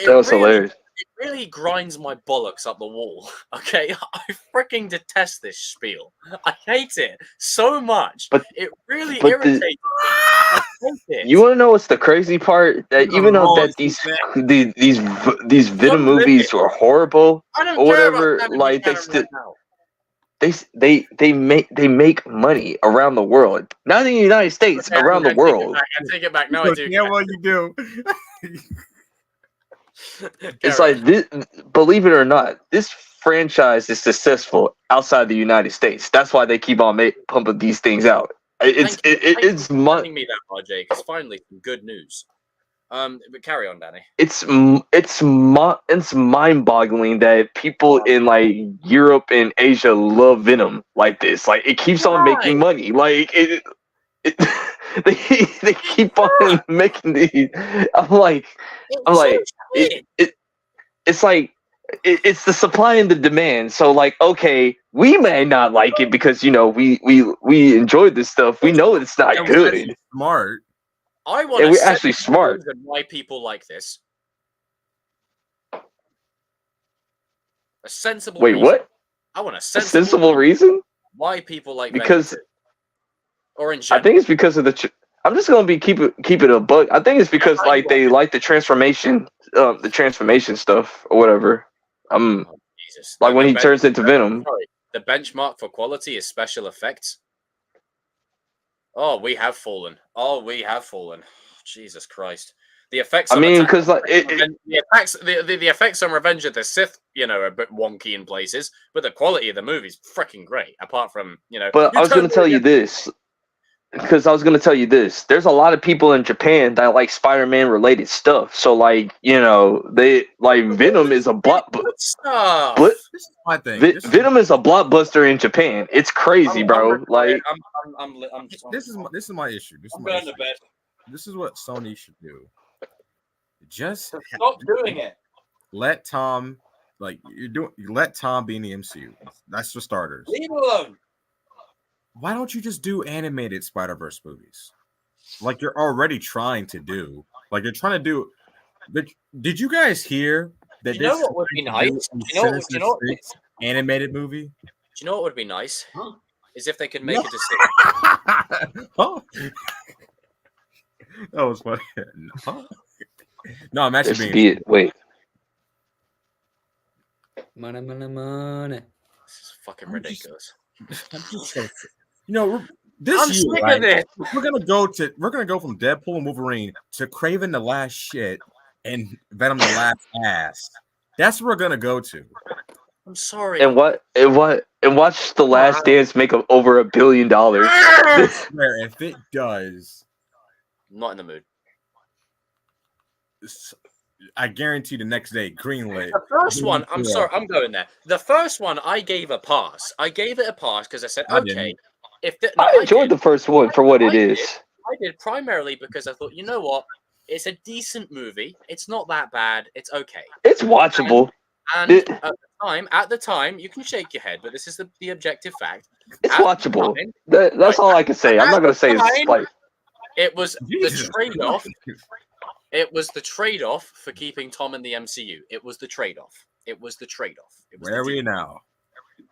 That was hilarious. It really grinds my bollocks up the wall. Okay, I freaking detest this spiel. I hate it so much. But it really irritates me. I hate it. You want to know what's the crazy part? That even though that these Venom movies were horrible I don't or care whatever, about like Venom right now. they make money around the world, not in the United States, Okay, around the world. I take it back. No, I do. Yeah, what you do? It's like this, believe it or not, this franchise is successful outside the United States. That's why they keep on pumping these things out. It's telling me that, RJ, because finally some good news. But carry on, Danny. It's mind-boggling that people in like Europe and Asia love Venom like this. Like it keeps on making money. Like they keep on making these. It's like it's the supply and the demand. So like, okay, we may not like it because we enjoyed this stuff. We know it's not good. Smart. I want. And we're actually smart. Why people like this? A sensible. Wait, reason. what? I want a sensible reason. Why people like because, Venom, or in general. I think it's because of the. I'm just gonna keep it a buck. I think it's because they like the transformation stuff or whatever. Jesus. Like when he turns into Venom. Sorry, the benchmark for quality is special effects. Oh, we have fallen. Jesus Christ. The effects. I mean, because like the effects on Revenge of the Sith, are a bit wonky in places, but the quality of the movie's freaking great. Apart from, But I was going to tell you this. Because I was going to tell you this. There's a lot of people in Japan that like Spider-Man related stuff. So like, they like Venom is a blockbuster. This is my thing. Venom is a blockbuster in Japan. It's crazy, bro. Like this is my issue. I'm going to bed. This is what Sony should do. Just Stop doing it. let Tom, let Tom be in the MCU. That's for starters. Leave him alone. Why don't you just do animated Spider-Verse movies? Like you're already trying to do. Like you're trying to do. Did you guys hear that? Do you know what would be nice? Do you know what? Animated movie? Do you know what would be nice? Is if they could make a decision. Oh. That was funny. No, I'm actually being. Wait. Money, money, money. This is fucking ridiculous. You know, this I'm year, sick right, of this. we're gonna go from Deadpool and Wolverine to Kraven the Last Shit and Venom the Last Ass. That's what we're gonna go to. I'm sorry. And watch The Last Dance make over $1 billion. Where if it does, I'm not in the mood. I guarantee the next day, greenlit. The first one, I'm sorry, I'm going there. The first one, I gave a pass. I gave it a pass because I said, okay. I enjoyed the first one for what it is. I did primarily because I thought, you know what? It's a decent movie. It's not that bad. It's okay. It's watchable. And at the time, you can shake your head, but this is the objective fact. It's watchable. That's all I can say. I'm not going to say it's like. It was the trade-off. It was the trade-off for keeping Tom in the MCU. It was the trade-off. Where are we now?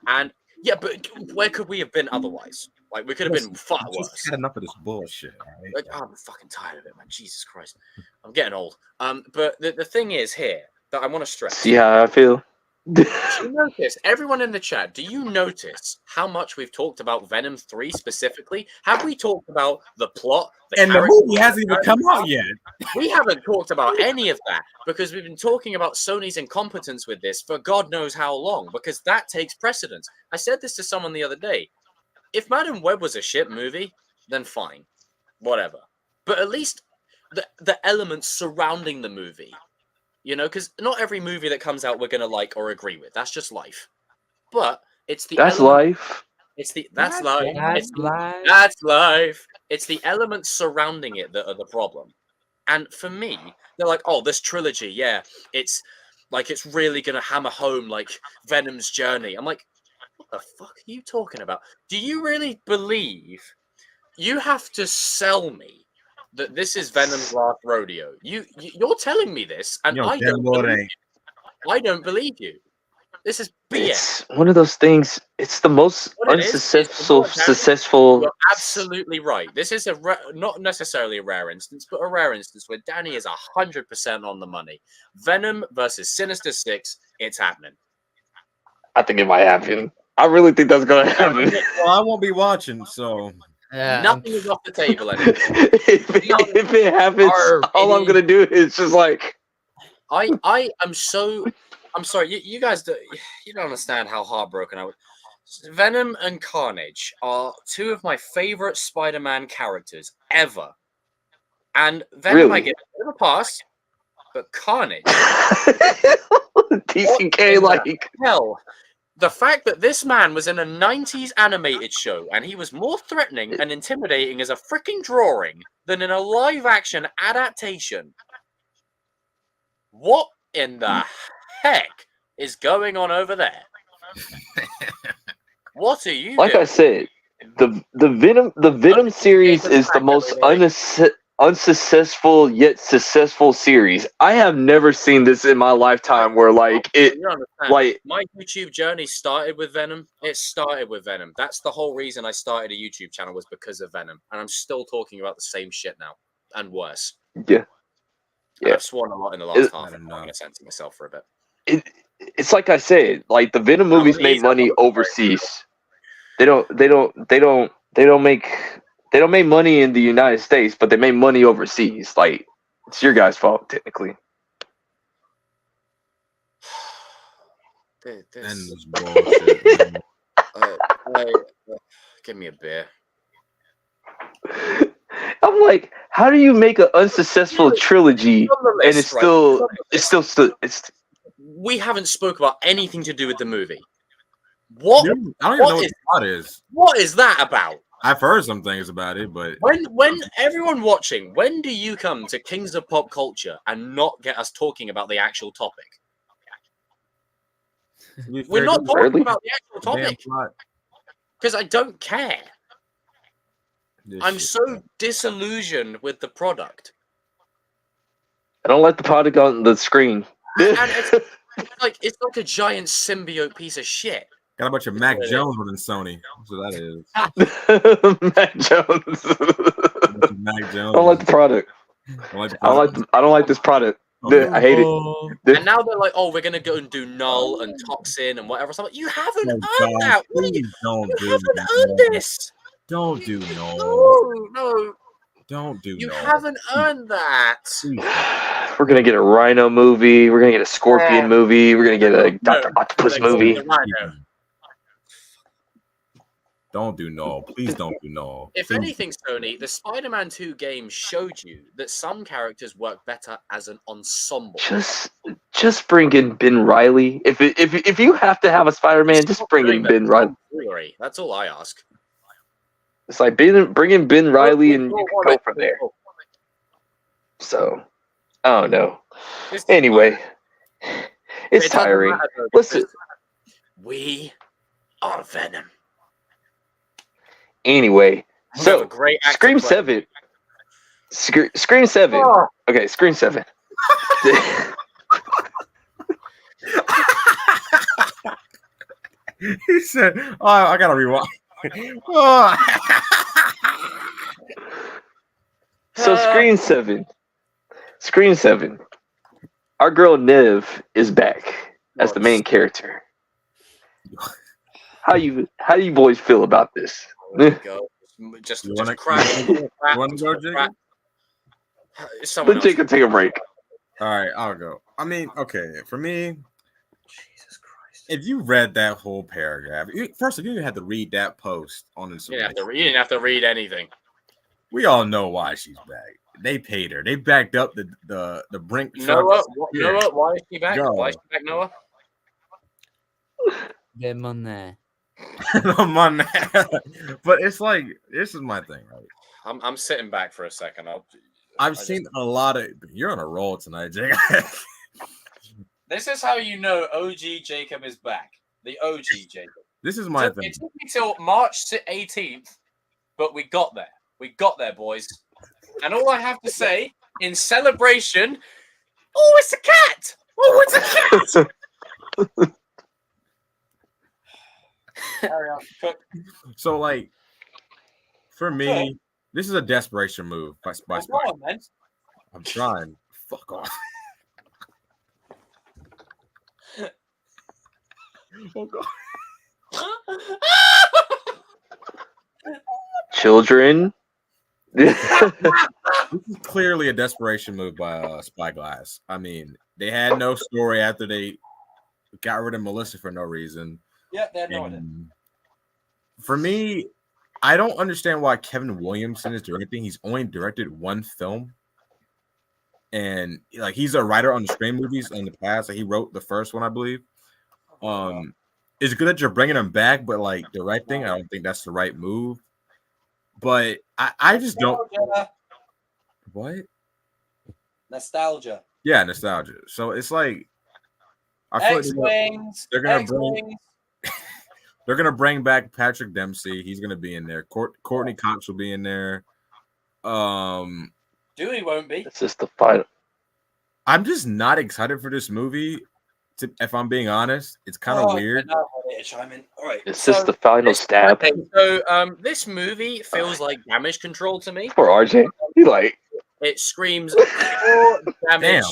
And yeah, but where could we have been otherwise? Like we could have been far worse. Just had enough of this bullshit. Right? Like, I'm fucking tired of it, man. Jesus Christ, I'm getting old. But the thing is here that I want to stress. See how I feel. Do you notice, everyone in the chat, do you notice how much we've talked about Venom 3 specifically? Have we talked about the plot? And the movie hasn't even come out yet. We haven't talked about any of that because we've been talking about Sony's incompetence with this for God knows how long, because that takes precedence. I said this to someone the other day. If Madam Web was a shit movie, then fine. Whatever. But at least the elements surrounding the movie. You know, because not every movie that comes out we're gonna like or agree with. That's just life. But it's the life. That's life. Life. That's life. It's the elements surrounding it that are the problem. And for me, they're like, oh, this trilogy, yeah, it's really gonna hammer home like Venom's journey. I'm like, what the fuck are you talking about? Do you really believe you have to sell me that this is Venom's last rodeo? You're telling me this, and I don't believe you. This is BS. It's one of those things. It's the most successful. You're absolutely right. This is not necessarily a rare instance, but a rare instance where Danny is 100% on the money. Venom versus Sinister Six. It's happening. I think it might happen. I really think that's gonna happen. Well, I won't be watching, so. Yeah. Nothing is off the table anymore. if it happens, all I'm gonna do is just like. I am so. I'm sorry, you guys you don't understand how heartbroken I was. Venom and Carnage are two of my favorite Spider-Man characters ever, and Venom Really? I get a bit of a pass, but Carnage. TCK like hell. The fact that this man was in a 90s animated show and he was more threatening and intimidating as a freaking drawing than in a live-action adaptation. What in the heck is going on over there? What are you doing? I said, the Venom series is the most unsuccessful yet successful series. I have never seen this in my lifetime where my YouTube journey started with Venom. It started with Venom. That's the whole reason I started a YouTube channel, was because of Venom, and I'm still talking about the same shit now and worse. Yeah. I've sworn a lot in the last half, and I'm gonna censor myself for a bit. It's like I said, like the Venom movies made money overseas. They don't make money in the United States, but they make money overseas. Like, it's your guys' fault, technically. This bullshit. Give me a beer. I'm like, how do you make an unsuccessful trilogy and it's still we haven't spoke about anything to do with the movie. What? I don't even know what the plot is. What is that about? I've heard some things about it, but When everyone watching, when do you come to Kings of Pop Culture and not get us talking about the actual topic? We're not talking Rarely. about the actual topic because I don't care. I'm so disillusioned with the product. I don't like the product on the screen. And it's like a giant symbiote piece of shit. Got a bunch of Mac Jones within Sony. That's what that is. Mac Jones. Mac I Jones. don't like the product. I don't like this product. I hate it. And now they're like, "Oh, we're gonna go and do Null and Toxin and whatever." So I'm like, you haven't earned that. What are you? You haven't earned this. Don't do Null. No. Don't do You Null. haven't earned that. We're gonna get a Rhino movie. We're gonna get a Scorpion movie. We're gonna get a Dr. Octopus movie. Don't do Null. Please don't do Null. If anything, Sony, the Spider-Man 2 game showed you that some characters work better as an ensemble. Just bring in Ben Reilly. If you have to have a Spider-Man, just bring in Ben Reilly. That's all I ask. It's like bring in Ben Reilly and you can go from there. So, I don't know. Anyway, it's tiring. Listen, we are Venom. Anyway, so Scream 7. Scream 7. Oh. Okay, Scream 7. He said, "Oh, I gotta rewind." Oh. So Scream 7. Scream 7. Our girl Nev is back as the main character. How you boys feel about this? Just crack. You want to go, Jacob? Let Jacob take a break. All right, I'll go. I mean, okay, for me, Jesus Christ. If you read that whole paragraph, first of all, you had to read that post on Instagram. You didn't have to read anything. We all know why she's back. They paid her. They backed up the Brink. Noah, why is she back? Go. Why is she back, Noah? Them on there. But it's like, this is my thing, right? I'm sitting back for a second. I've seen a lot of. You're on a roll tonight, Jake. This is how you know OG Jacob is back. The OG Jacob. This is my thing. It took me till March 18th, but we got there. We got there, boys. And all I have to say, in celebration, oh, it's a cat! Oh, it's a cat! So, like, for me, this is a desperation move by Spider. I'm trying. Fuck off. Oh God. Children. This is clearly a desperation move by Spyglass. I mean, they had no story after they got rid of Melissa for no reason. Yeah, they had no idea. For me, I don't understand why Kevin Williamson is directing. He's only directed one film. And like, he's a writer on the Scream movies in the past. Like, he wrote the first one, I believe. It's good that you're bringing him back, but like directing, I don't think that's the right move. But I just don't. What? Nostalgia. Yeah, nostalgia. So it's like, I feel X-Wings. They're gonna bring back Patrick Dempsey. He's gonna be in there. Courtney Cox will be in there. Dewey won't be. It's just the final. I'm just not excited for this movie. If I'm being honest, it's kind of weird. All right, it's just the final stab. Okay, so this movie feels like Damage Control to me. Poor RJ. He like it screams pure damage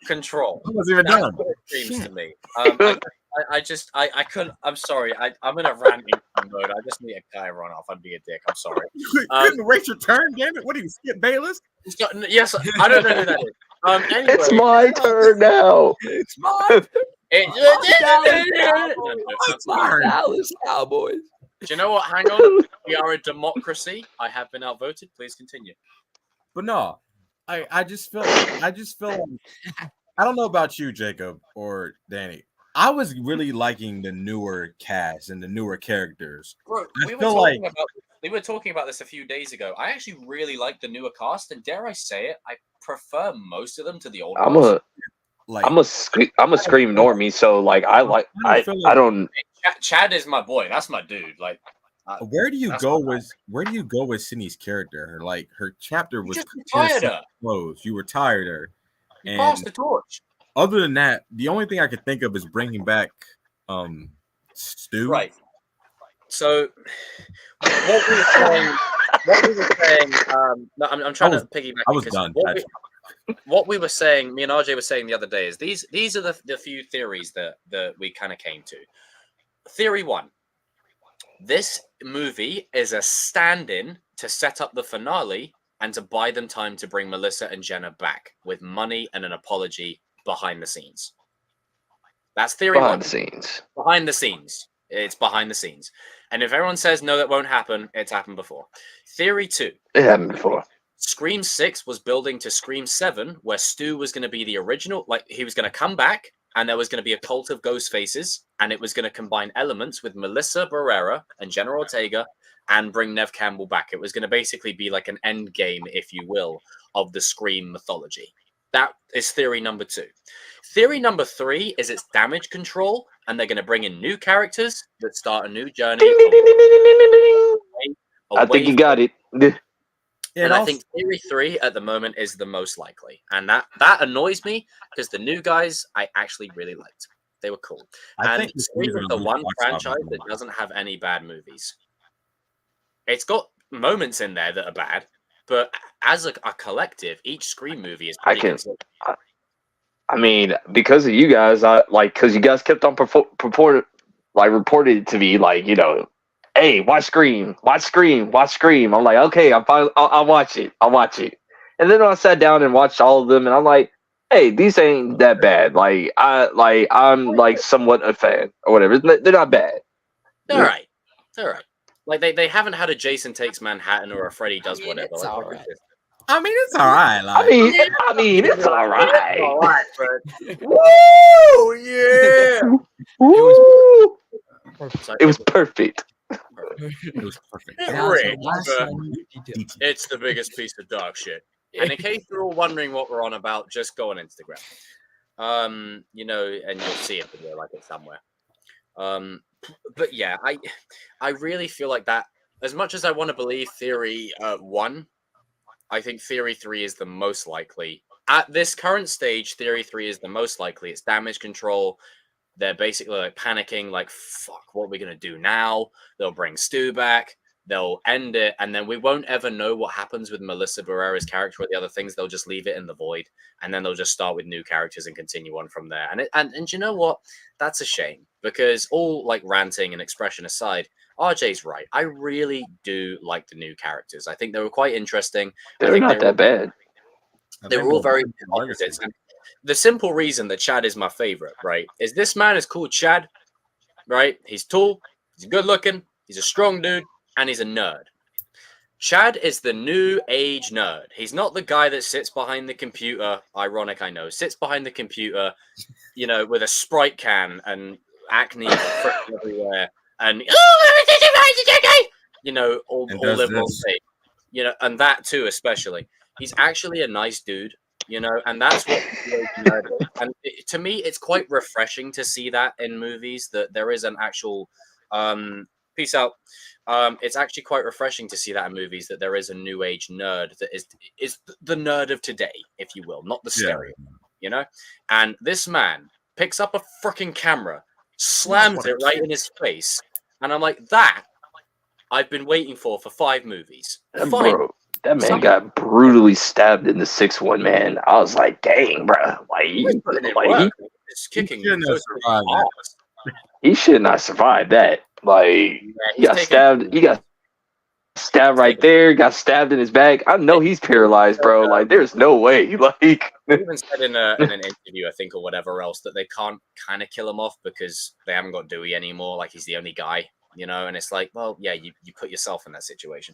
control. I wasn't even done. What it screams to me. I couldn't. I'm sorry. I'm in a ranting mode. I just need a guy run off. I'd be a dick. I'm sorry. You couldn't wait your turn, damn it. What do you skip Bayless? Yes, I don't know who that is. Anyway, it's my turn now. It's mine. It's my Dallas Cowboys. Do you know what? Hang on. We are a democracy. I have been outvoted. Please continue. But no, I just feel like I don't know about you, Jacob or Danny. I was really liking the newer cast and the newer characters. Bro, we were talking about we were talking about this a few days ago. I actually really like the newer cast, and dare I say it, I prefer most of them to the old I'm ones. a scream normie, so like I don't. Chad is my boy. That's my dude. Like, where do you go with Sydney's character? Like her chapter was just retired her. Closed. You retired her. You passed the torch. Other than that, the only thing I could think of is bringing back Stu. Right. So what we were saying, no, I'm trying to piggyback. I was done. What we were saying, me and RJ were saying the other day is these are the few theories that we kind of came to. Theory 1. This movie is a stand-in to set up the finale and to buy them time to bring Melissa and Jenna back with money and an apology behind the scenes. That's theory 1. Behind the scenes. Behind the scenes. It's behind the scenes. And if everyone says no, that won't happen, it's happened before. Theory 2. It happened before. Scream 6 was building to Scream 7, where Stu was going to be the original, like he was going to come back, and there was going to be a cult of ghost faces, and it was going to combine elements with Melissa Barrera and Jenna Ortega, and bring Nev Campbell back. It was going to basically be like an end game, if you will, of the Scream mythology. That is theory number 2. Theory number 3 is it's damage control, and they're going to bring in new characters that start a new journey. I think you got it. And I think theory 3 at the moment is the most likely. And that annoys me because the new guys I actually really liked. They were cool. And Scream is the one franchise that doesn't have any bad movies. It's got moments in there that are bad, but as a collective, each Scream movie is pretty consistent. I mean, because of you guys, because you guys kept on reported it to me, like, you know, hey, watch Scream. I'm like, okay, I'll watch it. And then I sat down and watched all of them, and I'm like, hey, these ain't that bad. I'm like somewhat a fan or whatever. They're not bad. They're all right. Like they haven't had a Jason Takes Manhattan or a Freddy Does whatever. It's all right. I mean, it's all right. Like, I mean, it's all right. All right, but woo, yeah. Woo! It was perfect. it was perfect. It's the biggest piece of dog shit. And in case you're all wondering what we're on about, just go on Instagram. You know, and you'll see a video like it somewhere. But yeah, I really feel like that. As much as I want to believe theory 1, I think theory 3 is the most likely. At this current stage, theory 3 is the most likely. It's damage control. They're basically like panicking, like, fuck, what are we going to do now? They'll bring Stu back. They'll end it. And then we won't ever know what happens with Melissa Barrera's character or the other things. They'll just leave it in the void. And then they'll just start with new characters and continue on from there. And you know what? That's a shame. Because all like ranting and expression aside, RJ's right. I really do like the new characters. I think they were quite interesting. They're not that bad. They were all very opposites. And the simple reason that Chad is my favorite, right, is this man is called Chad, right? He's tall, he's good looking, he's a strong dude, and he's a nerd. Chad is the new age nerd. He's not the guy that sits behind the computer. Ironic, I know. Sits behind the computer, you know, with a Sprite can and acne everywhere. And you know, all liberal thing, you know, and that too, especially. He's actually a nice dude, you know, and that's what. And to me, it's quite refreshing to see that in movies that there is an actual. Peace out. It's actually quite refreshing to see that in movies that there is a new age nerd that is the nerd of today, if you will, not the stereo, you know. And this man picks up a freaking camera, slams it right in his face, and I'm like, that I've been waiting for 5 movies. Bro, that man got brutally stabbed in the 6'1", man. I was like, dang, bro. It's kicking. He should not survive that. Like, he got stabbed. He got stabbed right there. Got stabbed in his back. I know he's paralyzed, bro. Like, there's no way. Like, he even said in an interview, I think, or whatever else, that they can't kind of kill him off because they haven't got Dewey anymore. Like, he's the only guy, you know. And it's like, well, yeah, you put yourself in that situation.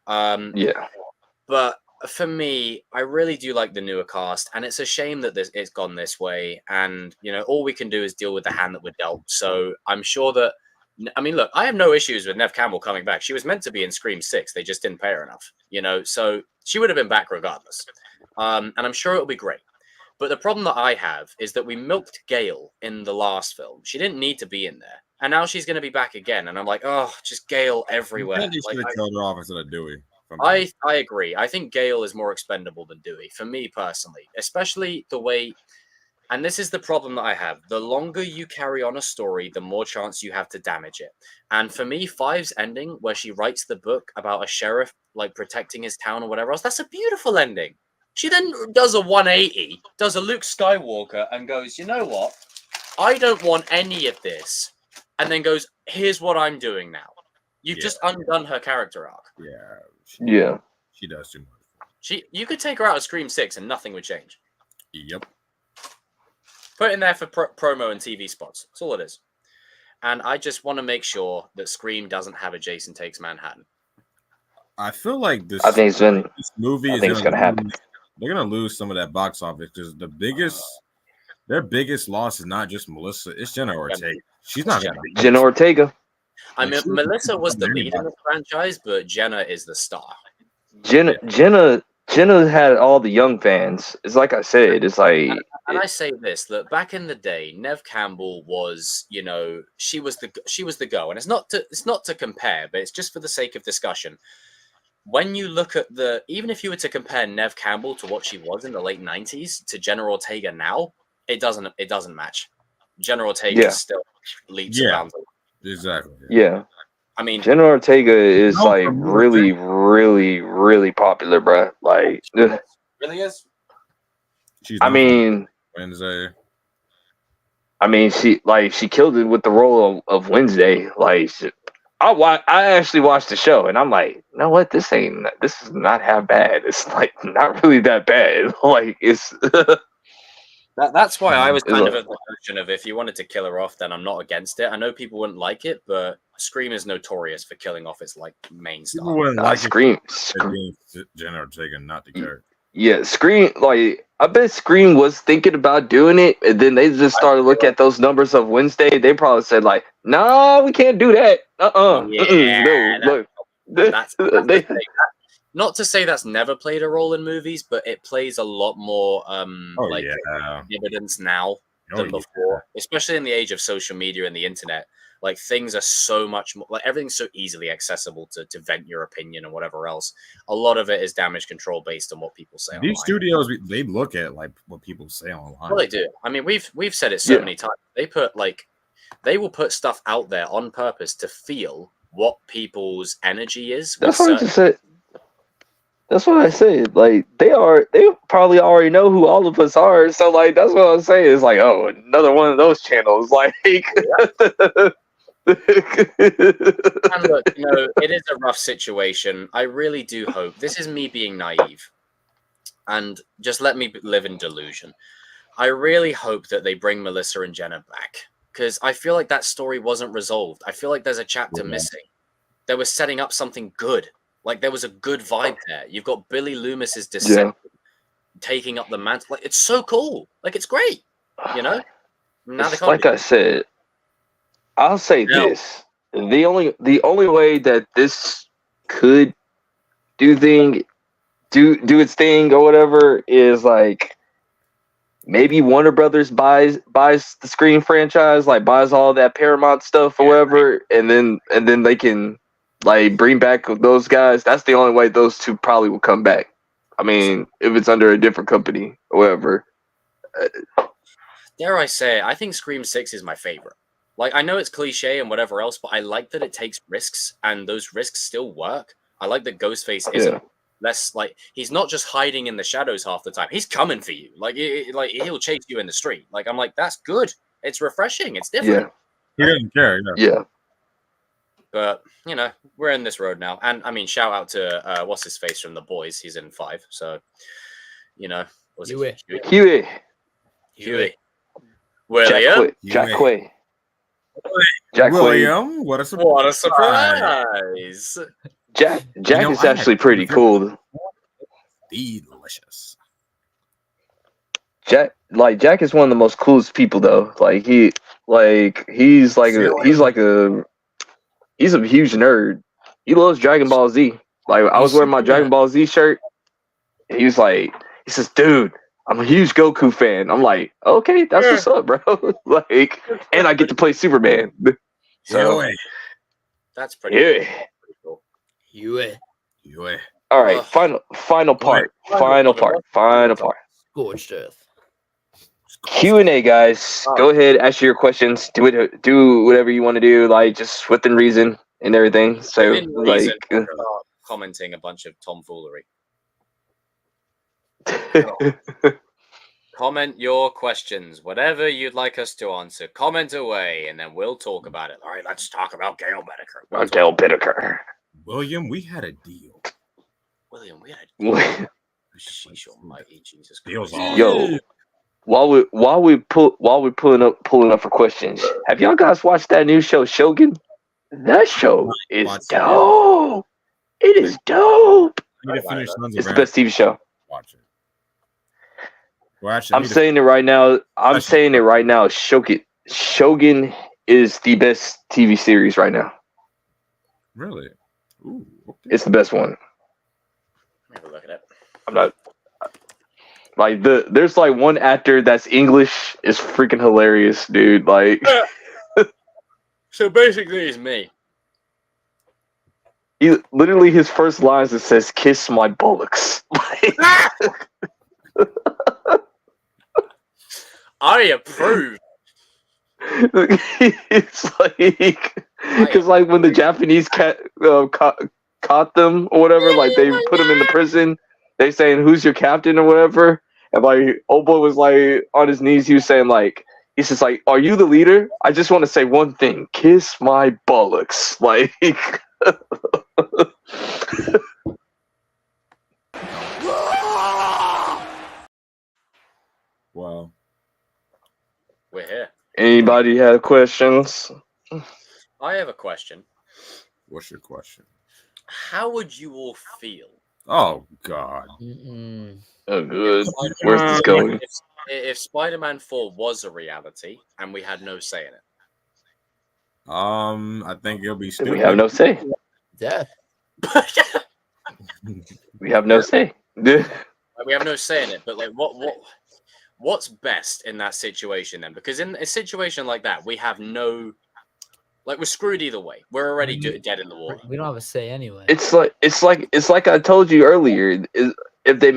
Yeah. But for me, I really do like the newer cast, and it's a shame that it's gone this way. And you know, all we can do is deal with the hand that we're dealt. So I'm sure that I mean, look, I have no issues with Nev Campbell coming back. She was meant to be in Scream 6. They just didn't pay her enough, so she would have been back regardless. And I'm sure it'll be great. But the problem that I have is that we milked Gale in the last film. She didn't need to be in there. And now she's going to be back again. And I'm like, oh, just Gale everywhere. They should have killed her off instead of Dewey. I agree. I think Gale is more expendable than Dewey, for me personally. Especially the way... And this is the problem that I have. The longer you carry on a story, the more chance you have to damage it. And for me, 5's ending, where she writes the book about a sheriff protecting his town or whatever else, that's a beautiful ending. She then does a 180, does a Luke Skywalker, and goes, you know what? I don't want any of this. And then goes, here's what I'm doing now. You've just undone her character arc. Yeah. She does too much. You could take her out of Scream 6 and nothing would change. Yep. Put it in there for promo and TV spots. That's all it is. And I just want to make sure that Scream doesn't have a Jason Takes Manhattan. I feel like this. I think this movie is going to happen. They're going to lose some of that box office because their biggest loss is not just Melissa. It's Jenna Ortega. She's not going to be Jenna Ortega. I mean, Melissa was the lead in the franchise, but Jenna is the star. Jenna had all the young fans. It's like I said. It's like, and I say this, that back in the day, Nev Campbell was, she was the go, and it's not to compare, but it's just for the sake of discussion. When you look at even if you were to compare Nev Campbell to what she was in the late 90s to Jenna Ortega now, it doesn't match. Jenna Ortega still leaps around. Exactly. Yeah. I mean, Jenna Ortega is really, really, really popular, bro. Like, really is. Wednesday. I mean, she killed it with the role of Wednesday. Like, I actually watched the show, and I'm like, you know what? This is not half bad. It's like not really that bad. Like, it's. That's why I was kind of of the notion of if you wanted to kill her off, then I'm not against it. I know people wouldn't like it, but Scream is notorious for killing off its main star. Scream. Jenna Ortega, not the character. Yeah, Scream. Like, I bet Scream was thinking about doing it, and then they just started looking at those numbers of Wednesday. They probably said like, "No, we can't do that." That's not to say that's never played a role in movies, but it plays a lot more evidence now than before, especially in the age of social media and the internet. Like, things are so much more, everything's so easily accessible to vent your opinion and whatever else. A lot of it is damage control based on what people say. These studios, they look at what people say online. Well, they do. I mean, we've said it so many times. They will put stuff out there on purpose to feel what people's energy is. That's what I just said. That's what I said. Like, they probably already know who all of us are. So, like, that's what I'm saying. It's like, oh, another one of those channels. Like, and look, it is a rough situation. I really do hope. This is me being naive, and just let me live in delusion. I really hope that they bring Melissa and Jenna back, because I feel like that story wasn't resolved. I feel like there's a chapter missing. They were setting up something good. Like, there was a good vibe there. You've got Billy Loomis's descent taking up the mantle. Like, it's so cool. Like, it's great. Now I said, I'll say this: the only way that this could do its thing or whatever is like maybe Warner Brothers buys the Scream franchise, like buys all that Paramount stuff or whatever, and then they can like bring back those guys. That's the only way those two probably will come back. I mean, if it's under a different company or whatever. Dare I say, I think Scream 6 is my favorite. Like, I know it's cliche and whatever else, but I like that it takes risks, and those risks still work. I like that Ghostface isn't less, like, he's not just hiding in the shadows half the time. He's coming for you. Like, he'll chase you in the street. Like, I'm like, that's good. It's refreshing. It's different. He doesn't care. Yeah. But, we're in this road now. And, I mean, shout out to, what's his face from The Boys. He's in 5. So, was it Huey. William. Jack Quaid. William, what a surprise! Jack is actually pretty cool. Delicious. Jack is one of the most coolest people though. Like he's like a he's a huge nerd. He loves Dragon Ball Z. Like I was wearing my Dragon Ball Z shirt. And he says, dude, I'm a huge Goku fan. I'm like, okay, that's what's up, bro. Like, and I get to play Superman. So that's pretty cool. Yeah. All right, final part. Gorge death. Q&A, guys. Go ahead, ask your questions. Do whatever you want to do, like just within reason and everything. So, Within reason, like, without commenting a bunch of tomfoolery. Comment your questions, whatever you'd like us to answer. Comment away, and then we'll talk about it. All right, let's talk about Gail Bedecker. Gail Bedecker. William, we had a deal. William, we had a deal. Sheesh almighty, Jesus Christ. Yo, while we pulling up for questions, have y'all guys watched that new show, Shogun? That show is dope. It is dope. It's the best TV show. Watch it. Well, actually, I'm saying it right now. Shogun is the best TV series right now. Really? Ooh, okay. It's the best one. Have a look at it. I'm not like there's like one actor that's English is freaking hilarious, dude. Like so basically it's me. He literally his first lines it says "kiss my bullocks." I approve. It's like because like when the Japanese caught them or whatever, like they put him in the prison. They saying who's your captain or whatever, and like old boy was like on his knees. He was saying like he's just like, "Are you the leader? I just want to say one thing: kiss my bullocks." Like. Wow. We're here. Anybody have questions? I have a question. What's your question? How would you all feel? Oh God. Oh, good. Where's this going? If Spider-Man 4 was a reality and we had no say in it. I think it'll be stupid. We have no say. Death. We have no say. We have no say in it, but like, what's best in that situation then? Because in a situation like that, we have no, like, we're screwed either way. We're already dead in the water. We don't have a say anyway. It's like I told you earlier. If they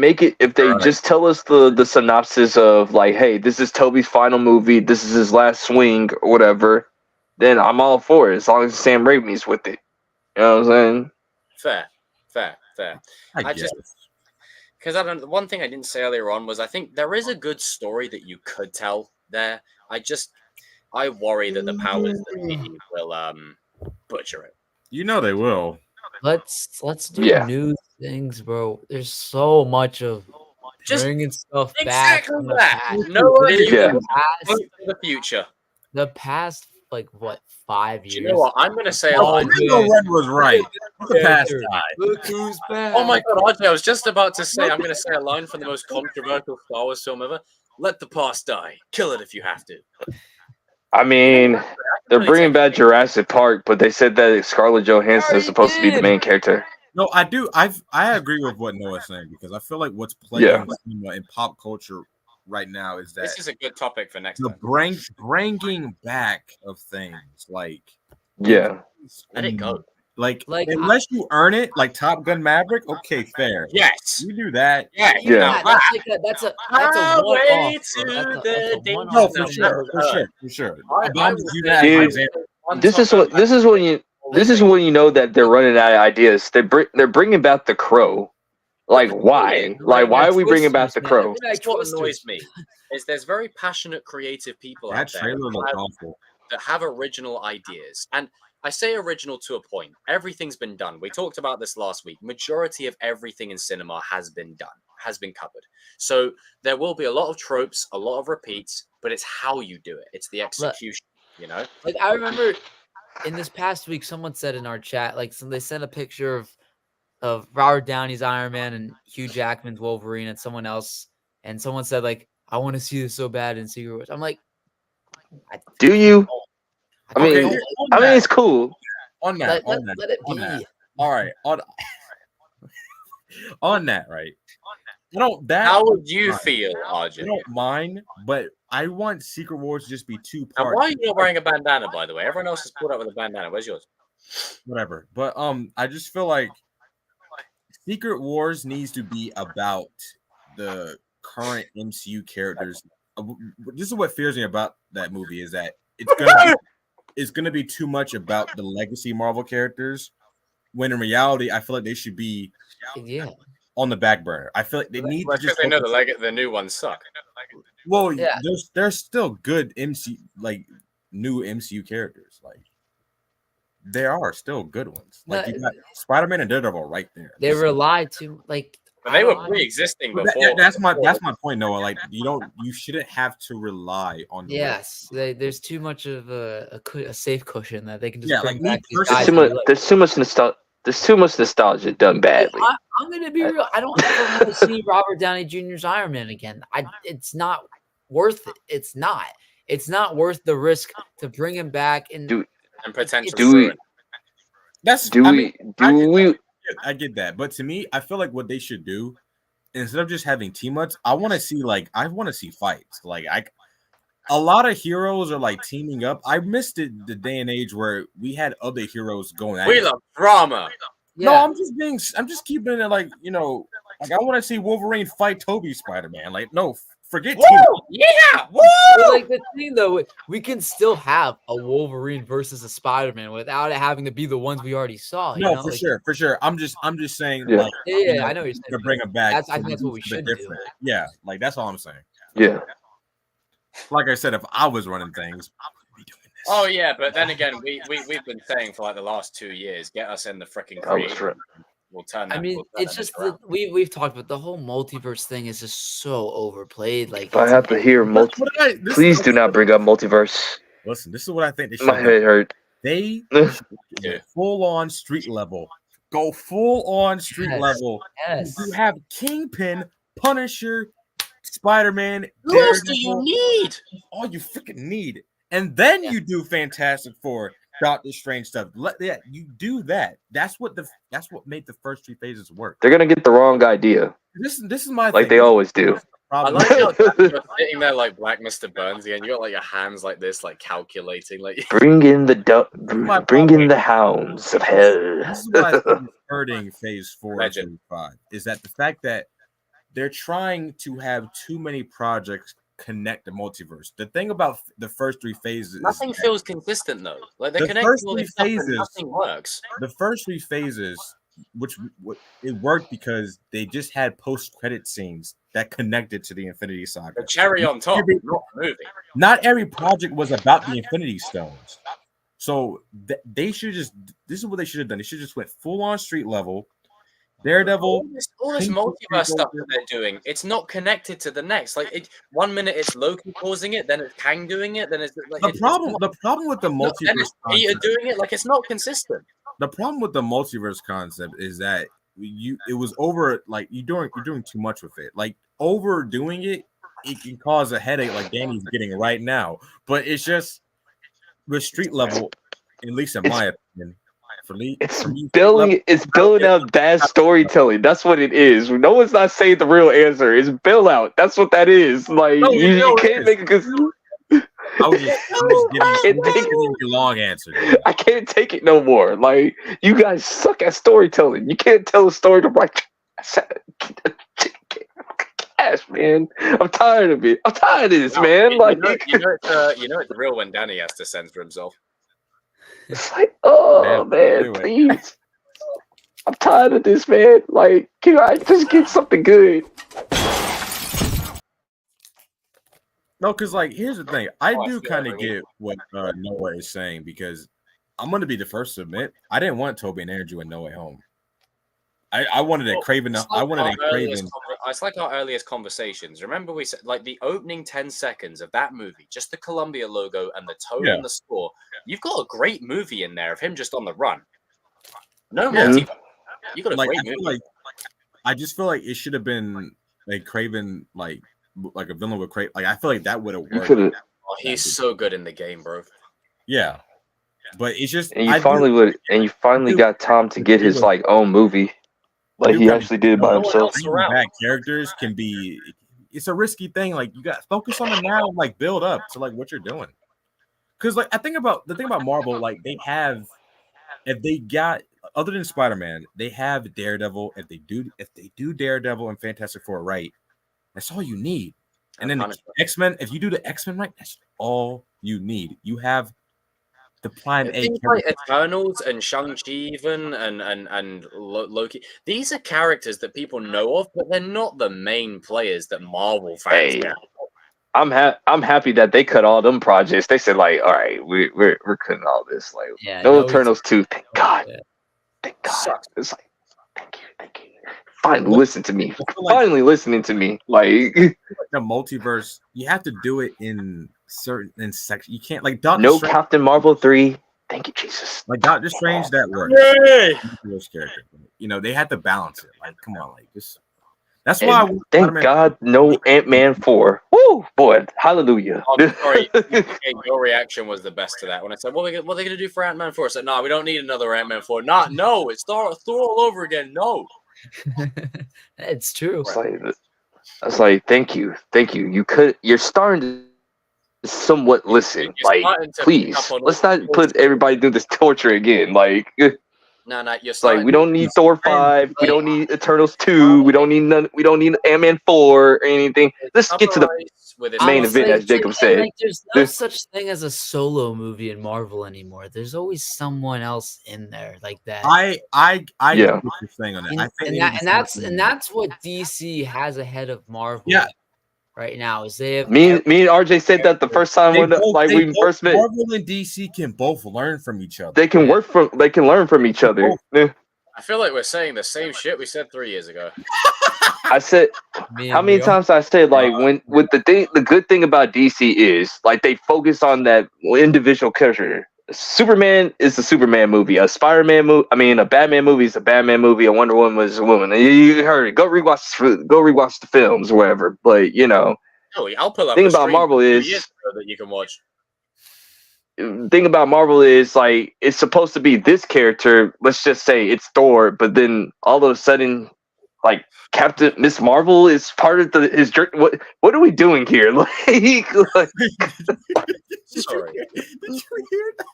just tell us the synopsis of like, hey, this is Toby's final movie, this is his last swing or whatever, then I'm all for it as long as Sam Raimi's with it. You know what I'm saying? Fair. I just because I don't. One thing I didn't say earlier on was I think there is a good story that you could tell there. I worry that the powers that be will butcher it. You know they will. Let's do new things, bro. There's so much of just bringing stuff back from the past. No idea. The future. The past, like what, 5 years? Do you know what? I'm gonna say. Red was right. The past time. Look who's back. Oh my God, RJ! I was just about to say. I'm gonna say a line from the most controversial Star Wars film ever. Let the past die. Kill it if you have to. I mean, they're bringing back Jurassic Park, but they said that Scarlett Johansson is supposed to be the main character. No, I do. I agree with what Noah's saying because I feel like what's playing in pop culture right now is that this is a good topic for next the time. bringing back of things like let it go. Like unless you earn it, like Top Gun Maverick, okay, fair. Yes, you do that. Yeah. That's a one-off. No, for sure. Dude, this is when you know that they're running out of ideas. They're bringing back the Crow. Like why? Like why are we bringing back the Crow? That's what annoys me. Is there's very passionate, creative people out there that have original ideas, and I say original to a point. Everything's been done. We talked about this last week. Majority of everything in cinema has been done, has been covered. So there will be a lot of tropes, a lot of repeats, but it's how you do it. It's the execution, you know? Like I remember in this past week, someone said in our chat, like they sent a picture of Robert Downey's Iron Man and Hugh Jackman's Wolverine and someone else. And someone said, like, I want to see this so bad in Secret Wars. I'm like, do you? I mean, it's cool. on that, Let it on be. that. All right, on that, right? I don't. That How would you fine. feel, I RJ? don't mind, but I want Secret Wars to just be two And parts. why are you not wearing a bandana, by the way? Everyone else is pulled up with a bandana. Where's yours? Whatever. But I just feel like Secret Wars needs to be about the current MCU characters. This is what fears me about that movie is that it's gonna be too much about the legacy Marvel characters. When in reality, I feel like they should be on the back burner. I feel like they need to Because just they know the new ones suck. Well, Yeah. there's still good new MCU characters. Like there are still good ones. Like you got Spider-Man and Daredevil right there. They rely too like But they were pre-existing before. That's my point, Noah. Like you shouldn't have to rely on the yes, there's too much of a safe cushion that they can just bring like back these first- guys. There's too much nostalgia. There's too much nostalgia done badly. I'm gonna be real. I don't ever want to see Robert Downey Jr.'s Iron Man again. It's not worth it. It's not. It's not worth the risk to bring him back and potentially. I get that, but to me, I feel like what they should do instead of just having team ups, I want to see fights. Like a lot of heroes are like teaming up. I missed the day and age where we had other heroes going at We it. love drama. No, I'm just keeping it like like I want to see Wolverine fight Toby Spider-Man. Like no, forget Woo! team. Yeah, woo! But like the thing though, we can still have a Wolverine versus a Spider-Man without it having to be the ones we already saw. No, you know? for sure. I'm just saying. Yeah. Like, Yeah, I know what you're saying. To bring them back. I think that's what we should do. Yeah, like that's all I'm saying. Yeah. Like I said, if I was running things, I would be doing this. Oh yeah, but then again, we've been saying for like the last 2 years, get us in the freaking creative. We'll turn that. I mean, it's just we've talked about the whole multiverse thing is just so overplayed. Like If I have to hear please do not bring up multiverse. Listen, this is what I think they should. My head hurt. They full on street level. Go full on street level. Yes. You have Kingpin, Punisher, Spider-Man. Who else do you need? All you freaking need, and then you do Fantastic Four, Doctor Strange stuff. You do that. That's what made the first 3 phases work. They're gonna get the wrong idea. This is my like thing. they always do. I like how you're sitting there like Black Mr. Burns again. You got like your hands like this, like calculating, like bring in the hounds of hell. This is what I think is hurting Phase 4 and Phase 5 is that the fact that they're trying to have too many projects connect the multiverse. The thing about the first 3 phases, nothing feels consistent though. Like the first 3 phases, nothing works. The first 3 phases, it worked because they just had post-credit scenes that connected to the Infinity Saga. The cherry on top, not movie. Not every project was about the Infinity Stones. So they should just. This is what they should have done. They should just went full on street level. Daredevil. All this multiverse stuff that they're doing, it's not connected to the next. Like 1 minute it's Loki causing it, then it's Kang doing it, then it's like the problem with the multiverse. Peter doing it, like it's not consistent. The problem with the multiverse concept is that it was over. Like you're doing too much with it. Like overdoing it can cause a headache, like Danny's getting right now. But it's just with street level, at least in my opinion. It's building out bad storytelling. That's what it is. No one's not saying the real answer. It's build out. That's what that is. Like you can't make it. I was just giving you a long answer. I can't take it no more. Like you guys suck at storytelling. You can't tell a story to like. Gosh, man, I'm tired of it. I'm tired of this, man. Like you know it's real when Danny has to censor himself. It's like, oh man, please. I'm tired of this, man. Like, can I just get something good? No, because like here's the thing. I do kind of get what Noah is saying because I'm gonna be the first to admit I didn't want Toby and Andrew in No Way Home. I wanted a Craven. It's like our earliest conversations. Remember, we said like the opening 10 seconds of that movie, just the Columbia logo and the tone and the score. You've got a great movie in there of him just on the run. No multiverse. You got a great movie. I just feel like it should have been like Craven, like a villain with Craven. Like I feel like that would have worked. Oh, he's so good in the game, bro. Yeah. But it's just And you finally got Tom to get his like own movie. Like he actually did it by himself. Bad characters can be. It's a risky thing. Like you got focus on the now, like build up to like what you're doing. Because like the thing about Marvel, like they have, if they got other than Spider-Man, they have Daredevil. If they do Daredevil and Fantastic Four right, that's all you need. And then the X-Men, if you do the X-Men right, that's all you need. You have the prime A. Things like Eternals and Shang-Chi even and Loki. These are characters that people know of, but they're not the main players that Marvel fans know. I'm happy that they cut all them projects. They said like, all right, we're cutting all this. Like no Eternals 2. Thank God. Thank God. Sucks. It's like thank you. Finally listen to me. Finally listening to me. Like the multiverse, you have to do it in certain sections. You can't like Doctor Strange. Captain Marvel 3. Thank you, Jesus. Like Doctor Strange, that works. Character. You know, they had to balance it. Like, come on, like just. That's why. Thank God, no Ant-Man 4. Woo, boy, hallelujah. I'm sorry, your reaction was the best to that when I said, "What are they going to do for Ant-Man 4?" I said, "No, we don't need another Ant-Man 4. No, it's Thor all over again. No." It's true. I was like, thank you. You're starting to somewhat listen. Like, please, let's not put everybody through this torture again. Like, no, you're like we don't need Thor 5. We don't need Eternals 2. We don't need Ant-Man 4 or anything. Let's get to the main event, as Jacob said. Like, there's no such thing as a solo movie in Marvel anymore. There's always someone else in there like that. I get what you're saying on that. I think and that's what DC has ahead of Marvel. Yeah. Right now is they have me and RJ said that the first time we first met. Marvel and DC can both learn from each other. They can learn from each other. I feel like we're saying the same shit we said 3 years ago. I said how many times I said like the good thing about DC is like they focus on that individual character. Superman is a Superman movie. A Spider-Man movie. I mean, a Batman movie is a Batman movie. A Wonder Woman is a woman. You heard it. Go rewatch the films or whatever. But you know, I'll pull up. Thing about Marvel is that you can watch. Thing about Marvel is like it's supposed to be this character. Let's just say it's Thor, but then all of a sudden, like Miss Marvel is part of his. What are we doing here? Like sorry. Did you hear that?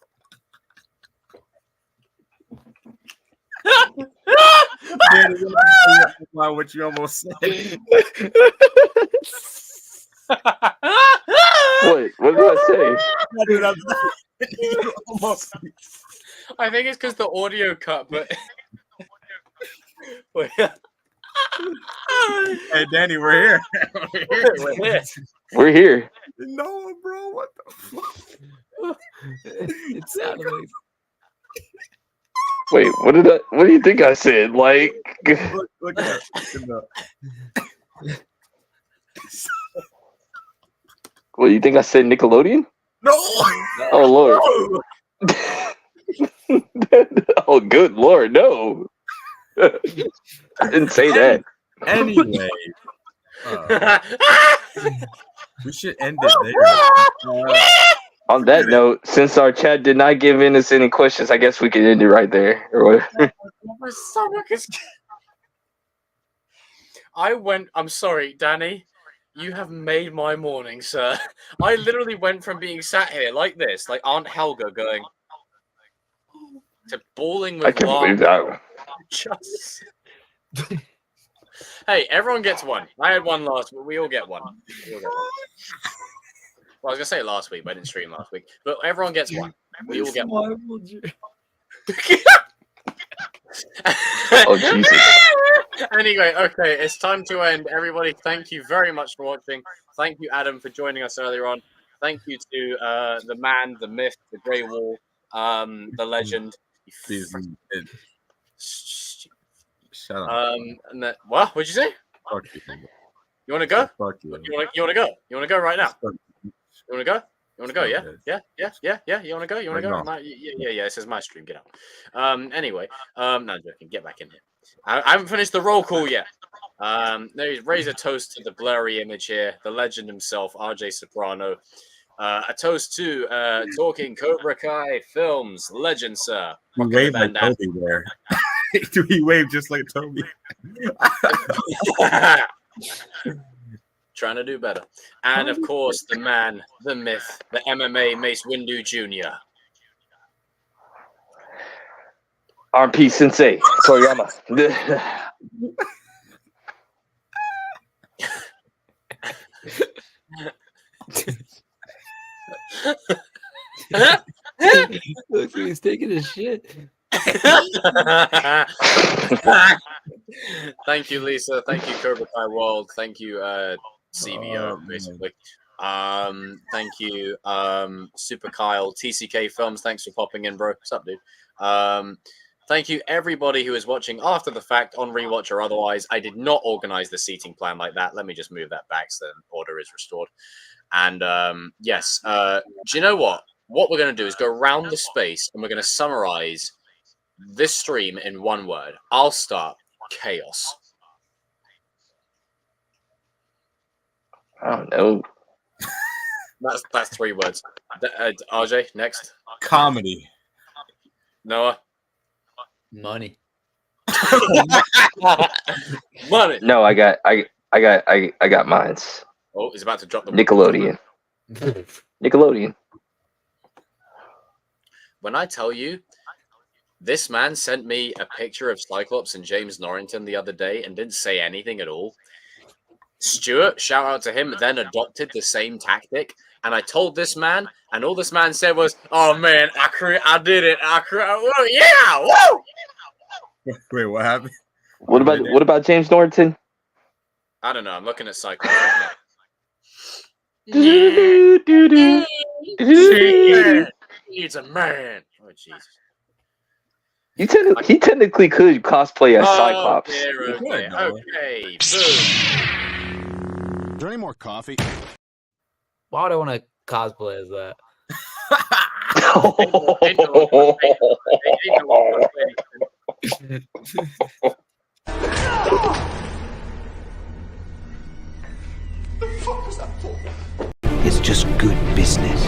What you almost said. What did I say? I think it's because the audio cut, but hey Danny, we're here. We're here. No, bro, what the fuck? It sounded like Wait, what do you think I said? Like look at What, you think I said Nickelodeon? No. Oh Lord. No. Oh good Lord, no. I didn't say that. Anyway. We should end it there. On that note, since our chat did not give in us any questions, I guess we can end it right there. Or whatever. My stomach is. I'm sorry, Danny. You have made my morning, sir. I literally went from being sat here like this, like Aunt Helga going, to bawling with I can't believe that. Just. Hey, everyone gets one. I had one last week. We all get one. Well, I was gonna say last week, but I didn't stream last week. But everyone gets one. We all get one. Oh Jesus! Anyway, okay, it's time to end. Everybody, thank you very much for watching. Thank you, Adam, for joining us earlier on. Thank you to the man, the myth, the Grey Wall, the legend. Shut up. What? What'd you say? Fuck you. You want to go? Fuck you. You want to go? You want to go right now? You want to go? You want to go? Yeah. You want to go? You want to go? No. Yeah. This is my stream. Get out. Anyway, no, I'm joking. Get back in here. I haven't finished the roll call yet. Raise a toast to the blurry image here. The legend himself, RJ Soprano. A toast to talking Cobra Kai films, legend, sir. He What kind of waved like bandana? Toby there. He waved just like Toby. Trying to do better. And of course, the man, the myth, the MMA Mace Windu Jr. RP Sensei, Toriyama. Look, he's taking a shit. Thank you, Lisa. Thank you, Cobra Kai World. Thank you, CVO, Oh, man. basically. Thank you, Super Kyle, TCK Films. Thanks for popping in, bro. What's up, dude? Thank you, everybody who is watching after the fact, on rewatch or otherwise. I did not organize the seating plan like that. Let me just move that back so the order is restored. And yes, do you know what? What we're going to do is go around the space and we're going to summarize this stream in one word. I'll start. Chaos. I don't know. That's 3 words. RJ, next. Comedy. Noah. Money. Money. No, I got mines. Oh, he's about to drop the Nickelodeon. Nickelodeon. When I tell you, this man sent me a picture of Cyclops and James Norrington the other day and didn't say anything at all. Stuart, shout out to him, then adopted the same tactic. And I told this man, and all this man said was, "Oh man, I did it. Whoa, yeah, whoa!" Wait, what happened? What about James Norton? I don't know. I'm looking at Cyclops right now. He's a man. Oh Jesus. He technically could cosplay as Cyclops. Okay. Okay. Boom. Is there any more coffee? Why would I want to cosplay as that? It's just good business.